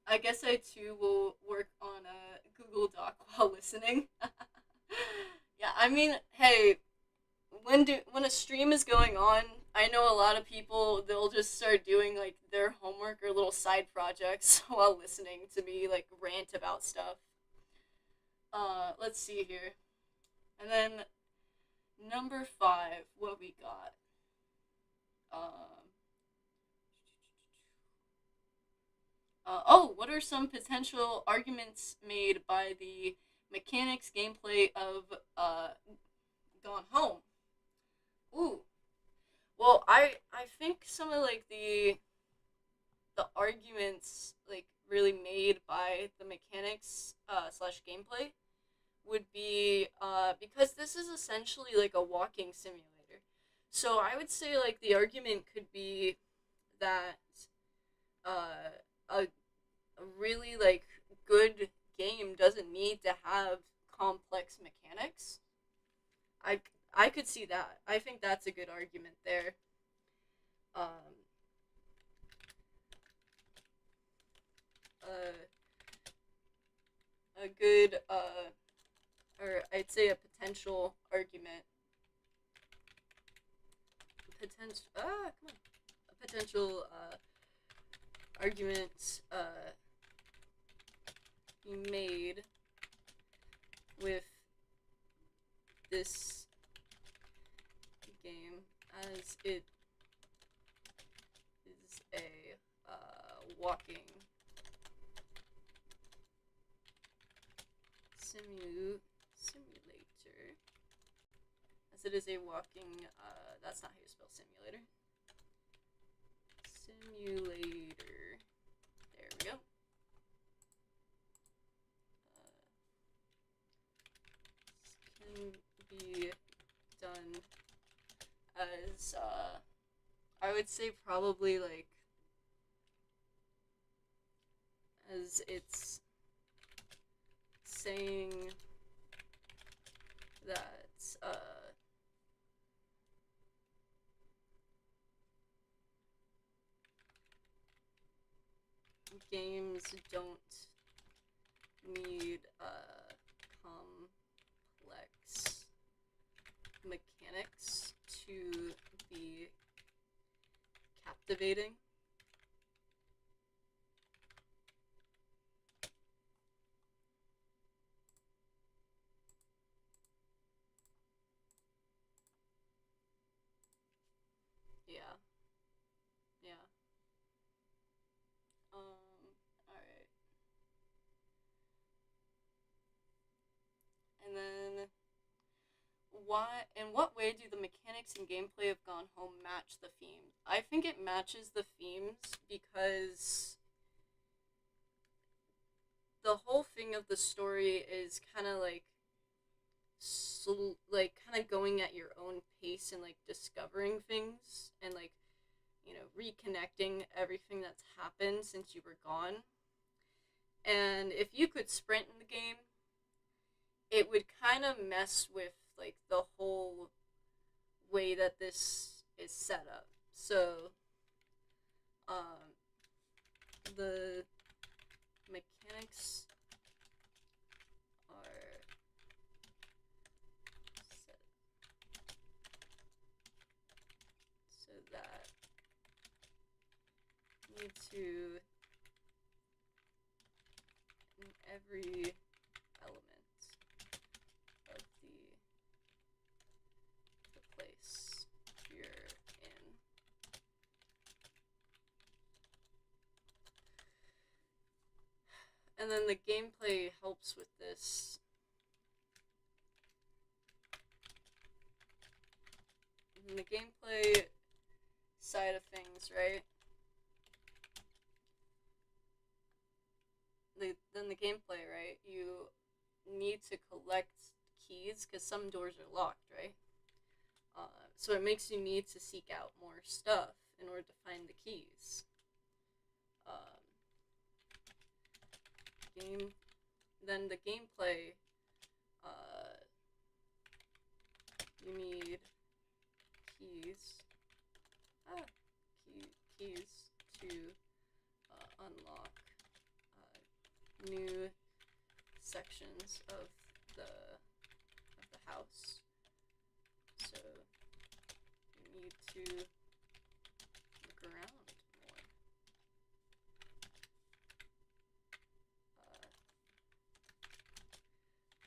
I guess I too will work on a Google Doc while listening. Yeah, I mean, hey, when a stream is going on, I know a lot of people, they'll just start doing like their homework or little side projects while listening to me like rant about stuff. Let's see here. And then number 5, what we got? Um what are some potential arguments made by the mechanics gameplay of Gone Home? Ooh, well, I think some of like the arguments like really made by the mechanics slash gameplay would be because this is essentially like a walking simulator. So I would say like the argument could be that uh, a, a really like good game doesn't need to have complex mechanics. I I could see that. I think that's a good argument there. Um, a good or I'd say a potential argument, come on, a potential argument be made with this game as it is a walking simulator. As it is a walking, that's not how you spell simulator. Simulator. There we go. Can be done as, I would say probably like, as it's saying that games don't need complex mechanics to be captivating. why, in what way do the mechanics and gameplay of Gone Home match the theme? I think it matches the themes because the whole thing of the story is kind of like kind of going at your own pace and like discovering things and like reconnecting everything that's happened since you were gone. And if you could sprint in the game, it would kind of mess with like the whole way that this is set up. So um, the mechanics are set so that you need to, in every element of the place you're in, and then the gameplay helps with this. In the gameplay side of things, right? Then the gameplay, right? You need to collect keys because some doors are locked, right? So it makes you need to seek out more stuff in order to find the keys. Um, game, then the gameplay. You need keys. Keys to unlock new sections of the house. So you need to look around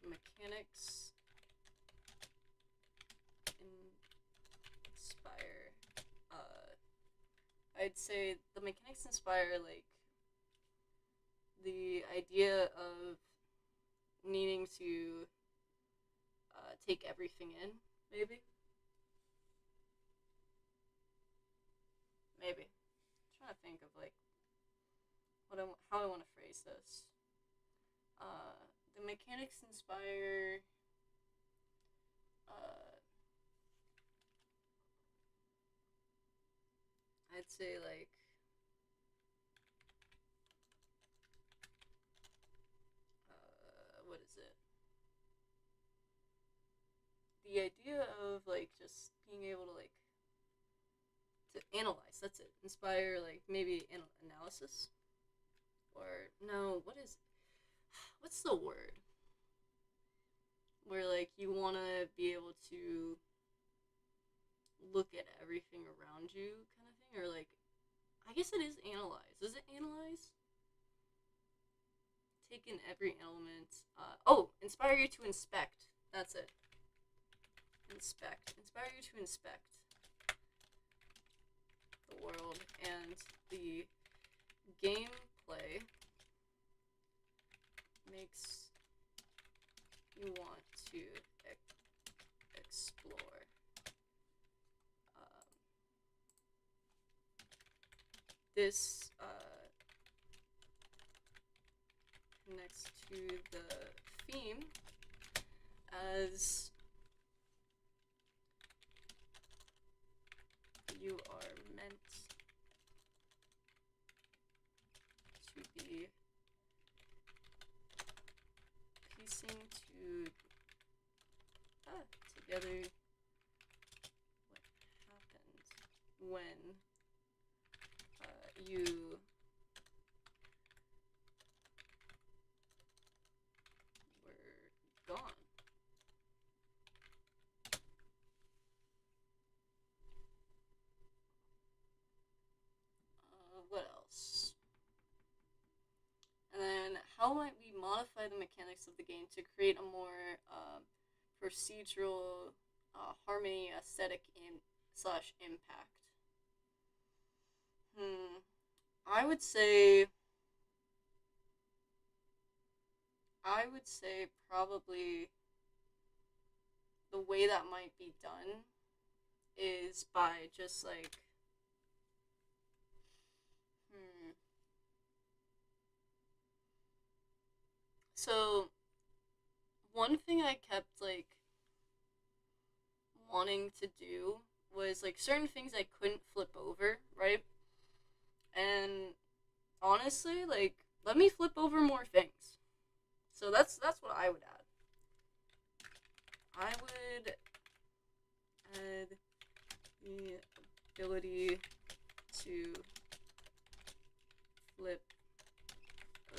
more. Mechanics inspire. I'd say the mechanics inspire like the idea of needing to take everything in, maybe. Maybe. I'm trying to think of like how I want to phrase this. The mechanics inspire. I'd say like what is it? The idea of like just being able to like to analyze. That's it. Inspire like maybe analysis or no. What is? What's the word? Where like you want to be able to look at everything around you, kind of thing, or like I guess it is analyze. Is it analyze? Take in every element. Inspire you to inspect. That's it. Inspect. Inspire you to inspect the world and the gameplay makes you want to explore. This connects to the theme as you are meant to be piecing together what happened when you were gone. What else? And then, how might we modify the mechanics of the game to create a more procedural harmony aesthetic slash impact? I would say. I would say probably the way that might be done is by just like, so one thing I kept like wanting to do was like certain things I couldn't flip over, right? And honestly, like, let me flip over more things. So that's what I would add. I would add the ability to flip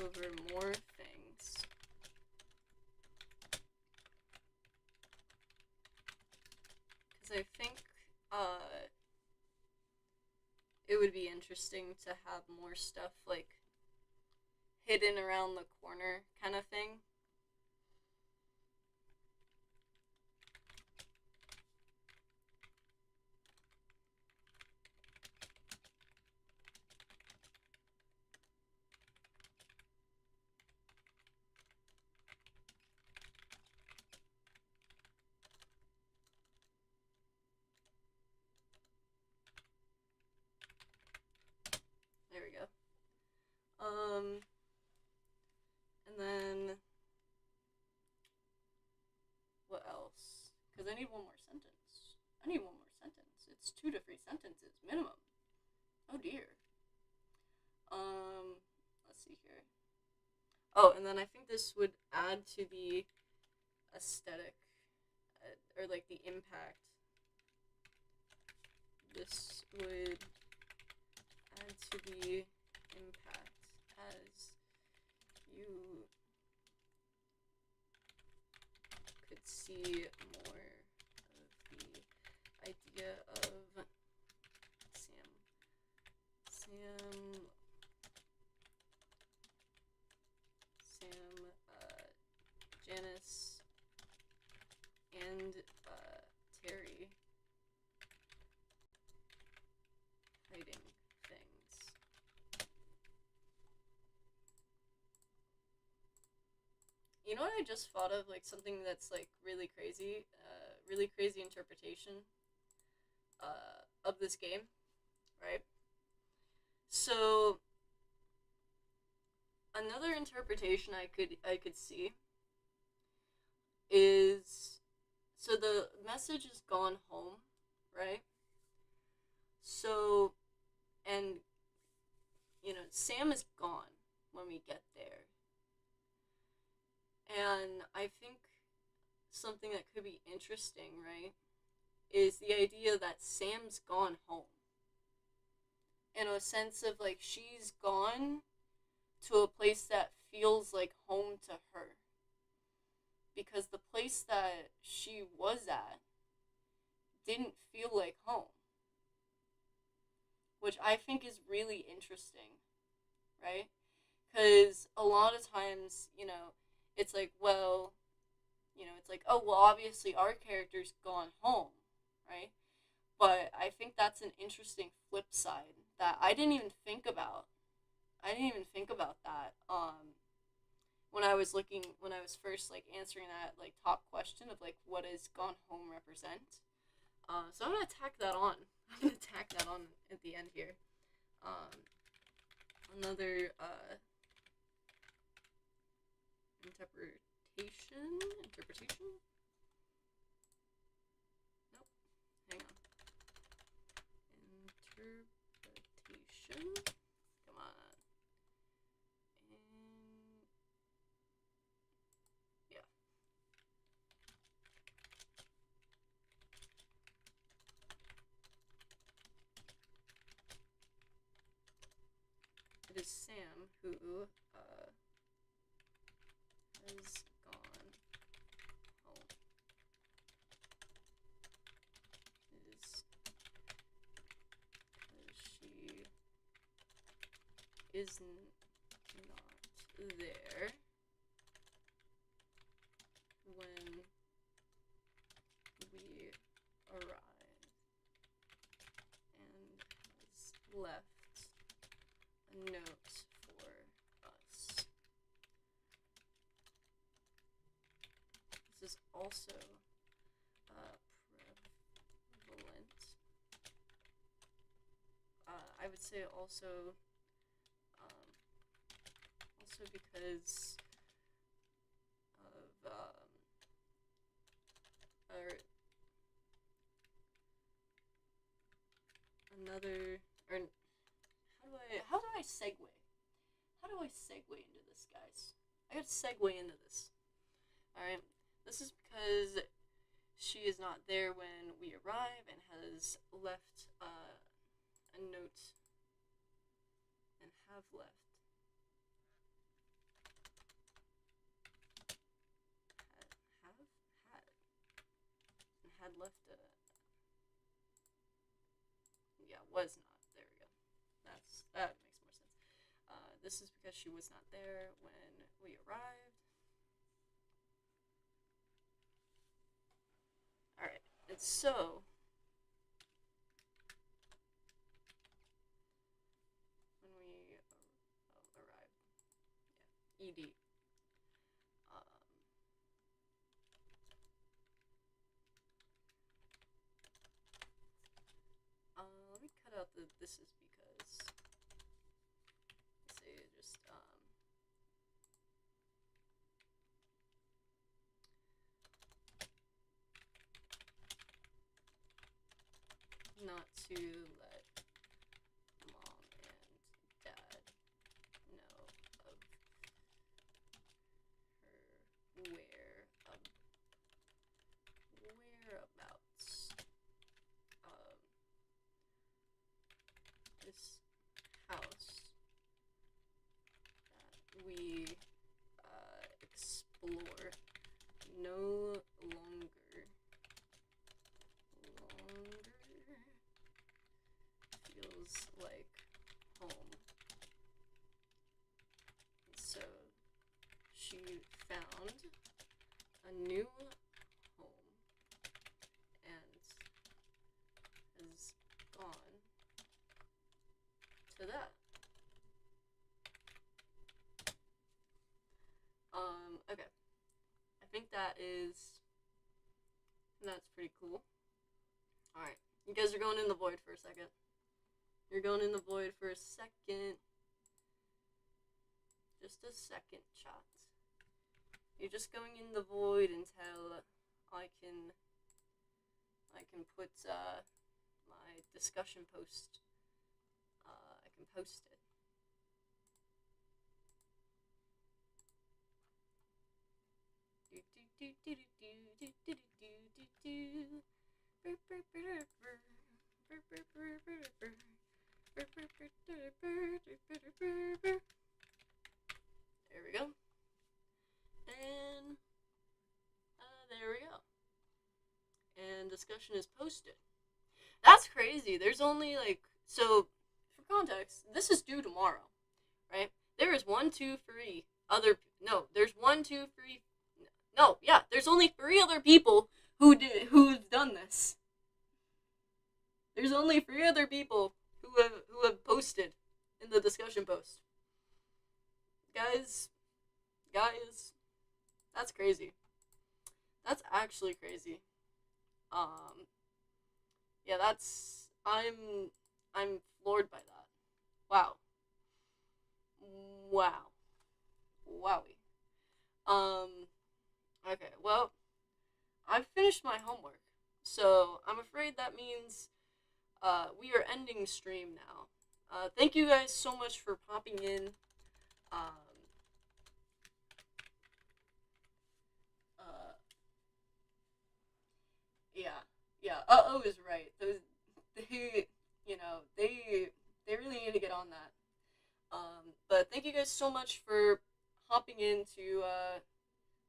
over more things. Because I think it would be interesting to have more stuff like hidden around the corner kind of thing. There we go. And then what else? Because I need one more sentence. I need one more sentence. It's 2 to 3 sentences minimum. Oh dear. Let's see here. Oh, and then I think this would add to the aesthetic, or like the impact. This would add to the impact as you could see more of the idea of Janice, and Terry hiding things. You know what I just thought of? Like something that's like really crazy interpretation of this game, right? So another interpretation I could see is, so the message is gone home, right? So, and you know, Sam is gone when we get there. And I think something that could be interesting, right, is the idea that Sam's gone home. In a sense of like she's gone to a place that feels like home to her. Because the place that she was at didn't feel like home. Which I think is really interesting, right? Because a lot of times, you know, it's like, well, you know, it's like, oh, well, obviously our character's gone home, right? But I think that's an interesting flip side that I didn't even think about. I didn't even think about that when I was first like answering that like top question of like what does gone home represent. So I'm gonna tack that on. I'm gonna tack that on at the end here. Um, Another interpretation. Nope. Hang on. Interpretation. Come on. And yeah. It is Sam who has gone home. It is because she is not there when we arrive and has left a note for us. This is also I would say also, also because of or another, or how do I segue? How do I segue into this, guys? I gotta segue into this. Alright? This is because she is not there when we arrive and has left a note and have left. Had left a. Yeah, was not. There we go. That makes more sense. This is because she was not there when we arrived. Alright, and so when we arrived, yeah, ED. Let me cut out the this is because. Say just not to let mom and dad know of her whereabouts. This house that we explore no longer feels like home. So she found a new home and has gone to that. Okay. I think that's pretty cool. Alright. You guys are going in the void for a second. You're going in the void for a second. Just a second, chat. You're just going in the void until I can put my discussion post. I can post it. There we go. And there we go. And discussion is posted. That's crazy. There's only so for context, this is due tomorrow, right? There is there's one, two, three. No, yeah, there's only 3 other people who've done this. There's only 3 other people who have posted in the discussion post. Guys, that's crazy. That's actually crazy. Yeah, I'm floored by that. Wow. Wowie. Okay, well, I've finished my homework, so I'm afraid that means we are ending stream now. Thank you guys so much for popping in. Yeah. is right. They really need to get on that. But thank you guys so much for hopping into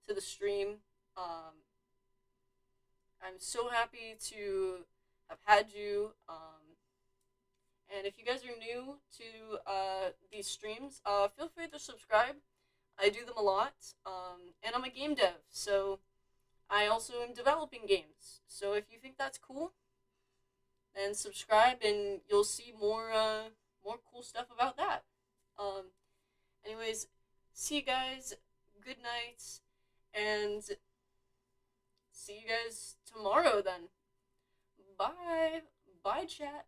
to the stream. I'm so happy to have had you. And if you guys are new to these streams, feel free to subscribe. I do them a lot. And I'm a game dev, so I also am developing games. So if you think that's cool, then subscribe and you'll see more cool stuff about that. Anyways, see you guys. Good night, and see you guys tomorrow then. Bye. Bye, chat.